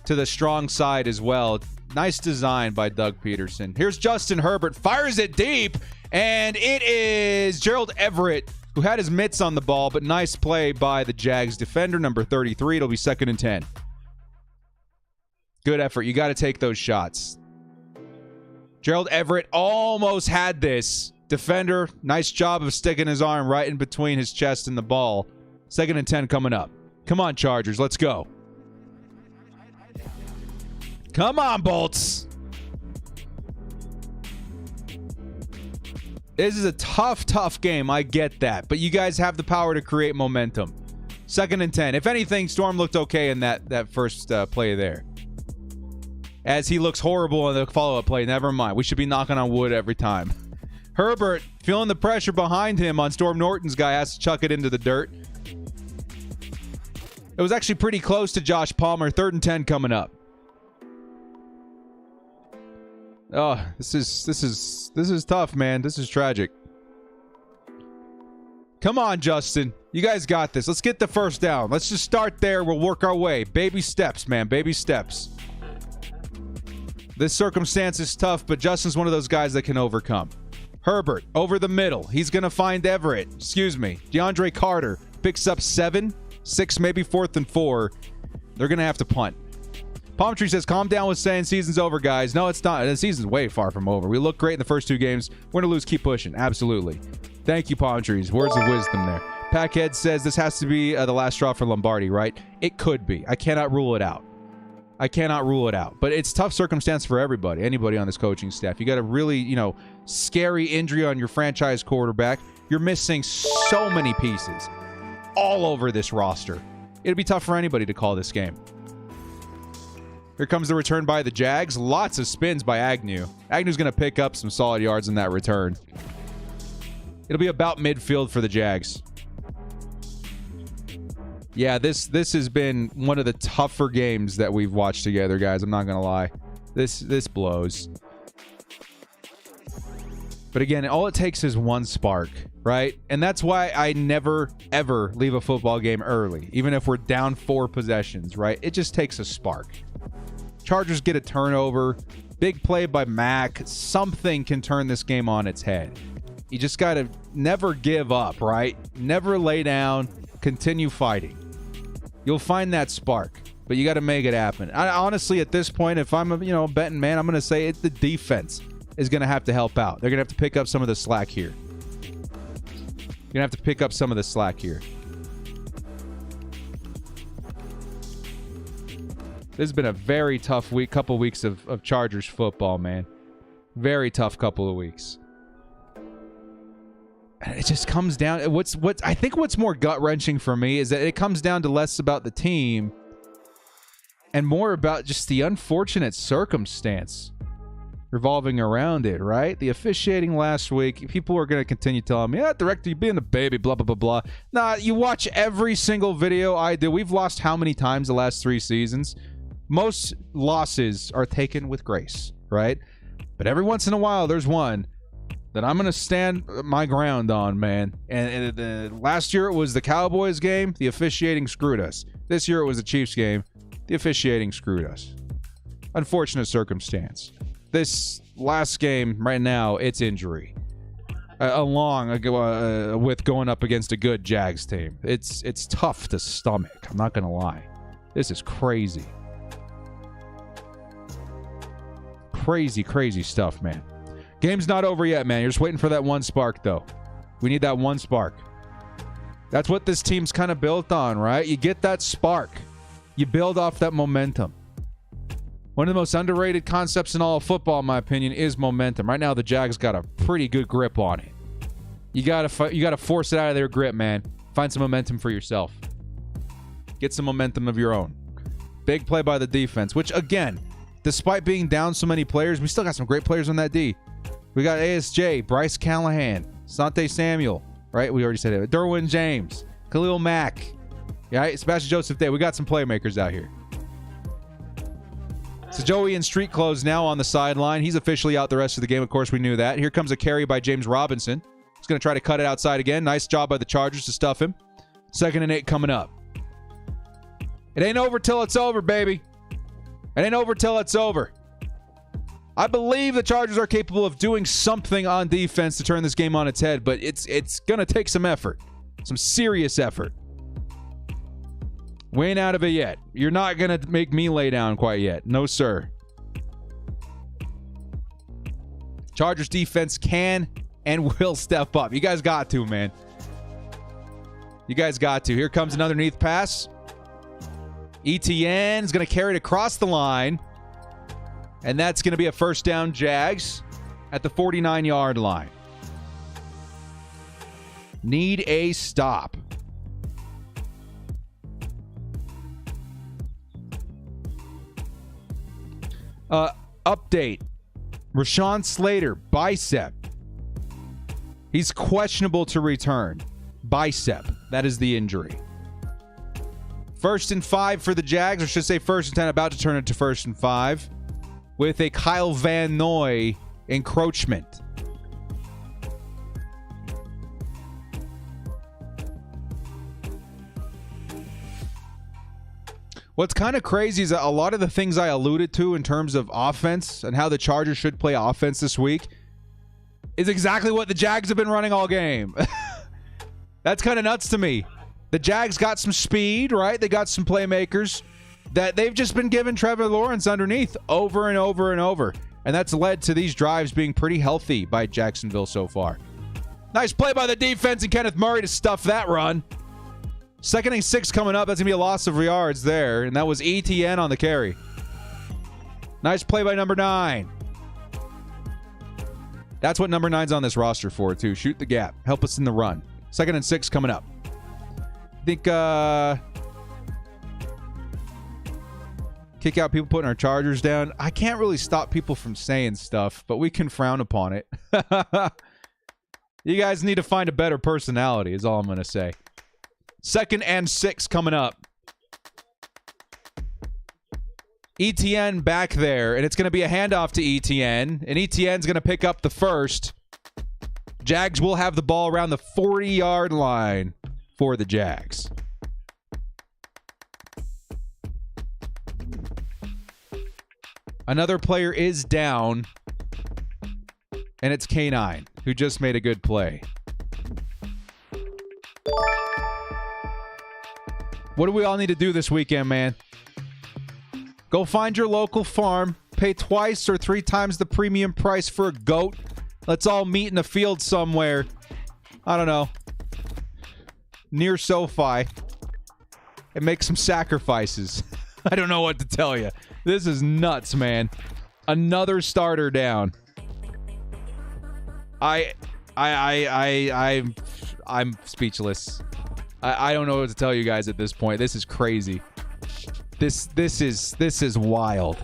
to the strong side as well. Nice design by Doug Peterson. Here's Justin Herbert. Fires it deep, and it is Gerald Everett who had his mitts on the ball, but nice play by the Jags defender, number 33. It'll be 2nd and 10. Good effort. You got to take those shots. Gerald Everett almost had this. Defender, nice job of sticking his arm right in between his chest and the ball. 2nd and 10 coming up. Come on, Chargers. Let's go. Come on, Bolts. This is a tough game. I get that. But you guys have the power to create momentum. 2nd and 10. If anything, Storm looked okay in that first play there. as he looks horrible in the follow-up play. Never mind. We should be knocking on wood every time. Herbert feeling the pressure behind him on Storm Norton's guy, has to chuck it into the dirt. It was actually pretty close to Josh Palmer. 3rd and 10 coming up. Oh, this is tough, man. This is tragic. Come on, Justin. You guys got this. Let's get the first down. Let's just start there. We'll work our way. Baby steps, man. Baby steps. This circumstance is tough, but Justin's one of those guys that can overcome. Herbert, over the middle. He's going to find Everett. DeAndre Carter picks up 7, 6, maybe 4th and 4. They're going to have to punt. Palm Tree says, calm down with saying season's over, guys. No, it's not. The season's way far from over. We look great in the first 2 games. We're going to lose. Keep pushing. Absolutely. Thank you, Palm Trees. Words of wisdom there. Packhead says this has to be the last straw for Lombardi, right? It could be. I cannot rule it out. But it's tough circumstance for everybody, anybody on this coaching staff. You got a really, scary injury on your franchise quarterback. You're missing so many pieces all over this roster. It'd be tough for anybody to call this game. Here comes the return by the Jags. Lots of spins by Agnew. Agnew's going to pick up some solid yards in that return. It'll be about midfield for the Jags. Yeah, this has been one of the tougher games that we've watched together, guys. I'm not going to lie. This blows. But again, all it takes is one spark, right? And that's why I never, ever leave a football game early, even if we're down 4 possessions, right? It just takes a spark. Chargers get a turnover. Big play by Mack. Something can turn this game on its head. You just got to never give up, right? Never lay down. Continue fighting. You'll find that spark, but you got to make it happen. Honestly, at this point, if I'm a betting man, I'm going to say the defense is going to have to help out. They're going to have to pick up some of the slack here. You're going to have to pick up some of the slack here. This has been a very tough couple weeks of Chargers football, man. Very tough couple of weeks. And it just comes down. I think what's more gut-wrenching for me is that it comes down to less about the team and more about just the unfortunate circumstance revolving around it, right? The officiating last week, people are going to continue telling me, director, you being the baby, blah, blah, blah, blah. Nah, you watch every single video I do. We've lost how many times the last 3 seasons? Most losses are taken with grace, right? But every once in a while, there's one that I'm going to stand my ground on, man. And last year it was the Cowboys game. The officiating screwed us. This year it was the Chiefs game. The officiating screwed us. Unfortunate circumstance. This last game right now, it's injury. Along with going up against a good Jags team. It's tough to stomach. I'm not going to lie. This is crazy. Crazy stuff, man. Game's not over yet, man. You're just waiting for that one spark, though. We need that one spark. That's what this team's kind of built on, right? You get that spark. You build off that momentum. One of the most underrated concepts in all of football, in my opinion, is momentum. Right now, the Jags got a pretty good grip on it. You gotta force it out of their grip, man. Find some momentum for yourself. Get some momentum of your own. Big play by the defense, which, again, despite being down so many players, we still got some great players on that D. We got ASJ, Bryce Callahan, Sante Samuel, right? We already said it. Derwin James, Khalil Mack, right? Sebastian Joseph Day. We got some playmakers out here. So Joey in street clothes now on the sideline. He's officially out the rest of the game. Of course, we knew that. Here comes a carry by James Robinson. He's going to try to cut it outside again. Nice job by the Chargers to stuff him. 2nd and 8 coming up. It ain't over till it's over, baby. It ain't over till it's over. I believe the Chargers are capable of doing something on defense to turn this game on its head, but it's going to take some effort. Some serious effort. We ain't out of it yet. You're not going to make me lay down quite yet. No, sir. Chargers defense can and will step up. You guys got to, man. You guys got to. Here comes an underneath pass. Etienne is going to carry it across the line. And that's going to be a first down, Jags, at the 49-yard line. Need a stop. Update. Rashawn Slater, bicep. He's questionable to return. Bicep. That is the injury. 1st and 5 for the Jags, or should I say 1st and 10, about to turn it to 1st and 5, with a Kyle Van Noy encroachment. What's kind of crazy is that a lot of the things I alluded to in terms of offense and how the Chargers should play offense this week is exactly what the Jags have been running all game. That's kind of nuts to me. The Jags got some speed, right? They got some playmakers that they've just been giving Trevor Lawrence underneath over and over and over. And that's led to these drives being pretty healthy by Jacksonville so far. Nice play by the defense and Kenneth Murray to stuff that run. 2nd and 6 coming up. That's going to be a loss of yards there. And that was ETN on the carry. Nice play by number 9. That's what number 9's on this roster for, too. Shoot the gap. Help us in the run. 2nd and 6 coming up. I think kick out people putting our Chargers down. I can't really stop people from saying stuff, but we can frown upon it. You guys need to find a better personality is all I'm going to say. 2nd and 6 coming up. ETN back there, and it's going to be a handoff to ETN, and ETN's going to pick up the first. Jags will have the ball around the 40-yard line for the Jags. Another player is down, and it's K9, who just made a good play. What do we all need to do this weekend, man? Go find your local farm, pay twice or 3 times the premium price for a goat. Let's all meet in a field somewhere. I don't know. Near SoFi. And make some sacrifices. I don't know what to tell you. This is nuts, man. Another starter down. I'm speechless. I don't know what to tell you guys at this point. This is crazy. This is wild.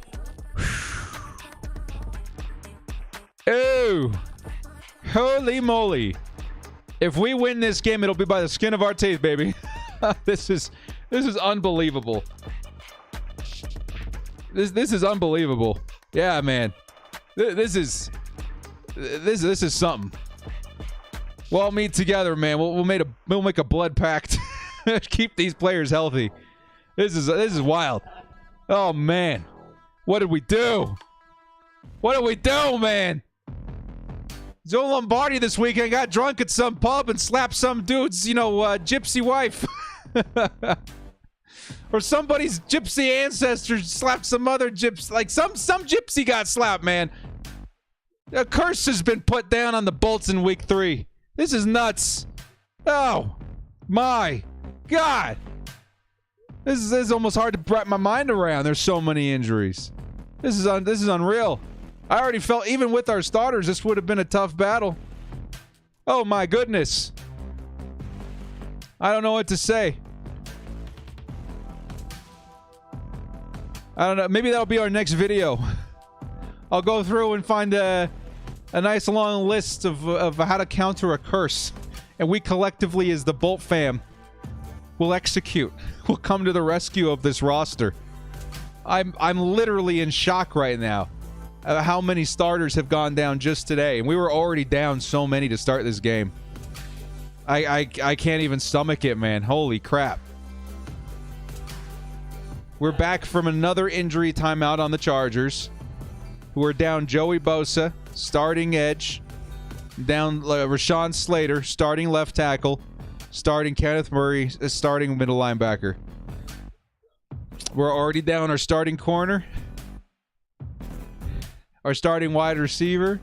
Oh, holy moly! If we win this game, it'll be by the skin of our teeth, baby. This is unbelievable. This is unbelievable. Yeah, man. This is something. We'll all meet together, man. We'll make a blood pact. Keep these players healthy. This is wild. Oh man, what did we do? What did we do, man? Joe Lombardi this weekend got drunk at some pub and slapped some dude's, gypsy wife. Or somebody's gypsy ancestor slapped some other gypsy. Like some gypsy got slapped, man. A curse has been put down on the Bolts in week 3. This is nuts. Oh, my God. This is almost hard to wrap my mind around. There's so many injuries. This is unreal. I already felt even with our starters, this would have been a tough battle. Oh, my goodness. I don't know what to say. I don't know. Maybe that'll be our next video. I'll go through and find a nice long list of how to counter a curse. And we collectively, as the Bolt fam, will execute. We'll come to the rescue of this roster. I'm literally in shock right now at how many starters have gone down just today. And we were already down so many to start this game. I can't even stomach it, man. Holy crap. We're back from another injury timeout on the Chargers, who are down Joey Bosa, starting edge, down Rashawn Slater, starting left tackle, starting Kenneth Murray, starting middle linebacker. We're already down our starting corner, our starting wide receiver,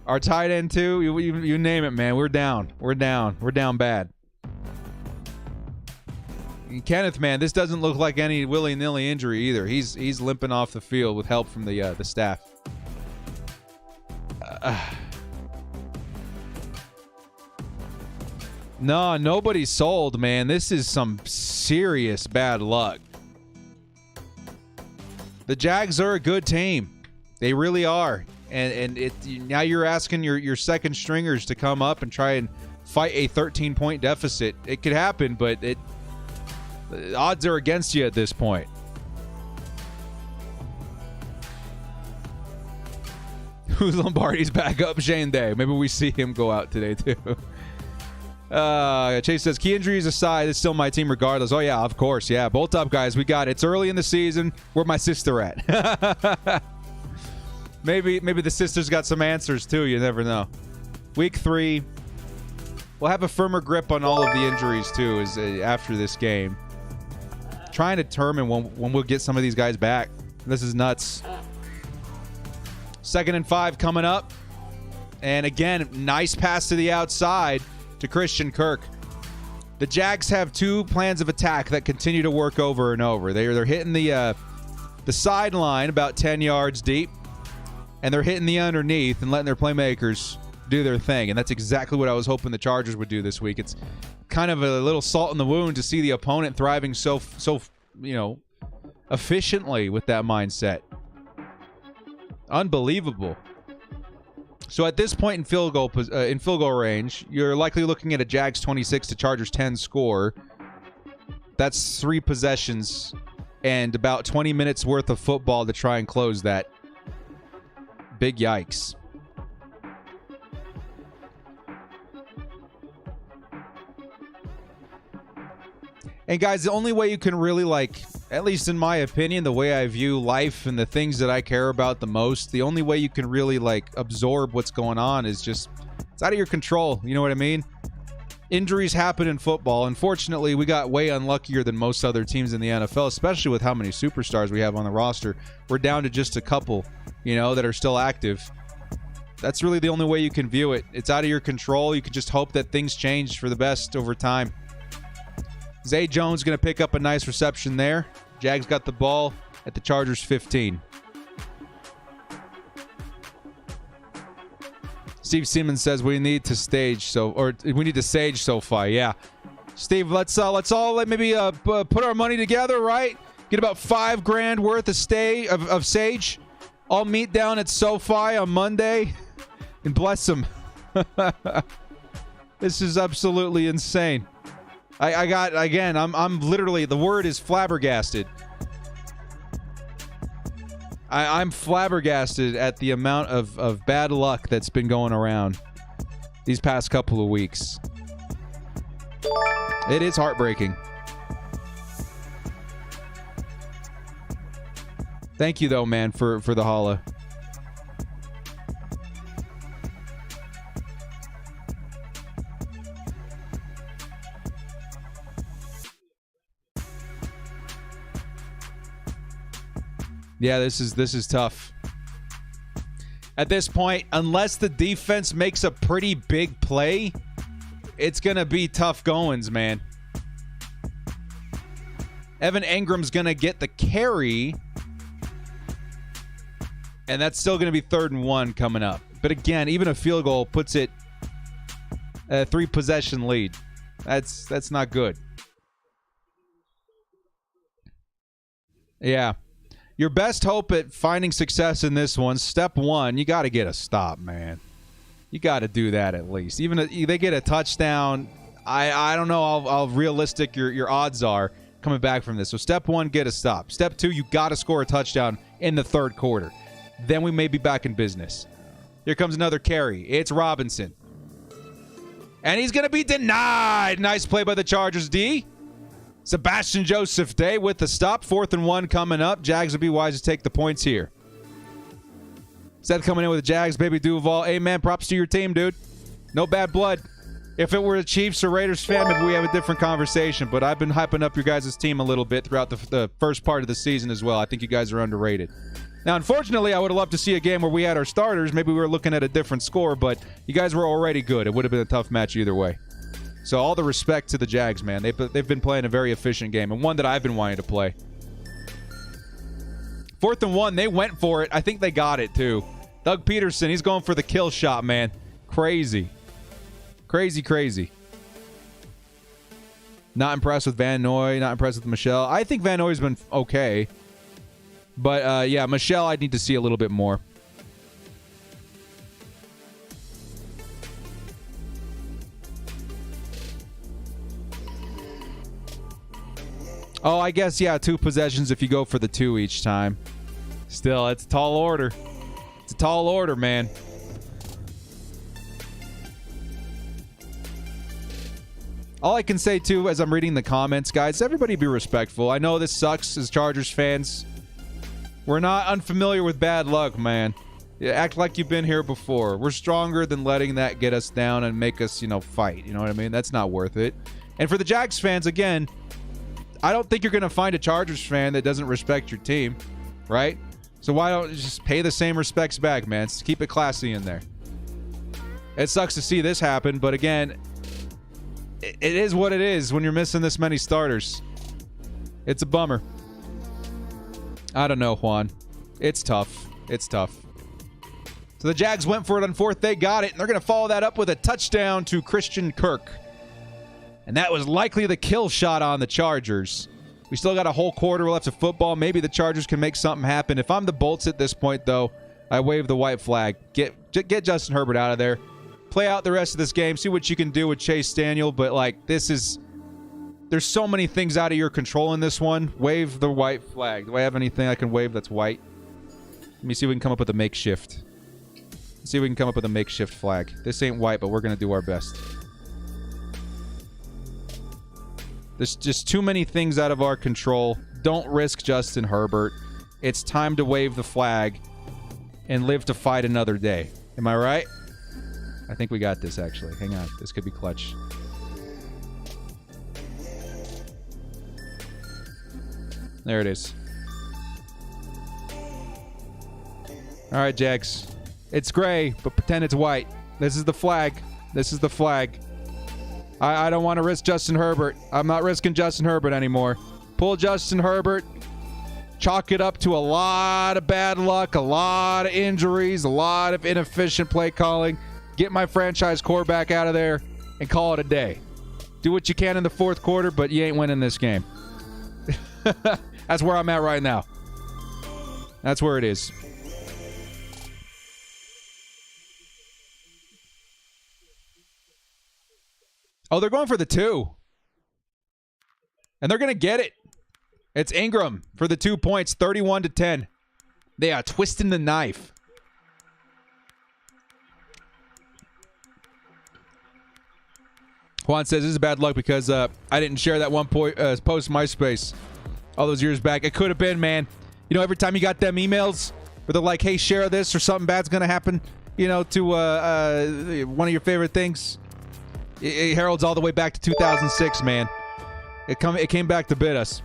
our tight end too. You name it, man. We're down. We're down bad. And Kenneth, man, this doesn't look like any willy-nilly injury either. He's limping off the field with help from the staff. No, nobody's sold, man. This is some serious bad luck. The Jags are a good team. They really are. And now you're asking your second stringers to come up and try and fight a 13-point deficit. It could happen, but the odds are against you at this point. Who's Lombardi's backup? Shane Day. Maybe we see him go out today, too. Chase says, key injuries aside, it's still my team regardless. Oh, yeah, of course. Yeah, bolt up, guys. We got it. It's early in the season. Where my sister at? maybe the sister's got some answers, too. You never know. Week 3. We'll have a firmer grip on all of the injuries, too, after this game. Trying to determine when we'll get some of these guys back. This is nuts. 2nd and 5 coming up. And again, nice pass to the outside to Christian Kirk. The Jags have 2 plans of attack that continue to work over and over. They're hitting the sideline about 10 yards deep, and they're hitting the underneath and letting their playmakers do their thing. And that's exactly what I was hoping the Chargers would do this week. It's kind of a little salt in the wound to see the opponent thriving so efficiently with that mindset. Unbelievable. So at this point in field goal range, you're likely looking at a Jags 26 to Chargers 10 score. That's 3 possessions and about 20 minutes worth of football to try and close that. Big yikes. And guys, the only way you can really, at least in my opinion, the way I view life and the things that I care about the most, the only way you can really, absorb what's going on is just, it's out of your control. You know what I mean? Injuries happen in football. Unfortunately, we got way unluckier than most other teams in the NFL, especially with how many superstars we have on the roster. We're down to just a couple, that are still active. That's really the only way you can view it. It's out of your control. You can just hope that things change for the best over time. Zay Jones going to pick up a nice reception there. Jags got the ball at the Chargers 15. Steve Siemens says we need to sage SoFi. Yeah, Steve, let's all maybe put our money together, right? Get about $5,000 worth of sage. All meet down at SoFi on Monday and bless them. This is absolutely insane. I'm literally, the word is flabbergasted. I'm flabbergasted at the amount of bad luck that's been going around these past couple of weeks. It is heartbreaking. Thank you, though, man, for the holla. Yeah, this is tough. At this point, unless the defense makes a pretty big play, it's going to be tough goings, man. Evan Engram's going to get the carry, and that's still going to be 3rd and 1 coming up. But again, even a field goal puts it a 3-possession lead. That's not good. Yeah. Your best hope at finding success in this one, step 1, you got to get a stop, man. You got to do that at least. Even if they get a touchdown, I don't know how realistic your odds are coming back from this. So step 1, get a stop. Step 2, you got to score a touchdown in the 3rd quarter. Then we may be back in business. Here comes another carry. It's Robinson. And he's going to be denied. Nice play by the Chargers D. Sebastian Joseph Day with the stop. 4th and 1 coming up. Jags would be wise to take the points here. Seth coming in with the Jags. Baby Duval. Hey, man, props to your team, dude. No bad blood. If it were a Chiefs or Raiders fan, maybe we have a different conversation. But I've been hyping up your guys' team a little bit throughout the first part of the season as well. I think you guys are underrated. Now, unfortunately, I would have loved to see a game where we had our starters. Maybe we were looking at a different score, but you guys were already good. It would have been a tough match either way. So all the respect to the Jags, man. They've been playing a very efficient game, and one that I've been wanting to play. 4th and 1, they went for it. I think they got it, too. Doug Peterson, he's going for the kill shot, man. Crazy. Crazy. Not impressed with Van Noy. Not impressed with Michelle. I think Van Noy's been okay. But, yeah, Michelle, I'd need to see a little bit more. Oh, I guess, yeah, 2 possessions if you go for the 2 each time. Still, it's a tall order. It's a tall order, man. All I can say, too, as I'm reading the comments, guys, everybody be respectful. I know this sucks as Chargers fans. We're not unfamiliar with bad luck, man. Act like you've been here before. We're stronger than letting that get us down and make us, fight. You know what I mean? That's not worth it. And for the Jags fans, again, I don't think you're going to find a Chargers fan that doesn't respect your team, right? So why don't you just pay the same respects back, man? Just keep it classy in there. It sucks to see this happen, but again, it is what it is when you're missing this many starters. It's a bummer. I don't know, Juan. It's tough. It's tough. So the Jags went for it on 4th. They got it, and they're going to follow that up with a touchdown to Christian Kirk. And that was likely the kill shot on the Chargers. We still got a whole quarter left of football. Maybe the Chargers can make something happen. If I'm the Bolts at this point, though, I wave the white flag. Get Justin Herbert out of there. Play out the rest of this game. See what you can do with Chase Daniel. But, there's so many things out of your control in this one. Wave the white flag. Do I have anything I can wave that's white? Let me see if we can come up with a makeshift. Let's see if we can come up with a makeshift flag. This ain't white, but we're going to do our best. There's just too many things out of our control. Don't risk Justin Herbert. It's time to wave the flag and live to fight another day. Am I right? I think we got this, actually. Hang on. This could be clutch. There it is. All right, Jags. It's gray, but pretend it's white. This is the flag. This is the flag. I don't want to risk Justin Herbert. I'm not risking Justin Herbert anymore. Pull Justin Herbert. Chalk it up to a lot of bad luck, a lot of injuries, a lot of inefficient play calling. Get my franchise quarterback out of there and call it a day. Do what you can in the 4th quarter, but you ain't winning this game. That's where I'm at right now. That's where it is. Oh, they're going for the 2. And they're going to get it. It's Ingram for the 2 points, 31-10. They are twisting the knife. Juan says, this is bad luck because I didn't share that one post MySpace all those years back. It could have been, man. Every time you got them emails where they're like, hey, share this or something bad's going to happen, to one of your favorite things. It heralds all the way back to 2006, man. It came back to bite us.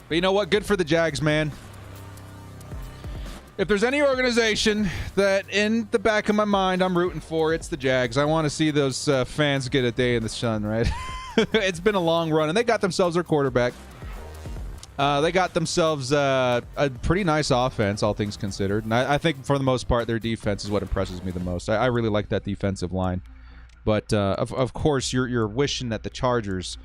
But you know what? Good for the Jags, man. If there's any organization that in the back of my mind I'm rooting for, it's the Jags. I want to see those fans get a day in the sun, right? It's been a long run, and they got themselves their quarterback. They got themselves a pretty nice offense, all things considered. And I think, for the most part, their defense is what impresses me the most. I really like that defensive line. But, of course, you're wishing that the Chargers...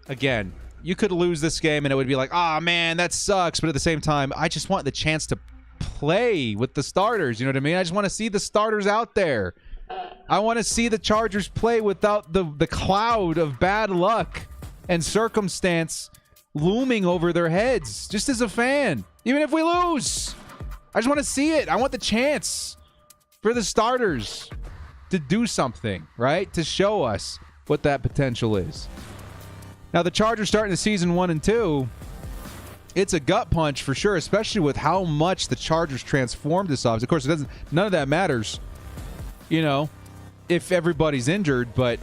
Again, you could lose this game, and it would be like, oh, man, that sucks. But at the same time, I just want the chance to play with the starters. You know what I mean? I just want to see the starters out there. I want to see the Chargers play without the cloud of bad luck and circumstance looming over their heads, just as a fan. Even if we lose, I just want to see it. I want the chance for the starters to do something, right? To show us what that potential is. Now, the Chargers starting the season 1 and 2, it's a gut punch for sure, especially with how much the Chargers transformed this offense. Of course, none of that matters, if everybody's injured, but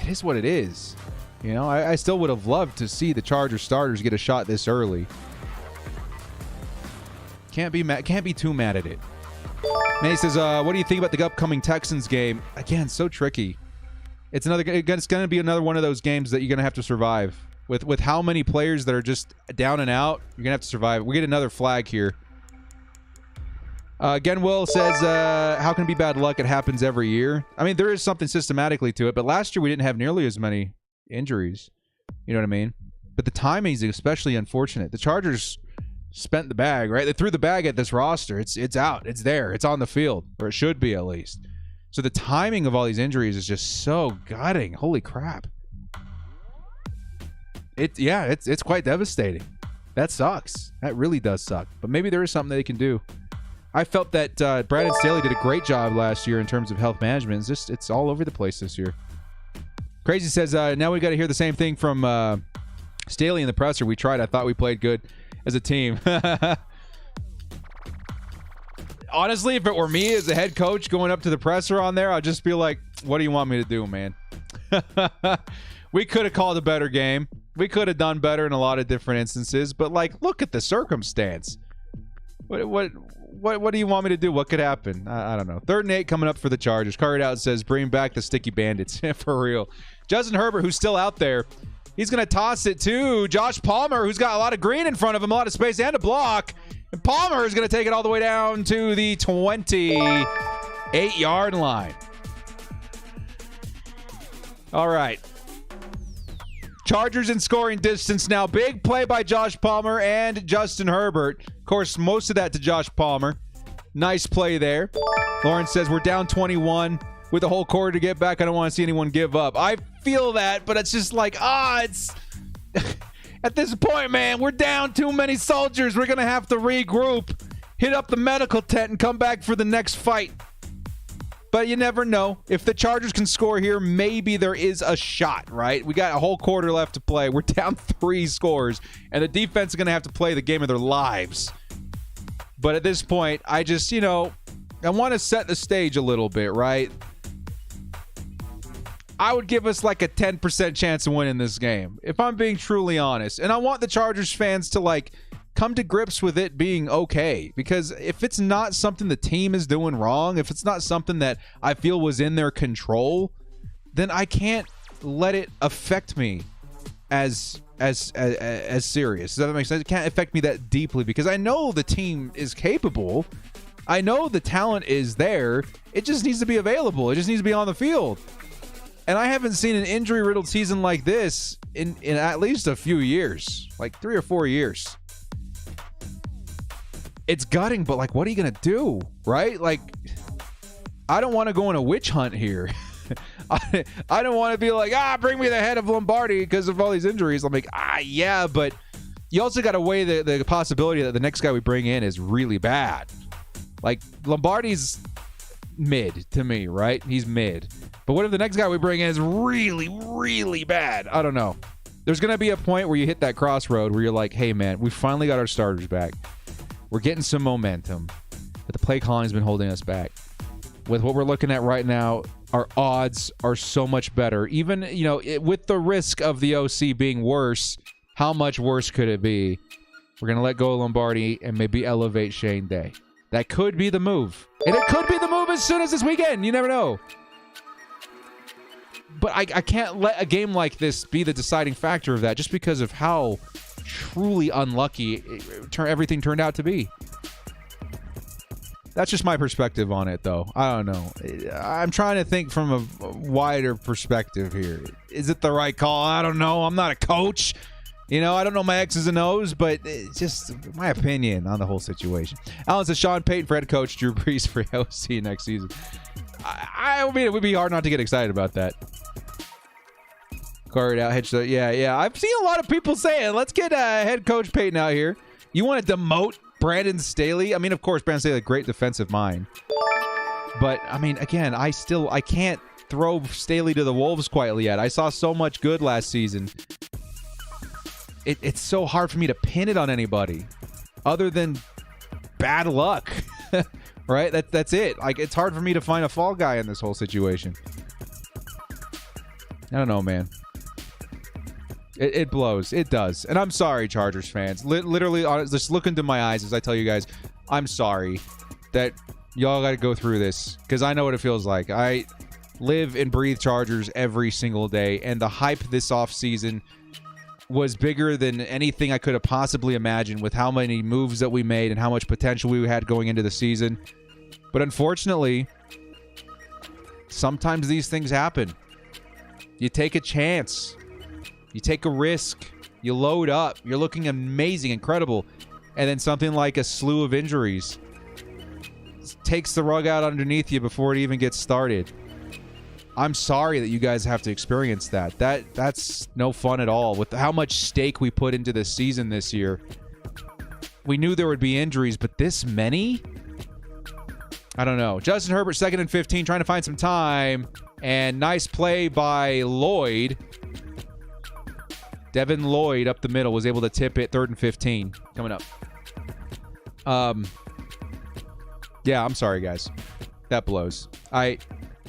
it is what it is. I still would have loved to see the Chargers starters get a shot this early. Can't be too mad at it. May says, what do you think about the upcoming Texans game? Again, so tricky. It's going to be another one of those games that you're going to have to survive. With how many players that are just down and out, you're going to have to survive. We get another flag here. Again, Will says, how can it be bad luck? It happens every year. I mean, there is something systematically to it, but last year we didn't have nearly as many injuries. You know what I mean? But the timing is especially unfortunate. The Chargers spent the bag, right? They threw the bag at this roster. It's out. It's there. It's on the field, or it should be at least. So the timing of all these injuries is just so gutting. Holy crap. It's quite devastating. That sucks. That really does suck. But maybe there is something they can do. I felt that Brandon Staley did a great job last year in terms of health management. It's all over the place this year. Crazy says, now we got to hear the same thing from Staley in the presser. We tried. I thought we played good as a team. Honestly, if it were me as a head coach going up to the presser on there, I'd just be like, what do you want me to do, man? We could have called a better game. We could have done better in a lot of different instances. But, like, look at the circumstance. What do you want me to do? What could happen? I don't know. 3rd and 8 coming up for the Chargers. Carried out says, bring back the sticky bandits. For real. Justin Herbert, who's still out there, he's going to toss it to Josh Palmer, who's got a lot of green in front of him, a lot of space and a block. And Palmer is going to take it all the way down to the 28-yard line. All right. Chargers in scoring distance now. Big play by Josh Palmer and Justin Herbert. Of course, most of that to Josh Palmer. Nice play there. Lawrence says we're down 21 with the whole quarter to get back. I don't want to see anyone give up. I feel that, but it's just like, it's... At this point, man, we're down too many soldiers. We're going to have to regroup, hit up the medical tent, and come back for the next fight. But you never know. If the Chargers can score here, maybe there is a shot, right? We got a whole quarter left to play. We're down 3 scores, and the defense is going to have to play the game of their lives. But at this point, I just, I want to set the stage a little bit, right? I would give us like a 10% chance of winning this game, if I'm being truly honest. And I want the Chargers fans to, come to grips with it being okay. Because if it's not something the team is doing wrong, if it's not something that I feel was in their control, then I can't let it affect me as serious. Does that make sense? It can't affect me that deeply because I know the team is capable. I know the talent is there. It just needs to be available. It just needs to be on the field. And I haven't seen an injury-riddled season like this in at least a few years, like 3 or 4 years. It's gutting, but what are you going to do, right? I don't want to go on a witch hunt here. I don't want to be like, bring me the head of Lombardi because of all these injuries. I'm like, yeah, but you also got to weigh the possibility that the next guy we bring in is really bad. Lombardi's mid to me, right? He's mid. But what if the next guy we bring in is really, really bad? I don't know. There's going to be a point where you hit that crossroad where you're like, hey, man, we finally got our starters back. We're getting some momentum, but the play calling has been holding us back. With what we're looking at right now, our odds are so much better. Even, with the risk of the OC being worse, how much worse could it be? We're going to let go of Lombardi and maybe elevate Shane Day. That could be the move. And it could be the move as soon as this weekend. You never know. But I can't let a game like this be the deciding factor of that just because of how truly unlucky everything turned out to be. That's just my perspective on it, though. I don't know. I'm trying to think from a wider perspective here. Is it the right call? I don't know. I'm not a coach. I don't know my X's and O's, but it's just my opinion on the whole situation. Alan says Sean Payton for head coach, Drew Brees for OC next season. I mean, it would be hard not to get excited about that. Carried out, hitch. Yeah. I've seen a lot of people saying, let's get head coach Payton out here. You want to demote Brandon Staley? I mean, of course, Brandon Staley, a great defensive mind. But, I mean, again, I can't throw Staley to the wolves quite yet. I saw so much good last season. It's so hard for me to pin it on anybody other than bad luck. Right? That's it. It's hard for me to find a fall guy in this whole situation. I don't know, man. It blows. It does. And I'm sorry, Chargers fans. Literally, just look into my eyes as I tell you guys, I'm sorry that y'all got to go through this because I know what it feels like. I live and breathe Chargers every single day, and the hype this offseason was bigger than anything I could have possibly imagined with how many moves that we made and how much potential we had going into the season. But unfortunately, sometimes these things happen. You take a chance. You take a risk. You load up. You're looking amazing, incredible. And then something like a slew of injuries takes the rug out underneath you before it even gets started. I'm sorry that you guys have to experience that. That's no fun at all. With how much stake we put into this season this year, we knew there would be injuries, but this many? I don't know. Justin Herbert, 2nd and 15, trying to find some time. And nice play by Lloyd. Devin Lloyd up the middle was able to tip it. 3rd and 15 coming up. Yeah, I'm sorry, guys. That blows.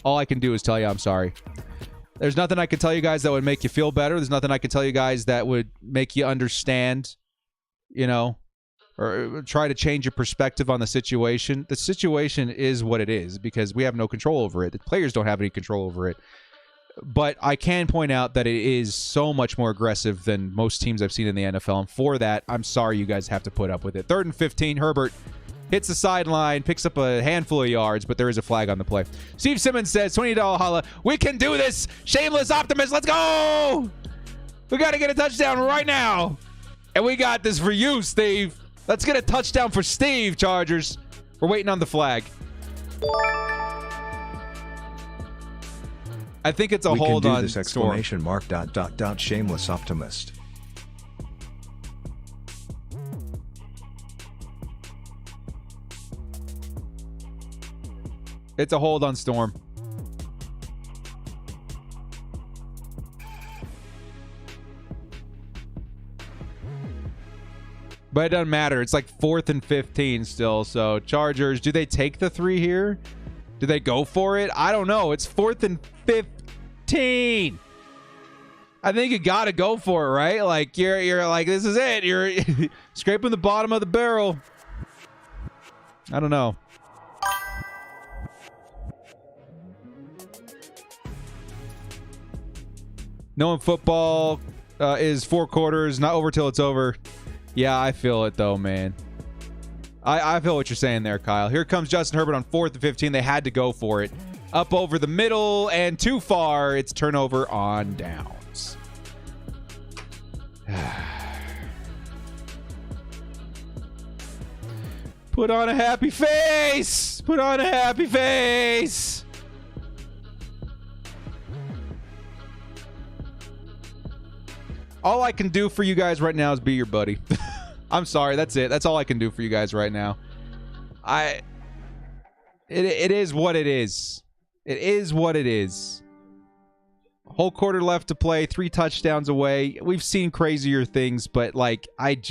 All I can do is tell you I'm sorry. There's nothing I can tell you guys that would make you feel better. There's nothing I can tell you guys that would make you understand, you know, or try to change your perspective on the situation. The situation is what it is because we have no control over it. The players don't have any control over it. But I can point out that it is so much more aggressive than most teams I've seen in the NFL. And for that, I'm sorry you guys have to put up with it. 3rd and 15, Herbert hits the sideline, picks up a handful of yards, but there is a flag on the play. Steve Simmons says, $20 holla. We can do this. Shameless optimist. Let's go. We got to get a touchdown right now. And we got this for you, Steve. Let's get a touchdown for Steve, Chargers. We're waiting on the flag. I think it's a hold on. We can do this exclamation mark ... shameless optimist. It's a hold on Storm. But it doesn't matter. It's like 4th and 15 still. So Chargers, do they take the 3 here? Do they go for it? I don't know. It's 4th and 15. I think you got to go for it, right? Like you're like, this is it. You're scraping the bottom of the barrel. I don't know. Knowing football is 4 quarters, not over till it's over. Yeah, I feel it though, man. I feel what you're saying there, Kyle. Here comes Justin Herbert on 4th and 15. They had to go for it. Up over the middle and too far. It's turnover on downs. Put on a happy face. Put on a happy face. All I can do for you guys right now is be your buddy. I'm sorry. That's it. That's all I can do for you guys right now. It is what it is. It is what it is. Whole quarter left to play. 3 touchdowns away. We've seen crazier things, but like at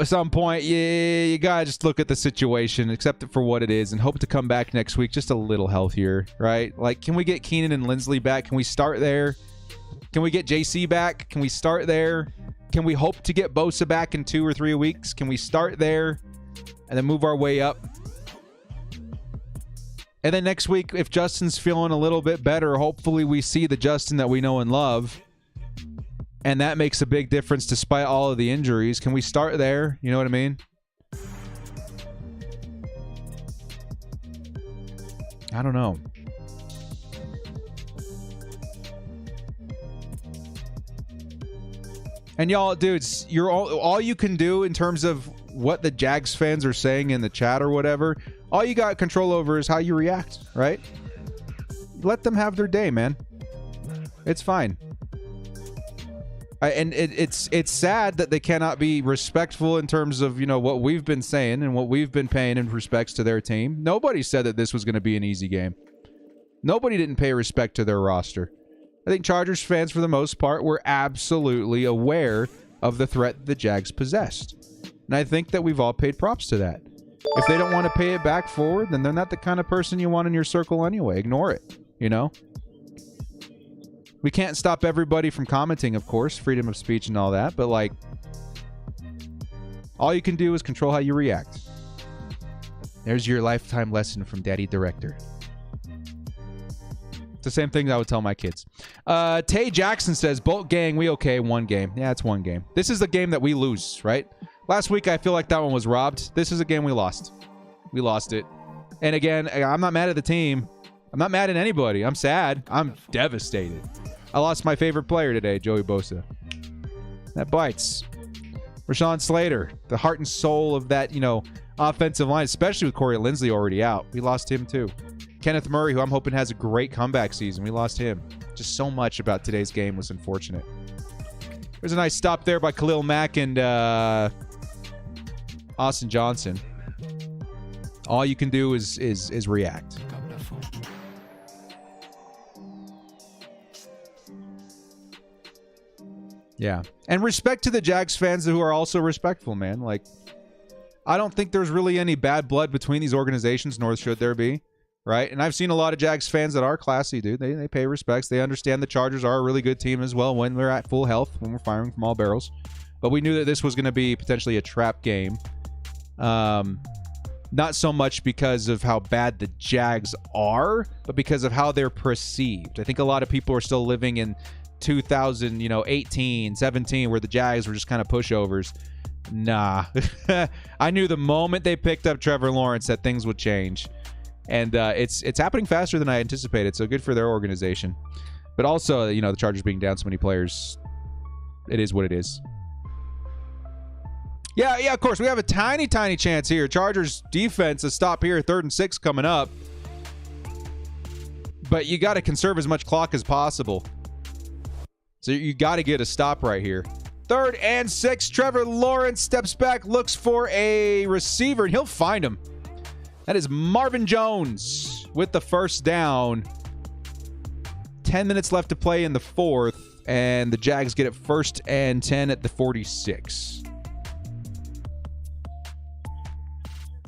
some point, you gotta just look at the situation, accept it for what it is, and hope to come back next week just a little healthier, right? Like, can we get Keenan and Lindsley back? Can we start there? Can we get JC back? Can we start there? Can we hope to get Bosa back in 2 or 3 weeks? Can we start there and then move our way up? And then next week, if Justin's feeling a little bit better, hopefully we see the Justin that we know and love. And that makes a big difference despite all of the injuries. Can we start there? You know what I mean? I don't know. And y'all, dudes, you're all you can do in terms of what the Jags fans are saying in the chat or whatever, all you got control over is how you react, right? Let them have their day, man. It's fine. And it's sad that they cannot be respectful in terms of, you know, what we've been saying and what we've been paying in respects to their team. Nobody said that this was going to be an easy game. Nobody didn't pay respect to their roster. I think Chargers fans, for the most part, were absolutely aware of the threat the Jags possessed. And I think that we've all paid props to that. If they don't want to pay it back forward, then they're not the kind of person you want in your circle anyway. Ignore it, you know? We can't stop everybody from commenting, of course, freedom of speech and all that, but like, all you can do is control how you react. There's your lifetime lesson from Daddy Director. the same thing I would tell my kids. Tay Jackson says, Bolt gang, we okay, one game. Yeah, it's one game. This is the game that we lose, right? Last week, I feel like that one was robbed. This is a game we lost. We lost it. And again, I'm not mad at the team. I'm not mad at anybody. I'm sad. I'm devastated. I lost my favorite player today, Joey Bosa. That bites. Rashawn Slater, the heart and soul of that, offensive line, especially with Corey Linsley already out. We lost him too. Kenneth Murray, who I'm hoping has a great comeback season. We lost him. Just so much about today's game was unfortunate. There's a nice stop there by Khalil Mack and Austin Johnson. All you can do is react. Yeah. And respect to the Jags fans who are also respectful, man. Like, I don't think there's really any bad blood between these organizations, nor should there be, right? And I've seen a lot of Jags fans that are classy, dude. They pay respects. They understand the Chargers are a really good team as well when we're at full health, when we're firing from all barrels. But we knew that this was going to be potentially a trap game. Not so much because of how bad the Jags are, but because of how they're perceived. I think a lot of people are still living in 2018, 17, where the Jags were just kind of pushovers. Nah. I knew the moment they picked up Trevor Lawrence that things would change. And it's happening faster than I anticipated, so good for their organization. But also, the Chargers being down so many players, it is what it is. Yeah, of course. We have a tiny chance here. Chargers defense, a stop here, 3rd and 6 coming up. But you got to conserve as much clock as possible. So you got to get a stop right here. 3rd and 6. Trevor Lawrence steps back, looks for a receiver, and he'll find him. That is Marvin Jones with the first down. 10 minutes left to play in the 4th, and the Jags get it 1st and 10 at the 46.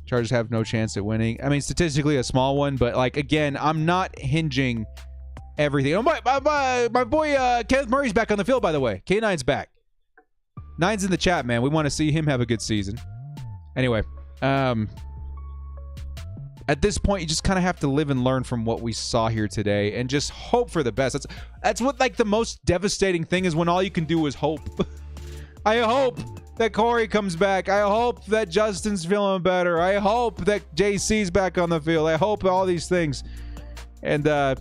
Chargers have no chance at winning. I mean, statistically a small one, but again, I'm not hinging everything. Oh, my boy Kenneth Murray's back on the field, by the way. K9's back. 9's in the chat, man. We want to see him have a good season. Anyway, at this point, you just kind of have to live and learn from what we saw here today and just hope for the best. That's what the most devastating thing is, when all you can do is hope. I hope that Corey comes back. I hope that Justin's feeling better. I hope that JC's back on the field. I hope all these things. And that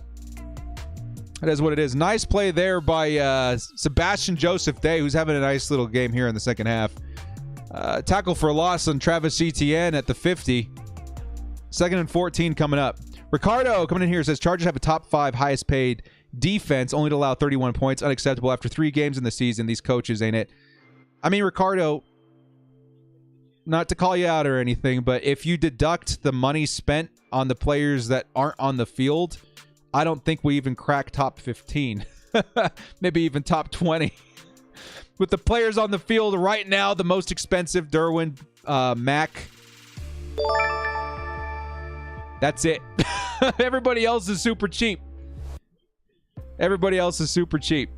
is what it is. Nice play there by Sebastian Joseph Day, who's having a nice little game here in the second half. Tackle for loss on Travis Etienne at the 50. 2nd and 14 coming up. Ricardo coming in here says, Chargers have a top 5 highest paid defense, only to allow 31 points. Unacceptable after 3 games in the season. These coaches, ain't it? I mean, Ricardo, not to call you out or anything, but if you deduct the money spent on the players that aren't on the field, I don't think we even crack top 15. Maybe even top 20. With the players on the field right now, the most expensive, Derwin Mack. That's it. Everybody else is super cheap. Everybody else is super cheap.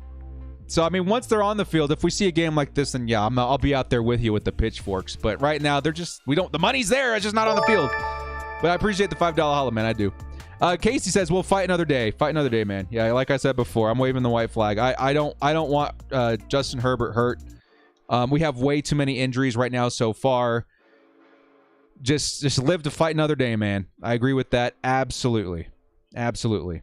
So, I mean, once they're on the field, if we see a game like this, then yeah, I'll be out there with you with the pitchforks. But right now, the money's there. It's just not on the field. But I appreciate the $5 holla, man. I do. Casey says, we'll fight another day. Fight another day, man. Yeah, like I said before, I'm waving the white flag. I don't want Justin Herbert hurt. We have way too many injuries right now so far. Just live to fight another day, man. I agree with that. Absolutely. Absolutely.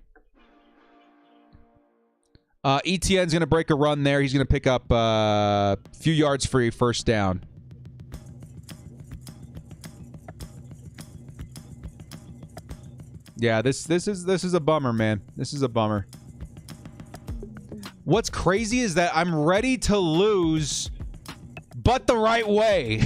Etienne's going to break a run there. He's going to pick up a few yards for a first down. Yeah, this is a bummer, man. This is a bummer. What's crazy is that I'm ready to lose, but the right way.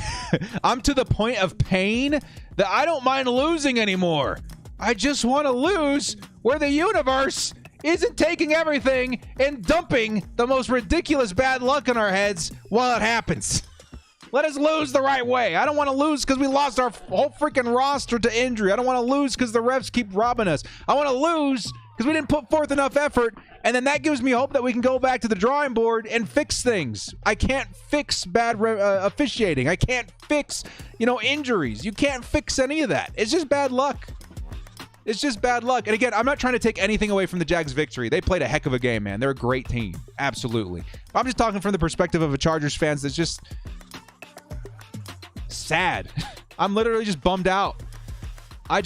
I'm to the point of pain that I don't mind losing anymore. I just want to lose where the universe isn't taking everything and dumping the most ridiculous bad luck on our heads while it happens. Let us lose the right way. I don't want to lose because we lost our whole freaking roster to injury. I don't want to lose because the refs keep robbing us. I want to lose because we didn't put forth enough effort, and then that gives me hope that we can go back to the drawing board and fix things. I can't fix bad officiating. I can't fix, injuries. You can't fix any of that. It's just bad luck. It's just bad luck. And again, I'm not trying to take anything away from the Jags' victory. They played a heck of a game, man. They're a great team. Absolutely. But I'm just talking from the perspective of a Chargers fan that's just sad. I'm literally just bummed out. I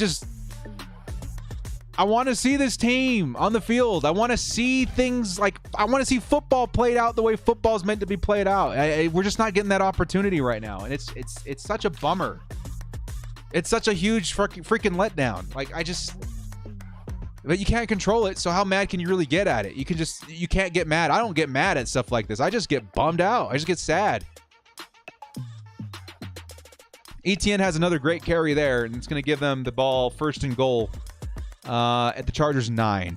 want to see this team on the field. I want to see things like, I want to see football played out the way football's meant to be played out. We're just not getting that opportunity right now. And it's such a bummer. It's such a huge freaking letdown. Like, but you can't control it. So how mad can you really get at it? You can't get mad. I don't get mad at stuff like this. I just get bummed out. I just get sad. ETN has another great carry there, and it's going to give them the ball first and goal at the Chargers 9.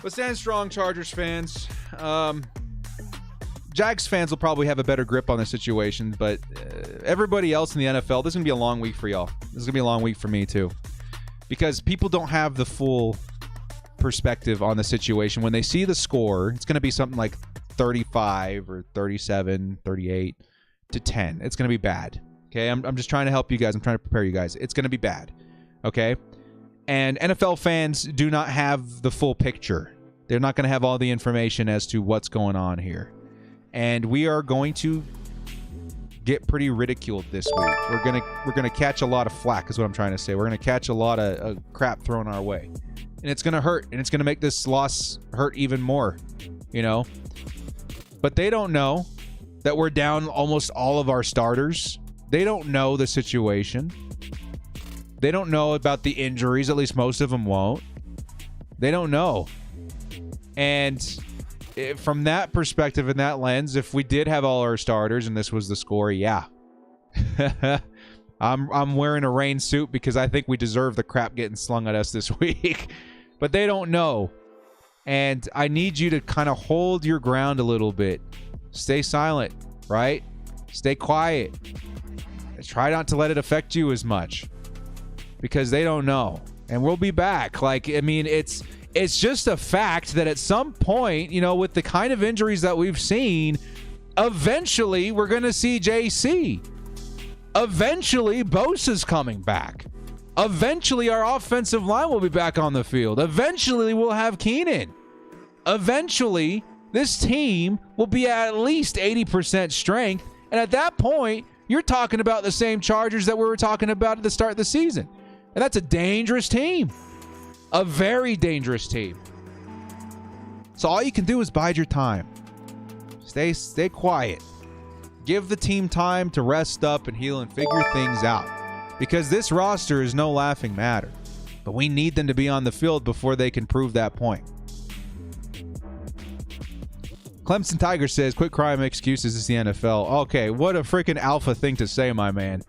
But stand strong, Chargers fans. Jags fans will probably have a better grip on the situation, but everybody else in the NFL, this is going to be a long week for y'all. This is going to be a long week for me, too. Because people don't have the full perspective on the situation. When they see the score, it's going to be something like 35 or 37, 38 to 10. It's going to be bad. Okay, I'm just trying to help you guys. I'm trying to prepare you guys. It's going to be bad. Okay? And NFL fans do not have the full picture. They're not going to have all the information as to what's going on here. And we are going to get pretty ridiculed this week. We're gonna catch a lot of flack, is what I'm trying to say. We're gonna catch a lot of crap thrown our way, and it's gonna hurt, and it's gonna make this loss hurt even more, you know. But they don't know that we're down almost all of our starters. They don't know the situation. They don't know about the injuries. At least most of them won't. They don't know, and from that perspective and that lens, if we did have all our starters and this was the score, yeah. I'm wearing a rain suit because I think we deserve the crap getting slung at us this week. But they don't know. And I need you to kind of hold your ground a little bit. Stay silent, right? Stay quiet. Try not to let it affect you as much. Because they don't know. And we'll be back. Like, I mean, it's just a fact that at some point, you know, with the kind of injuries that we've seen, eventually we're going to see JC. Eventually, Bosa's coming back. Eventually, our offensive line will be back on the field. Eventually, we'll have Keenan. Eventually, this team will be at least 80% strength. And at that point, you're talking about the same Chargers that we were talking about at the start of the season. And that's a dangerous team. A very dangerous team. So all you can do is bide your time. Stay quiet. Give the team time to rest up and heal and figure things out. Because this roster is no laughing matter. But we need them to be on the field before they can prove that point. Clemson Tiger says, quit crying, make excuses. It's the NFL. Okay, what a freaking alpha thing to say, my man.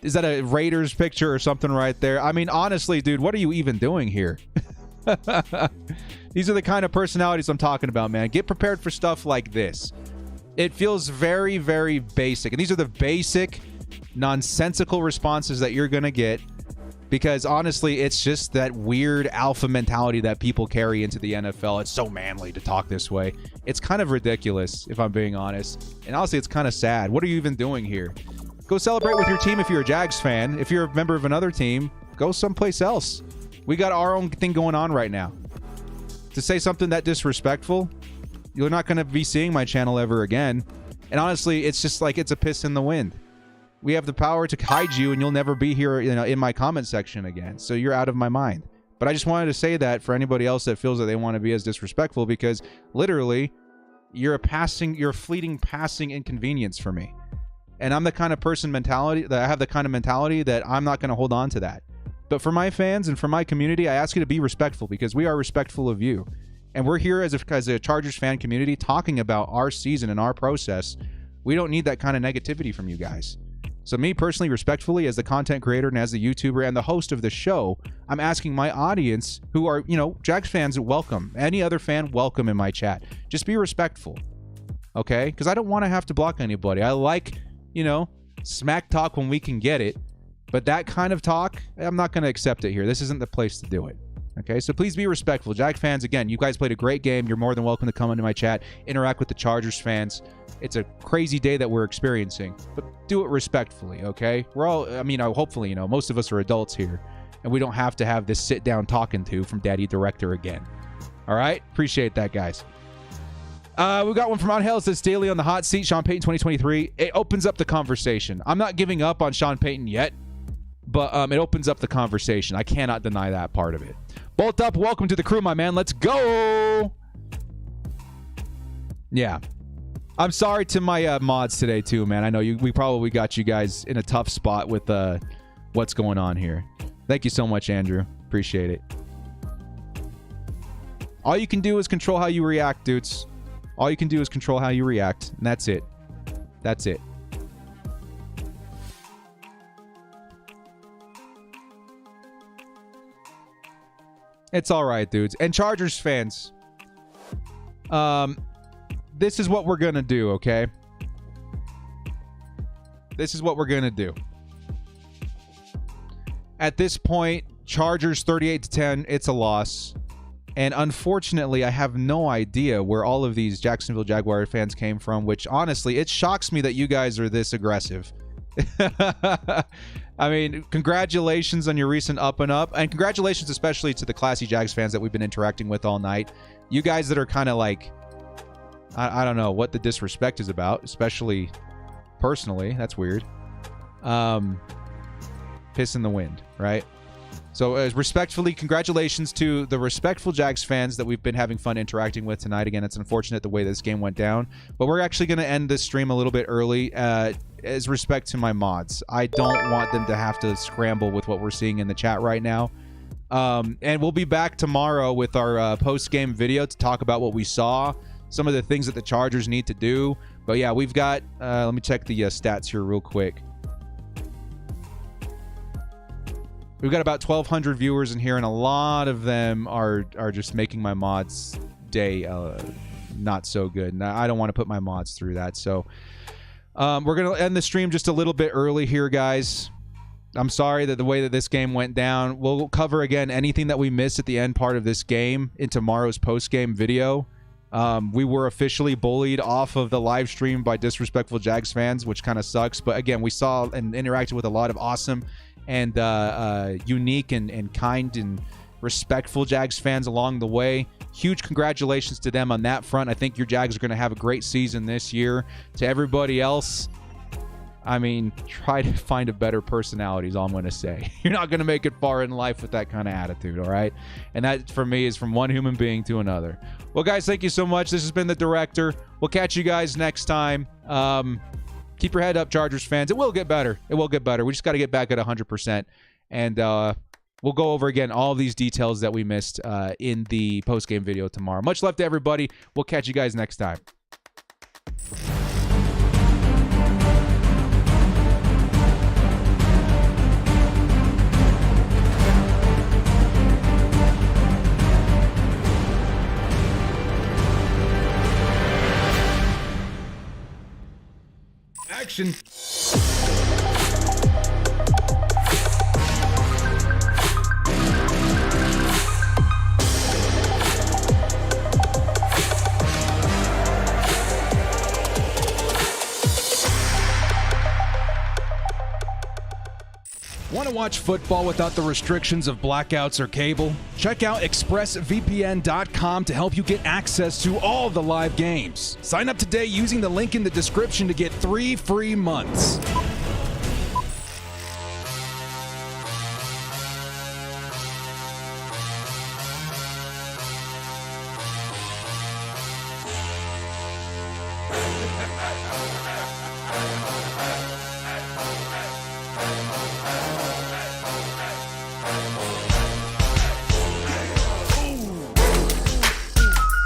Is that a Raiders picture or something right there? I mean, honestly, dude, what are you even doing here? These are the kind of personalities I'm talking about, man. Get prepared for stuff like this. It feels very, very basic. And these are the basic, nonsensical responses that you're going to get. Because, honestly, it's just that weird alpha mentality that people carry into the NFL. It's so manly to talk this way. It's kind of ridiculous, if I'm being honest. And honestly, it's kind of sad. What are you even doing here? Go celebrate with your team if you're a Jags fan. If you're a member of another team, go someplace else. We got our own thing going on right now. To say something that disrespectful, you're not going to be seeing my channel ever again. And honestly, it's just like it's a piss in the wind. We have the power to hide you, and you'll never be here, you know, in my comment section again. So you're out of my mind. But I just wanted to say that for anybody else that feels that they want to be as disrespectful, because literally, you're a fleeting passing inconvenience for me. And I'm the kind of I have the kind of mentality that I'm not going to hold on to that. But for my fans and for my community, I ask you to be respectful, because we are respectful of you. And we're here as a Chargers fan community talking about our season and our process. We don't need that kind of negativity from you guys. So me personally, respectfully, as the content creator and as the YouTuber and the host of the show, I'm asking my audience who are, you know, Jags fans, welcome. Any other fan, welcome in my chat. Just be respectful. Okay? Because I don't want to have to block anybody. I like, you know, smack talk when we can get it. But that kind of talk, I'm not going to accept it here. This isn't the place to do it. Okay, so please be respectful. Jag fans, again, you guys played a great game. You're more than welcome to come into my chat, interact with the Chargers fans. It's a crazy day that we're experiencing, but do it respectfully, okay? We're all, I mean, hopefully, most of us are adults here, and we don't have to have this sit-down talking to from Daddy Director again. All right? Appreciate that, guys. We got one from Mount Hill. It says, Daily on the hot seat, Sean Payton 2023. It opens up the conversation. I'm not giving up on Sean Payton yet, but it opens up the conversation. I cannot deny that part of it. Bolt up. Welcome to the crew, my man. Let's go. Yeah. I'm sorry to my mods today, too, man. I know we probably got you guys in a tough spot with what's going on here. Thank you so much, Andrew. Appreciate it. All you can do is control how you react, dudes. All you can do is control how you react, and that's it. That's it. It's all right, dudes. And Chargers fans, this is what we're going to do, okay? This is what we're going to do. At this point, Chargers 38-10, it's a loss. And unfortunately, I have no idea where all of these Jacksonville Jaguar fans came from, which honestly, it shocks me that you guys are this aggressive. I mean, congratulations on your recent up and up, and congratulations especially to the classy Jags fans that we've been interacting with all night. You guys that are kind of like, I don't know what the disrespect is about, especially personally. That's weird. Piss in the wind, right? So respectfully, congratulations to the respectful Jags fans that we've been having fun interacting with tonight. Again, it's unfortunate the way this game went down, but we're actually going to end this stream a little bit early as respect to my mods. I don't want them to have to scramble with what we're seeing in the chat right now. And we'll be back tomorrow with our post-game video to talk about what we saw, some of the things that the Chargers need to do. But yeah, we've got, let me check the stats here real quick. We've got about 1,200 viewers in here, and a lot of them are just making my mods day not so good. And I don't want to put my mods through that. So we're going to end the stream just a little bit early here, guys. I'm sorry that the way that this game went down. We'll cover, again, anything that we missed at the end part of this game in tomorrow's post-game video. We were officially bullied off of the live stream by disrespectful Jags fans, which kind of sucks. But again, we saw and interacted with a lot of awesome and unique and kind and respectful Jags fans along the way. Huge congratulations to them on that front. I think your Jags are going to have a great season this year. To everybody else, I mean, try to find a better personality is all I'm going to say. You're not going to make it far in life with that kind of attitude, all right? And that, for me, is from one human being to another. Well, guys, thank you so much. This has been The Director. We'll catch you guys next time. Keep your head up, Chargers fans. It will get better. It will get better. We just got to get back at 100%. And we'll go over, again, all these details that we missed in the post-game video tomorrow. Much love to everybody. We'll catch you guys next time. Action. Want to watch football without the restrictions of blackouts or cable? Check out expressvpn.com to help you get access to all the live games. Sign up today using the link in the description to get 3 free months.